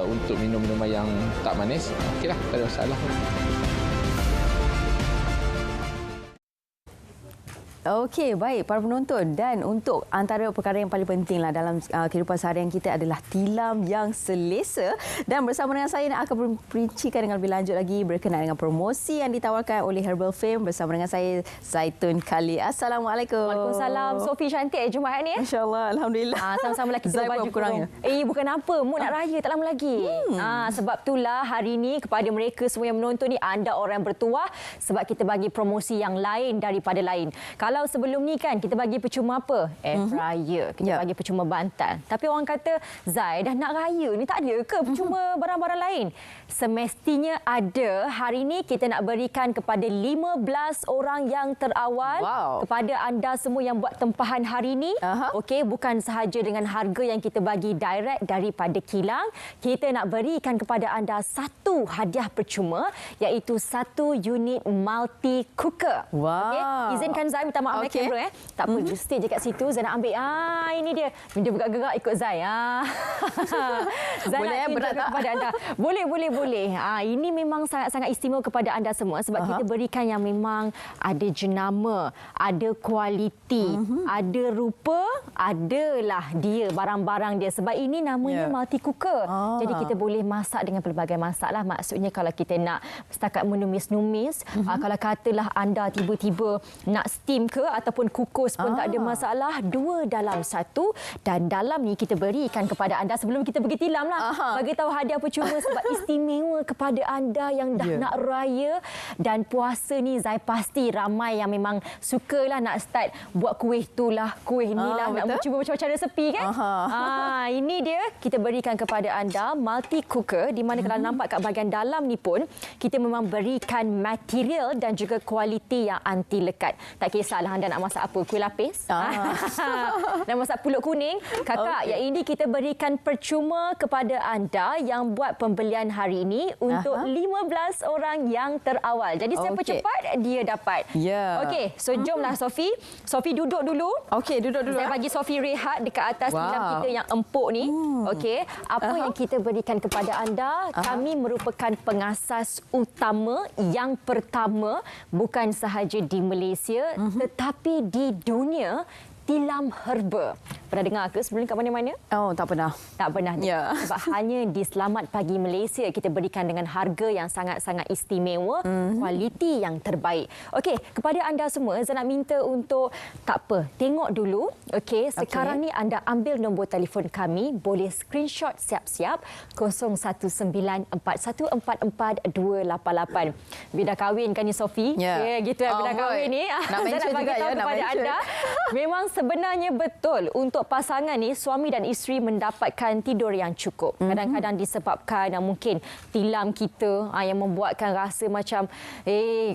untuk minum minuman yang tak manis, okeylah, tak ada masalah. Okey, baik para penonton, dan untuk antara perkara yang paling pentinglah dalam kehidupan seharian kita adalah tilam yang selesa, dan bersama dengan saya nak akan memperincikan dengan lebih lanjut lagi berkenaan dengan promosi yang ditawarkan oleh Herbal Fame bersama dengan saya Zaitun Khalil. Assalamualaikum. Waalaikumsalam. Sofi cantik Jumaat ni. Insya-Allah, alhamdulillah. Sama-sama lah kita baju kurangnya. Bukan apa, mood nak raya tak lama lagi. Sebab itulah hari ini kepada mereka semua yang menonton ni, anda orang bertuah sebab kita bagi promosi yang lain daripada lain. Kalau sebelum ni kan kita bagi percuma apa? Air fryer. Kita bagi percuma bantal. Tapi orang kata, Zai, dah nak raya ni tak ada ke percuma barang-barang lain? Semestinya ada. Hari ini kita nak berikan kepada 15 orang yang terawal. Kepada anda semua yang buat tempahan hari ini. Okey, bukan sahaja dengan harga yang kita bagi direct daripada kilang. Kita nak berikan kepada anda satu hadiah percuma, iaitu satu unit multi cooker. Okey, izinkan Zai minta maaf kamera Tak apa, stay je kat situ. Zai nak ambil. Ini dia. Dia bergerak-gerak ikut Zai. Zai Boleh nak berat tak? kepada anda. Boleh. Ini memang sangat-sangat istimewa kepada anda semua sebab kita berikan yang memang ada jenama, ada kualiti, ada rupa, adalah dia barang-barang dia. Sebab ini namanya multi cooker. Jadi kita boleh masak dengan pelbagai masalah. Maksudnya kalau kita nak setakat menumis-numis, kalau katalah anda tiba-tiba nak steam ke ataupun kukus pun tak ada masalah, 2 dalam 1. Dan dalam ni kita berikan kepada anda sebelum kita pergi tilam lah. Bagi tahu hadiah percuma sebab istimewa kepada anda yang dah nak raya dan puasa ni. Zai pasti ramai yang memang sukalah nak start buat kuih tu lah, kuih ni lah, nak cuba macam-macam resepi kan. Ini dia kita berikan kepada anda multi cooker, di mana kalau nampak kat bahagian dalam ni pun kita memang berikan material dan juga kualiti yang anti lekat. Tak kisahlah anda nak masak apa, kuih lapis, nak masak pulut kuning, kakak, yang ini kita berikan percuma kepada anda yang buat pembelian hari ini untuk 15 orang yang terawal. Jadi siapa cepat dia dapat. Okey, so jomlah Sophie. Sophie duduk dulu. Okey, duduk dulu. Saya bagi Sophie rehat dekat atas tilam kita yang empuk ni. Okey, apa yang kita berikan kepada anda? Kami merupakan pengasas utama yang pertama bukan sahaja di Malaysia tetapi di dunia, tilam herba. Pernah dengar ke sebelum kat mana-mana? Tak pernah. Tak pernah. Sebab hanya di Selamat Pagi Malaysia kita berikan dengan harga yang sangat-sangat istimewa, kualiti yang terbaik. Okey, kepada anda semua saya nak minta untuk tak apa, tengok dulu. Okey, sekarang ni anda ambil nombor telefon kami, boleh screenshot siap-siap 0194144288. Bila kahwin kan ni Sophie? Gitu bila kahwin ni. Nak mention juga ya, nak kepada anda. Memang sebenarnya betul untuk pasangan ni, suami dan isteri mendapatkan tidur yang cukup. Kadang-kadang disebabkan mungkin tilam kita yang membuatkan rasa macam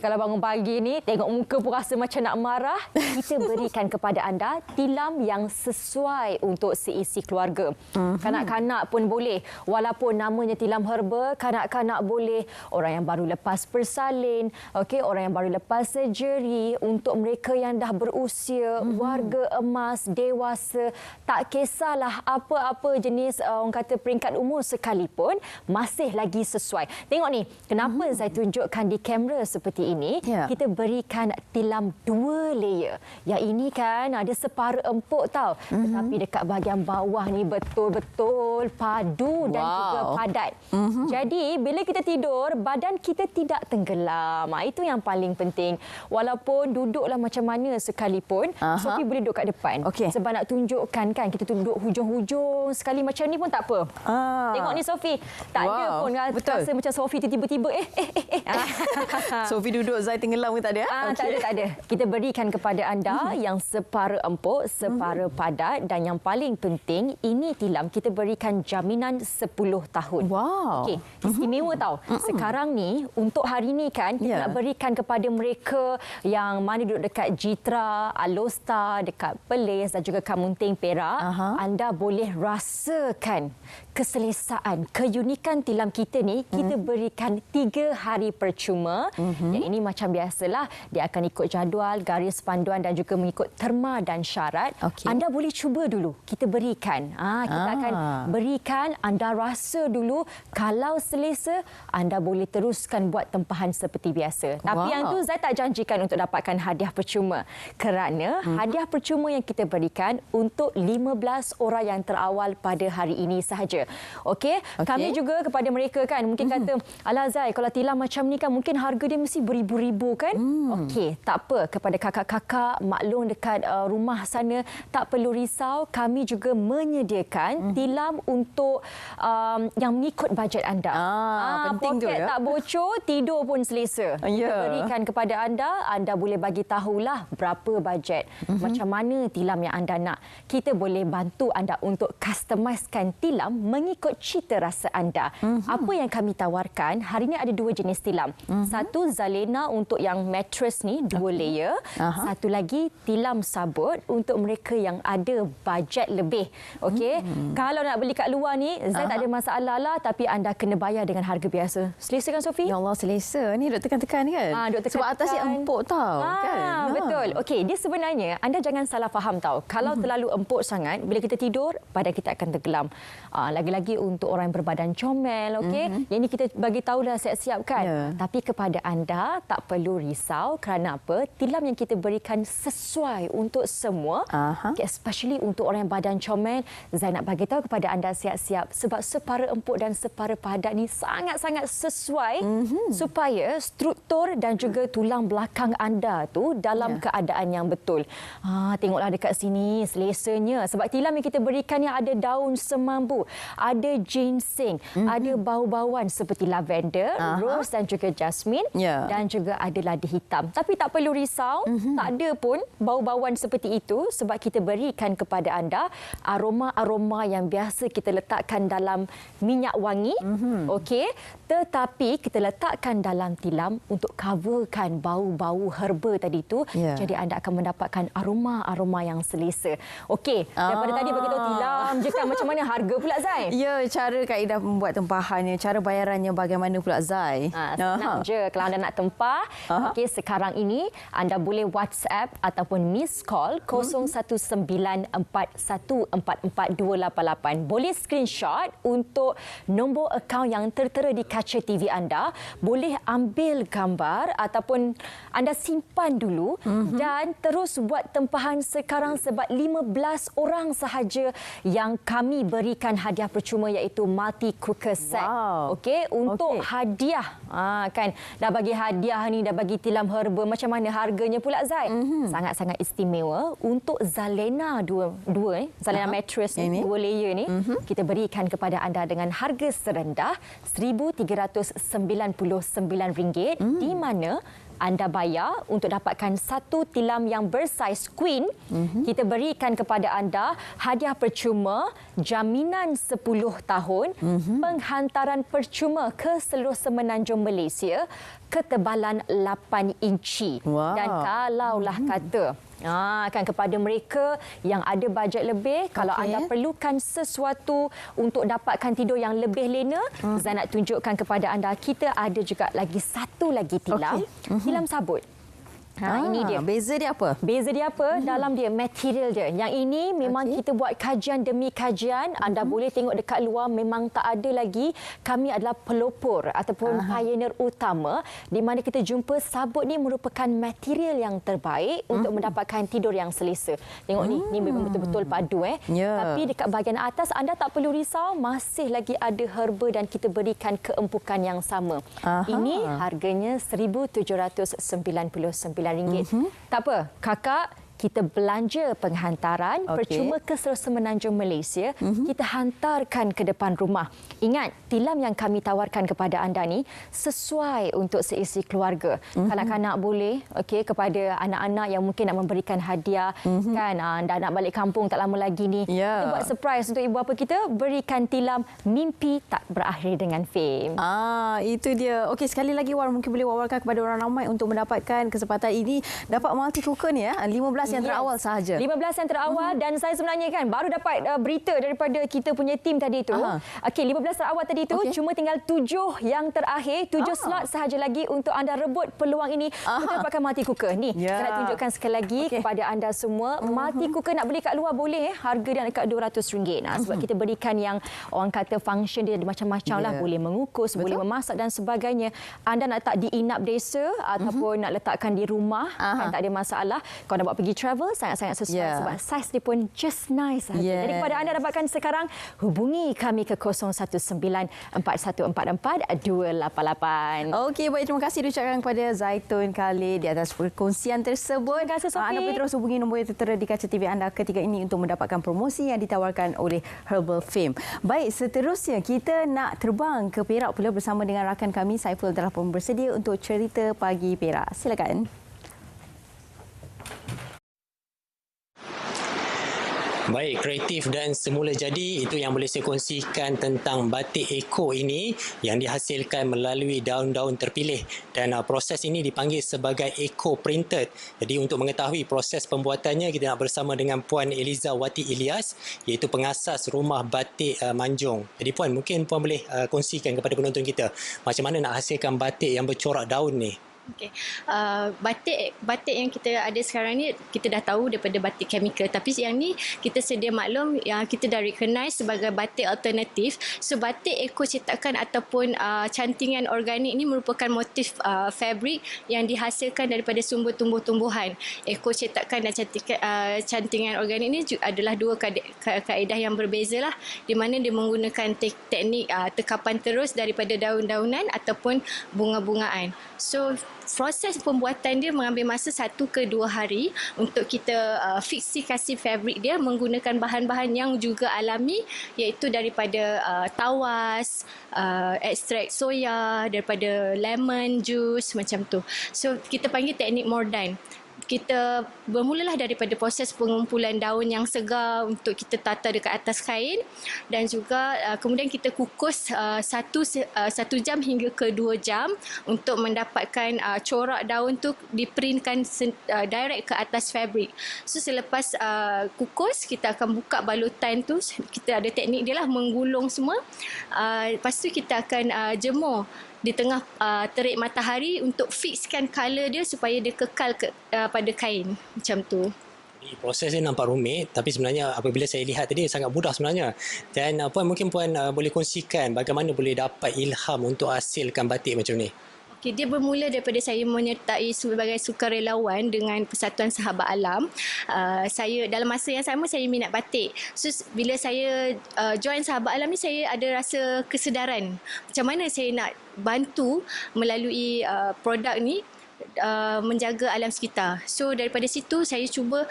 kalau bangun pagi ni tengok muka pun rasa macam nak marah. Kita berikan kepada anda tilam yang sesuai untuk seisi keluarga. Kanak-kanak pun boleh, walaupun namanya tilam herba, kanak-kanak boleh, orang yang baru lepas bersalin, orang yang baru lepas surgery, untuk mereka yang dah berusia, warga emas, dewasa, tak kisahlah apa-apa jenis orang kata peringkat umur sekalipun, masih lagi sesuai. Tengok ni, kenapa saya tunjukkan di kamera seperti ini? Kita berikan tilam 2 layer. Yang ini kan ada separa empuk tau. Tetapi dekat bahagian bawah ni betul-betul padu dan juga padat. Jadi bila kita tidur, badan kita tidak tenggelam. Itu yang paling penting. Walaupun duduklah macam mana sekalipun, Sophie boleh duduk kat depan. Sebab nak tunjukkan kan, kita duduk hujung-hujung sekali macam ni pun tak apa. Tengok ni Sophie, tak ada pun rasa macam Sophie tu tiba-tiba Sophie duduk, Zai tenggelam ke tak ada? Tak ada. Kita berikan kepada anda yang separa empuk, separa padat, dan yang paling penting, ini tilam kita berikan jaminan 10 tahun. Okey, istimewa tau. Sekarang ni untuk hari ni kan kita nak berikan kepada mereka yang mana duduk dekat Jitra, Alostar, dekat Perlis dan juga Kamunting Perak. Anda boleh rasakan keselesaan, keunikan tilam kita ni. Kita berikan 3 hari percuma. Yang ini macam biasalah, dia akan ikut jadual, garis panduan dan juga mengikut terma dan syarat. Anda boleh cuba dulu. Kita berikan. Kita akan berikan, anda rasa dulu. Kalau selesa, anda boleh teruskan buat tempahan seperti biasa. Tapi yang tu saya tak janjikan untuk dapatkan hadiah percuma. Kerana hadiah percuma percuma yang kita berikan untuk 15 orang yang terawal pada hari ini sahaja. Okey, kami juga kepada mereka kan mungkin kata, alah Zai, kalau tilam macam ni kan mungkin harga dia mesti beribu-ribu kan. Okey, tak apa, kepada kakak-kakak maklum dekat rumah sana, tak perlu risau, kami juga menyediakan tilam untuk yang mengikut bajet anda. Penting tu poket ya. Tak bocor, tidur pun selesa. Kita berikan kepada anda boleh bagi tahulah berapa bajet, macam mana tilam yang anda nak. Kita boleh bantu anda untuk customizekan tilam mengikut cita rasa anda. Apa yang kami tawarkan, hari ini ada 2 jenis tilam. Satu Zalena untuk yang mattress ni 2 layer. Satu lagi tilam sabut untuk mereka yang ada bajet lebih. Okey. Kalau nak beli kat luar ni, Zai tak ada masalah lah, tapi anda kena bayar dengan harga biasa. Selesa kan Sophie? Ya Allah, selesa. Ni duk tekan-tekan kan? Sebab atas ni empuk tau. Kan? Betul. Okey, dia sebenarnya anda jangan salah faham tau. Kalau terlalu empuk sangat, bila kita tidur, badan kita akan tenggelam. Lagi-lagi untuk orang yang berbadan comel, okey. Yang ini kita bagi tahulah siap-siap kan. Tapi kepada anda tak perlu risau kerana apa? Tilam yang kita berikan sesuai untuk semua. Especially untuk orang yang badan comel. Zai nak bagi tahu kepada anda siap-siap sebab separa empuk dan separa padat ni sangat-sangat sesuai supaya struktur dan juga tulang belakang anda tu dalam keadaan yang betul. Tengoklah dekat sini selesanya sebab tilam yang kita berikan yang ada daun semambu, ada ginseng, ada bau-bauan seperti lavender, rose dan juga jasmine dan juga ada ladi hitam. Tapi tak perlu risau, tak ada pun bau-bauan seperti itu sebab kita berikan kepada anda aroma-aroma yang biasa kita letakkan dalam minyak wangi. Okey, tetapi kita letakkan dalam tilam untuk coverkan bau-bau herba tadi tu. Jadi anda akan mendapatkan aroma-aroma yang selesa. Okey, daripada tadi bagi tahu tilam je kan, macam mana harga pula Zai? Ya, cara kaedah membuat tempahannya, cara bayarannya bagaimana pula Zai? Senang je kalau anda nak tempah. Okey, sekarang ini anda boleh WhatsApp ataupun miss call 0194144288. Boleh screenshot untuk nombor akaun yang tertera di kaca TV anda. Boleh ambil gambar ataupun anda simpan dulu dan terus buat tempahan sekarang sebab 15 orang sahaja yang kami berikan hadiah percuma iaitu multi cooker set. Okey, untuk hadiah. Kan dah bagi hadiah ni, dah bagi tilam herba, macam mana harganya pula Zai? Sangat-sangat istimewa untuk Zalena Zalena mattress ni 2 layer ni kita berikan kepada anda dengan harga serendah RM1,399 di mana anda bayar untuk dapatkan satu tilam yang bersaiz queen. Kita berikan kepada anda hadiah percuma, jaminan 10 tahun, penghantaran percuma ke seluruh semenanjung Malaysia, ketebalan 8 inci. Dan kalaulah kata kan kepada mereka yang ada bajet lebih, kalau anda perlukan sesuatu untuk dapatkan tidur yang lebih lena, saya nak tunjukkan kepada anda kita ada juga lagi satu lagi tilam, tilam sabut. Ini dia. Beza dia apa? Beza dia apa? Dalam dia, material dia. Yang ini memang kita buat kajian demi kajian. Anda boleh tengok dekat luar memang tak ada lagi. Kami adalah pelopor ataupun pioneer utama di mana kita jumpa sabut ni merupakan material yang terbaik untuk mendapatkan tidur yang selesa. Tengok ni memang betul-betul padu. Tapi dekat bahagian atas anda tak perlu risau, masih lagi ada herba dan kita berikan keempukan yang sama. Ini harganya RM1,799. Tak apa, kakak, kita belanja penghantaran percuma ke seluruh semenanjung Malaysia. Kita hantarkan ke depan rumah. Ingat, tilam yang kami tawarkan kepada anda ni sesuai untuk seisi keluarga. Kanak-kanak boleh, kepada anak-anak yang mungkin nak memberikan hadiah, kan, dah nak balik kampung tak lama lagi ni. Kita buat surprise untuk ibu bapa kita, berikan tilam mimpi tak berakhir dengan fame. Itu dia. Okey, sekali lagi War mungkin boleh wawarkan kepada orang ramai untuk mendapatkan kesempatan ini, dapat multi cooker ni 15 yang terawal sahaja. 15 yang terawal dan saya sebenarnya kan baru dapat berita daripada kita punya tim tadi tu. Okey, 15 terawal tadi tu cuma tinggal 7 yang terakhir, 7 slot sahaja lagi untuk anda rebut peluang ini untuk dapatkan multi cooker. Ni, saya nak tunjukkan sekali lagi kepada anda semua. Multi cooker nak beli kat luar boleh, harga dia dekat RM200. Sebab kita berikan yang orang kata function dia macam-macam lah, boleh mengukus, boleh memasak dan sebagainya. Anda nak letak di inap desa ataupun nak letakkan di rumah, kan tak ada masalah. Kalau nak buat pergi travel sangat-sangat sesuai sebab saiz dia pun just nice saja. Jadi kepada anda dapatkan sekarang, hubungi kami ke 0194144288. Okey, baik, terima kasih diucapkan kepada Zaitun Khalid di atas perkongsian tersebut. Terima kasih, Sophie. Anda boleh terus hubungi nombor yang tertera di kaca TV anda ketika ini untuk mendapatkan promosi yang ditawarkan oleh Herbal Fame. Baik, seterusnya kita nak terbang ke Perak pula bersama dengan rakan kami. Saiful telah pun bersedia untuk cerita Pagi Perak. Silakan. Baik, kreatif dan semula jadi itu yang boleh saya kongsikan tentang batik Eco ini yang dihasilkan melalui daun-daun terpilih dan proses ini dipanggil sebagai Eco Printed. Jadi untuk mengetahui proses pembuatannya, kita nak bersama dengan Puan Eliza Wati Ilyas, iaitu pengasas rumah batik Manjung. Jadi Puan, mungkin Puan boleh kongsikan kepada penonton kita macam mana nak hasilkan batik yang bercorak daun ni. Okey. Batik yang kita ada sekarang ni kita dah tahu daripada batik chemical, tapi yang ni kita sedia maklum yang kita dah recognize sebagai batik alternatif. So batik eco cetakan ataupun cantingan organik ni merupakan motif fabric yang dihasilkan daripada sumber tumbuh-tumbuhan. Eco cetakan dan cantingan organik ni adalah dua kaedah yang berbeza lah, di mana dia menggunakan teknik tekapan terus daripada daun-daunan ataupun bunga-bungaan. So proses pembuatan dia mengambil masa 1 ke 2 hari untuk kita fiksifikasi fabric dia menggunakan bahan-bahan yang juga alami, iaitu daripada tawas, ekstrak soya, daripada lemon juice macam tu. So kita panggil teknik Mordan. Kita bermulalah daripada proses pengumpulan daun yang segar untuk kita tata dekat atas kain, dan juga kemudian kita kukus 1 jam hingga ke 2 jam untuk mendapatkan corak daun tu diprintkan direct ke atas fabric. So selepas kukus, kita akan buka balutan tu, kita ada teknik dia lah, menggulung semua. Lepas tu kita akan jemur di tengah terik matahari untuk fixkan color dia supaya dia kekal pada kain macam tu. Proses dia nampak rumit, tapi sebenarnya apabila saya lihat tadi sangat mudah sebenarnya. Dan Puan, mungkin Puan boleh kongsikan bagaimana boleh dapat ilham untuk hasilkan batik macam ni? Okay, dia bermula daripada saya menyertai sebagai sukarelawan dengan Persatuan Sahabat Alam. Saya dalam masa yang sama saya minat batik. So bila saya join Sahabat Alam ni, saya ada rasa kesedaran macam mana saya nak bantu melalui produk ni menjaga alam sekitar. So daripada situ saya cuba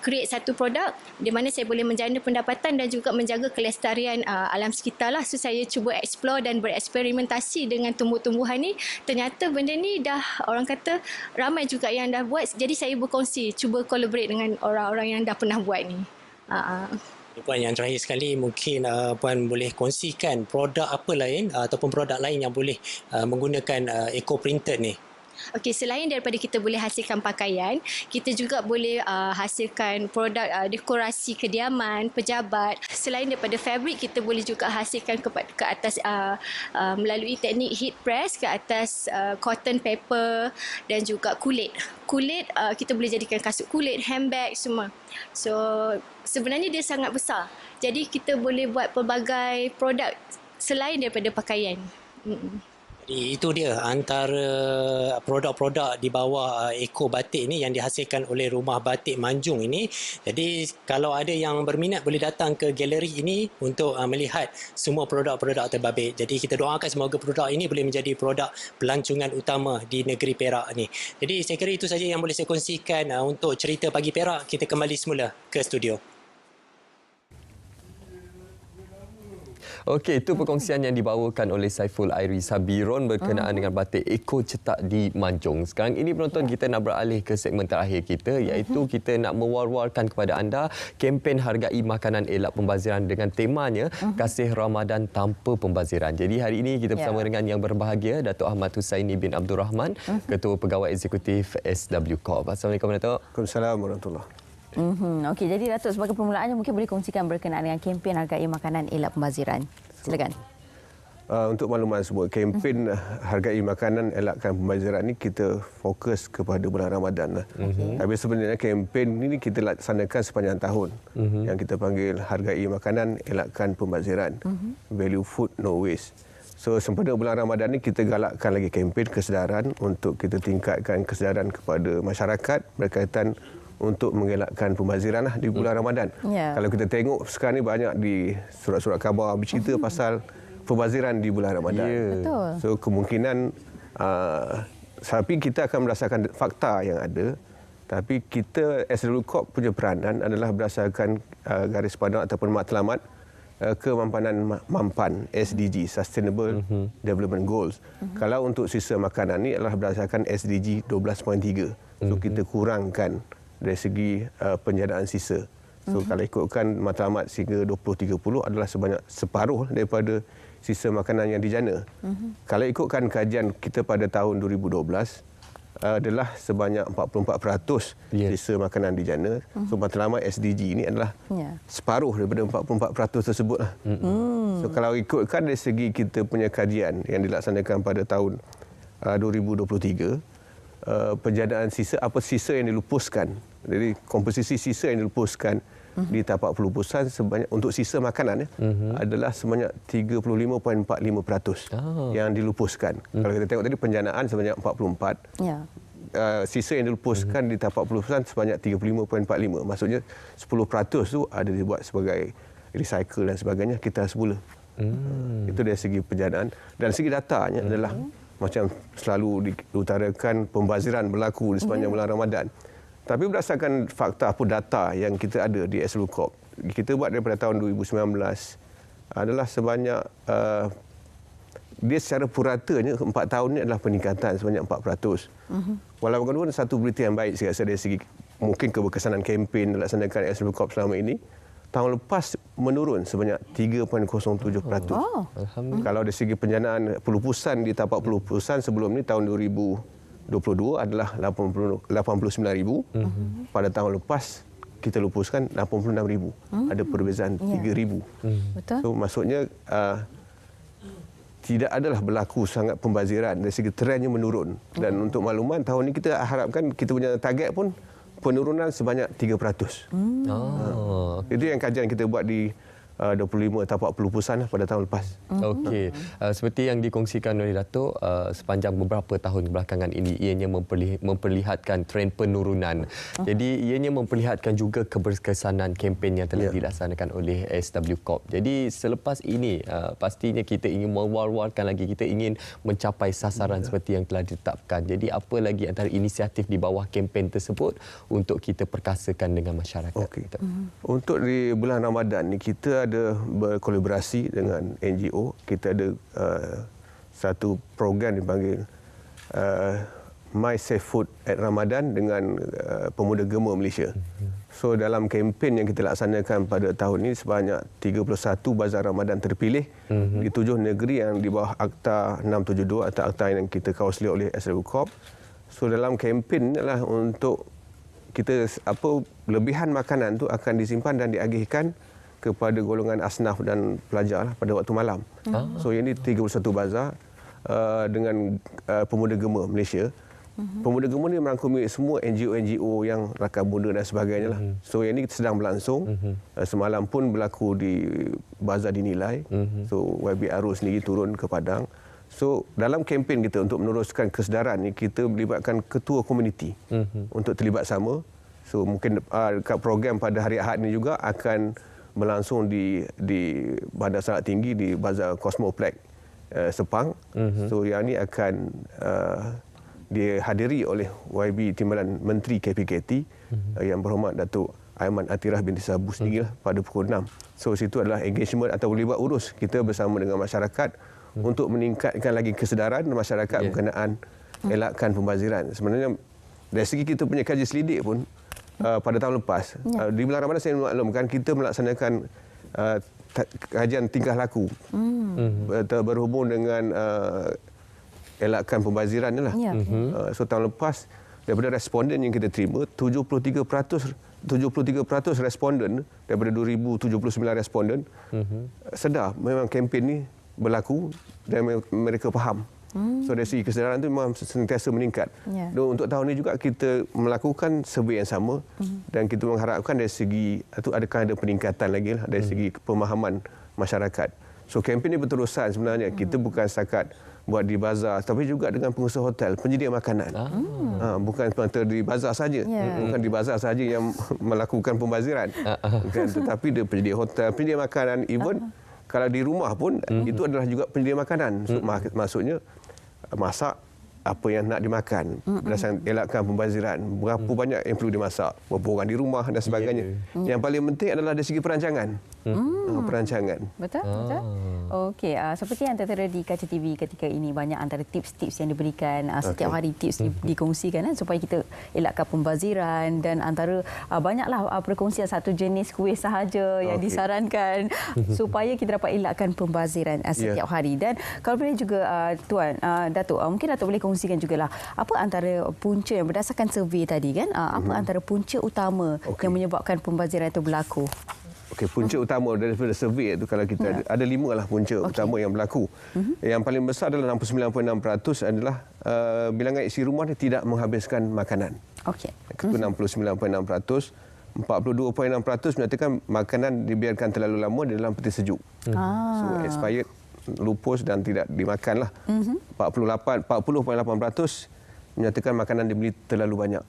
create satu produk di mana saya boleh menjana pendapatan dan juga menjaga kelestarian alam sekitar lah. So saya cuba explore dan bereksperimentasi dengan tumbuh-tumbuhan ni. Ternyata benda ni dah orang kata ramai juga yang dah buat. Jadi saya berkongsi, cuba collaborate dengan orang-orang yang dah pernah buat ni. Puan, yang terakhir sekali mungkin Puan boleh kongsikan produk apa lain ataupun produk lain yang boleh menggunakan eco printed ni. Okey, selain daripada kita boleh hasilkan pakaian, kita juga boleh hasilkan produk dekorasi kediaman, pejabat. Selain daripada fabric, kita boleh juga hasilkan ke atas melalui teknik heat press ke atas cotton paper dan juga kulit. Kulit kita boleh jadikan kasut kulit, handbag semua. So sebenarnya dia sangat besar. Jadi kita boleh buat pelbagai produk selain daripada pakaian. Jadi itu dia antara produk-produk di bawah Eco Batik ni yang dihasilkan oleh Rumah Batik Manjung ini. Jadi kalau ada yang berminat boleh datang ke galeri ini untuk melihat semua produk-produk terbabit. Jadi kita doakan semoga produk ini boleh menjadi produk pelancongan utama di negeri Perak ni. Jadi saya kira itu saja yang boleh saya kongsikan untuk cerita Pagi Perak. Kita kembali semula ke studio. Okey, itu perkongsian yang dibawakan oleh Saiful Airi Sabiron berkenaan dengan batik Eco cetak di Manjung. Sekarang ini penonton, kita nak beralih ke segmen terakhir kita, iaitu kita nak mewar-warkan kepada anda kempen Hargai Makanan Elak Pembaziran dengan temanya Kasih Ramadan Tanpa Pembaziran. Jadi hari ini kita bersama dengan yang berbahagia Datuk Ahmad Husaini bin Abdul Rahman, Ketua Pegawai Eksekutif SW Corp. Assalamualaikum Datuk. Waalaikumsalam warahmatullahi. Okey, jadi Datuk, sebagai permulaannya mungkin boleh kongsikan berkenaan dengan kempen Hargai Makanan Elak Pembaziran. Silakan. Untuk makluman semua, kempen Hargai Makanan Elakkan Pembaziran ini kita fokus kepada bulan Ramadan. Tapi sebenarnya kempen ini kita laksanakan sepanjang tahun. Yang kita panggil Hargai Makanan Elakkan Pembaziran. Value Food No Waste. So sempena bulan Ramadan ini kita galakkan lagi kempen kesedaran untuk kita tingkatkan kesedaran kepada masyarakat berkaitan untuk mengelakkan pembaziran di bulan Ramadan. Kalau kita tengok sekarang ni banyak di surat-surat khabar bercerita pasal pembaziran di bulan Ramadan. Betul. So kemungkinan tapi kita akan berdasarkan fakta yang ada, tapi kita SW Corp punya peranan adalah berdasarkan garis padan ataupun matlamat kemampanan mampan SDG, Sustainable Development Goals. Kalau untuk sisa makanan ni adalah berdasarkan SDG 12.3. So kita kurangkan dari segi penjadaan sisa. So kalau ikutkan matlamat sehingga 2030 adalah sebanyak separuh daripada sisa makanan yang dijana. Kalau ikutkan kajian kita pada tahun 2012 adalah sebanyak 44% sisa makanan dijana. So matlamat SDG ini adalah separuh daripada 44% tersebut lah. So kalau ikutkan dari segi kita punya kajian yang dilaksanakan pada tahun 2023, penjadaan sisa, apa sisa yang dilupuskan, jadi komposisi sisa yang dilupuskan di tapak pelupusan sebanyak untuk sisa makanan adalah sebanyak 35.45% yang dilupuskan. Kalau kita tengok tadi penjanaan sebanyak 44. Sisa yang dilupuskan di tapak pelupusan sebanyak 35.45. Maksudnya 10% tu ada dibuat sebagai recycle dan sebagainya, kita semula. Itu dari segi penjanaan. Dan segi datanya adalah macam selalu diutarakan pembaziran berlaku di sepanjang bulan Ramadan. Tapi berdasarkan fakta atau data yang kita ada di SW Corp, kita buat daripada tahun 2019 adalah sebanyak dia secara puratanya 4 tahun ini adalah peningkatan sebanyak 4%. Walaupun satu berita yang baik saya rasa dari segi mungkin keberkesanan kempen dilaksanakan SW Corp selama ini, tahun lepas menurun sebanyak 3.07%. Kalau dari segi penjanaan pelupusan di tapak pelupusan sebelum ni tahun 2022 adalah 89,000. Pada tahun lepas kita lupuskan 86,000. Ada perbezaan 3,000. So maksudnya tidak adalah berlaku sangat pembaziran, dari segi trendnya menurun. Dan untuk makluman tahun ini kita harapkan kita punya target pun penurunan sebanyak 3%. Itu yang kajian kita buat di 25 tapak pelupusan pada tahun lepas. Okey. Seperti yang dikongsikan oleh Datuk, sepanjang beberapa tahun belakangan ini ianya memperlihatkan tren penurunan. Jadi ianya memperlihatkan juga keberkesanan kempen yang telah dilaksanakan oleh SW Corp. Jadi selepas ini pastinya kita ingin mewar-warkan lagi, kita ingin mencapai sasaran seperti yang telah ditetapkan. Jadi apa lagi antara inisiatif di bawah kempen tersebut untuk kita perkasakan dengan masyarakat? Untuk di bulan Ramadan ni kita ada berkolaborasi dengan NGO. Kita ada satu program dipanggil My Safe Food at Ramadan dengan Pemuda Gema Malaysia. So dalam kempen yang kita laksanakan pada tahun ini sebanyak 31 bazar Ramadan terpilih di 7 negeri yang di bawah Akta 672 atau akta yang kita kawal oleh SW Corp. So dalam kempen adalah untuk kita lebihan makanan tu akan disimpan dan diagihkan kepada golongan asnaf dan pelajar pada waktu malam. So ini 31 bazar dengan Pemuda Gema Malaysia. Pemuda Gema ni merangkumi semua NGO-NGO yang rakan muda dan sebagainya lah. So yang ini sedang berlangsung. Semalam pun berlaku di bazar dinilai. So YB Arus sendiri turun ke Padang. So dalam kempen kita untuk meneruskan kesedaran ni, kita melibatkan ketua komuniti untuk terlibat sama. So mungkin dekat program pada hari Ahad ni juga akan berlangsung di Bandar Sangat Tinggi di Bazar Cosmoplex Sepang. So yang ini akan dihadiri oleh YB Timbalan Menteri KPKT yang berhormat Datuk Aiman Atirah binti Sabu sendiri pada pukul 6. So situ adalah engagement atau libat urus kita bersama dengan masyarakat untuk meningkatkan lagi kesedaran masyarakat berkenaan elakkan pembaziran. Sebenarnya dari segi kita punya kaji selidik pun pada tahun lepas, di bulan Ramadan saya maklumkan kita melaksanakan kajian tingkah laku berhubung dengan elakkan pembaziran ni lah. So tahun lepas daripada responden yang kita terima 73% responden daripada 2079 responden sedar memang kempen ni berlaku dan mereka faham. So dari segi kesedaran itu memang sentiasa meningkat. Dan untuk tahun ini juga kita melakukan survey yang sama dan kita mengharapkan dari segi itu adakah ada peningkatan lagi lah dari segi pemahaman masyarakat. So kempen ini berterusan sebenarnya. Kita bukan setakat buat di bazar tapi juga dengan pengusaha hotel, penyedia makanan. Bukan semata di bazar saja. Bukan di bazar saja yang melakukan pembaziran. Kan, tetapi dia penyedia hotel, penyedia makanan, even kalau di rumah pun itu adalah juga penyedia makanan. So, maksudnya masak apa yang nak dimakan berdasarkan elakkan pembaziran. Berapa banyak yang perlu dimasak, berapa orang di rumah dan sebagainya. Yang paling penting adalah dari segi perancangan. Perancangan. Betul? Betul? Okey, seperti yang tertera di Kaca TV ketika ini, banyak antara tips-tips yang diberikan, setiap hari tips dikongsikan supaya kita elakkan pembaziran, dan antara banyaklah perkongsian satu jenis kuih sahaja yang disarankan supaya kita dapat elakkan pembaziran setiap hari. Dan kalau boleh juga Tuan Datuk, mungkin Datuk boleh kongsikan jugalah apa antara punca yang berdasarkan survey tadi kan, apa antara punca utama yang menyebabkan pembaziran itu berlaku? Okey, punca utama daripada survey itu, kalau kita ada 5 lah punca utama yang berlaku. Yang paling besar adalah 69.6% adalah bilangan isi rumah ni tidak menghabiskan makanan. Okey. Itu 69.6%. 42.6% menyatakan makanan dibiarkan terlalu lama di dalam peti sejuk. So expired, lupus dan tidak dimakan lah. 40.8% menyatakan makanan dibeli terlalu banyak.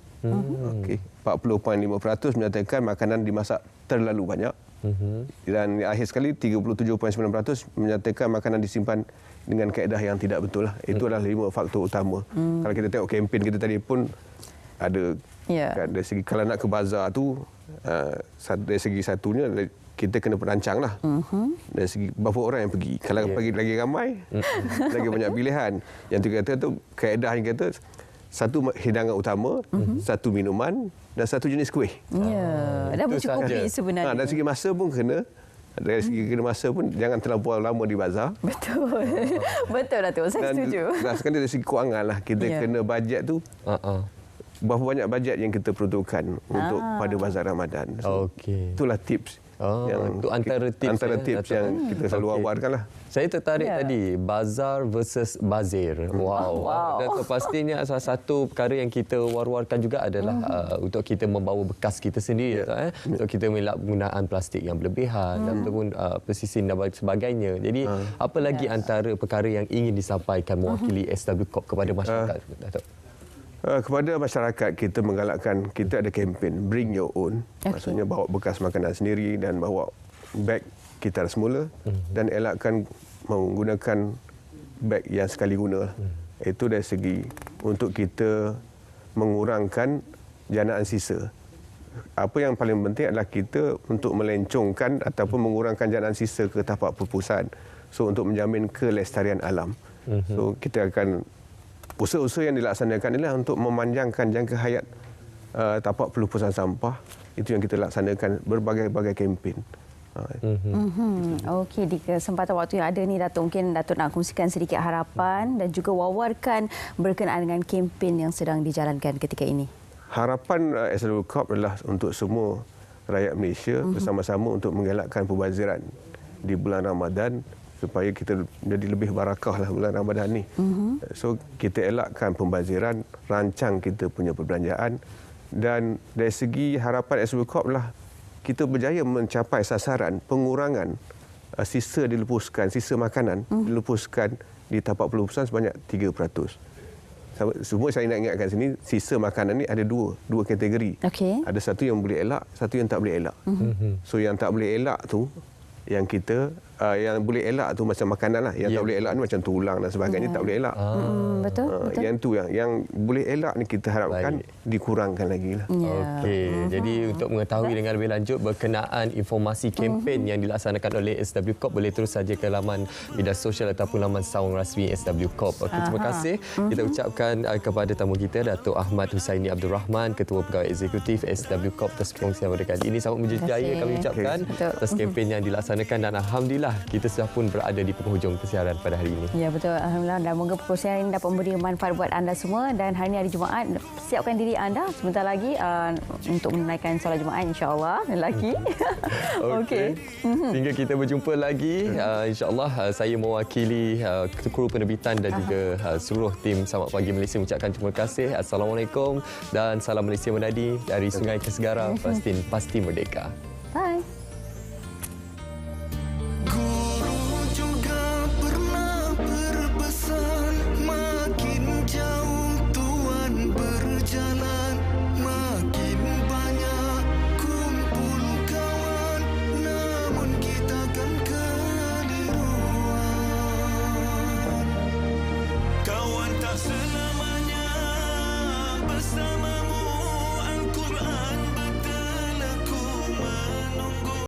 Okey. 40.5% menyatakan makanan dimasak terlalu banyak. Dan akhir sekali 37.9% menyatakan makanan disimpan dengan kaedah yang tidak betul lah. Itu adalah 5 faktor utama. Kalau kita tengok kempen kita tadi pun ada dari segi kalau nak ke bazar tu, dari segi satunya kita kena perancang lah. Dari segi berapa orang yang pergi. Kalau pergi lagi ramai, lagi banyak pilihan. Yang tu kata tu kaedah yang kata satu hidangan utama, satu minuman dan satu jenis kuih. Dah mencukupi sebenarnya. Dari segi masa pun kena. Dari segi masa pun jangan terlampau lama di bazar. Betul. Betul Datuk, saya setuju. Dan sekali dari segi kewangan lah, kita kena bajet tu. Berapa banyak bajet yang kita peruntukkan untuk pada bazar Ramadan. So, itulah tips. Itu antara tips yang kita selalu wawarkan lah. Saya tertarik tadi, bazar versus bazir. Wow. Dan pastinya salah satu perkara yang kita war-warkan juga adalah untuk kita membawa bekas kita sendiri. Untuk kita mengelak penggunaan plastik yang berlebihan ataupun pesisir dan sebagainya. Jadi apa lagi antara perkara yang ingin disampaikan mewakili SW Corp kepada masyarakat, Datuk? Kepada masyarakat, kita menggalakkan, kita ada kempen Bring Your Own. Maksudnya bawa bekas makanan sendiri dan bawa beg kita semula dan elakkan menggunakan beg yang sekali guna. Itu dari segi untuk kita mengurangkan janaan sisa. Apa yang paling penting adalah kita untuk melencongkan ataupun mengurangkan janaan sisa ke tapak perpustakaan. So untuk menjamin kelestarian alam. So kita akan usaha-usaha yang dilaksanakan adalah untuk memanjangkan jangka hayat tapak perlupusan sampah. Itu yang kita laksanakan berbagai-bagai kempen. Okey, di kesempatan waktu yang ada ni Datuk, mungkin Datuk nak kongsikan sedikit harapan dan juga wawarkan berkenaan dengan kempen yang sedang dijalankan ketika ini. Harapan SW Corp adalah untuk semua rakyat Malaysia bersama-sama untuk mengelakkan pembaziran di bulan Ramadan supaya kita menjadi lebih barakah lah bulan Ramadan ni. So kita elakkan pembaziran, rancang kita punya perbelanjaan, dan dari segi harapan SW Corp lah kita berjaya mencapai sasaran pengurangan sisa dilepuskan, sisa makanan dilepuskan di tapak perlupusan sebanyak 3%. Semua saya nak ingatkan sini, sisa makanan ni ada dua kategori. Ada satu yang boleh elak, satu yang tak boleh elak. So yang tak boleh elak tu, yang kita yang boleh elak tu macam makanan lah. Yang tak boleh elak ni macam tulang dan sebagainya tak boleh elak. Betul. Yang tu yang boleh elak ni kita harapkan dikurangkan lagi lah. Okey. Jadi untuk mengetahui dengan lebih lanjut berkenaan informasi kempen yang dilaksanakan oleh SW Corp, boleh terus saja ke laman media sosial ataupun laman sawung rasmi SW Corp. Okey, terima kasih. Kita ucapkan kepada tamu kita Datuk Ahmad Husaini Abdul Rahman, Ketua Pegawai Eksekutif SW Corp atas perkongsian pada kali ini. Selamat berjaya kami ucapkan atas kempen yang dilaksanakan, dan alhamdulillah kita sudah pun berada di penghujung persiaran pada hari ini. Ya, betul. Alhamdulillah, dan moga perkongsian ini dapat memberi manfaat buat anda semua. Dan hari ini hari Jumaat, siapkan diri anda sebentar lagi untuk menunaikan solat Jumaat, insya-Allah lelaki. Okey. Hingga kita berjumpa lagi, insya-Allah saya mewakili kru penerbitan dan juga seluruh tim Selamat Pagi Malaysia mengucapkan terima kasih. Assalamualaikum dan salam Malaysia menadi dari Sungai ke Segara, Palestin pasti merdeka.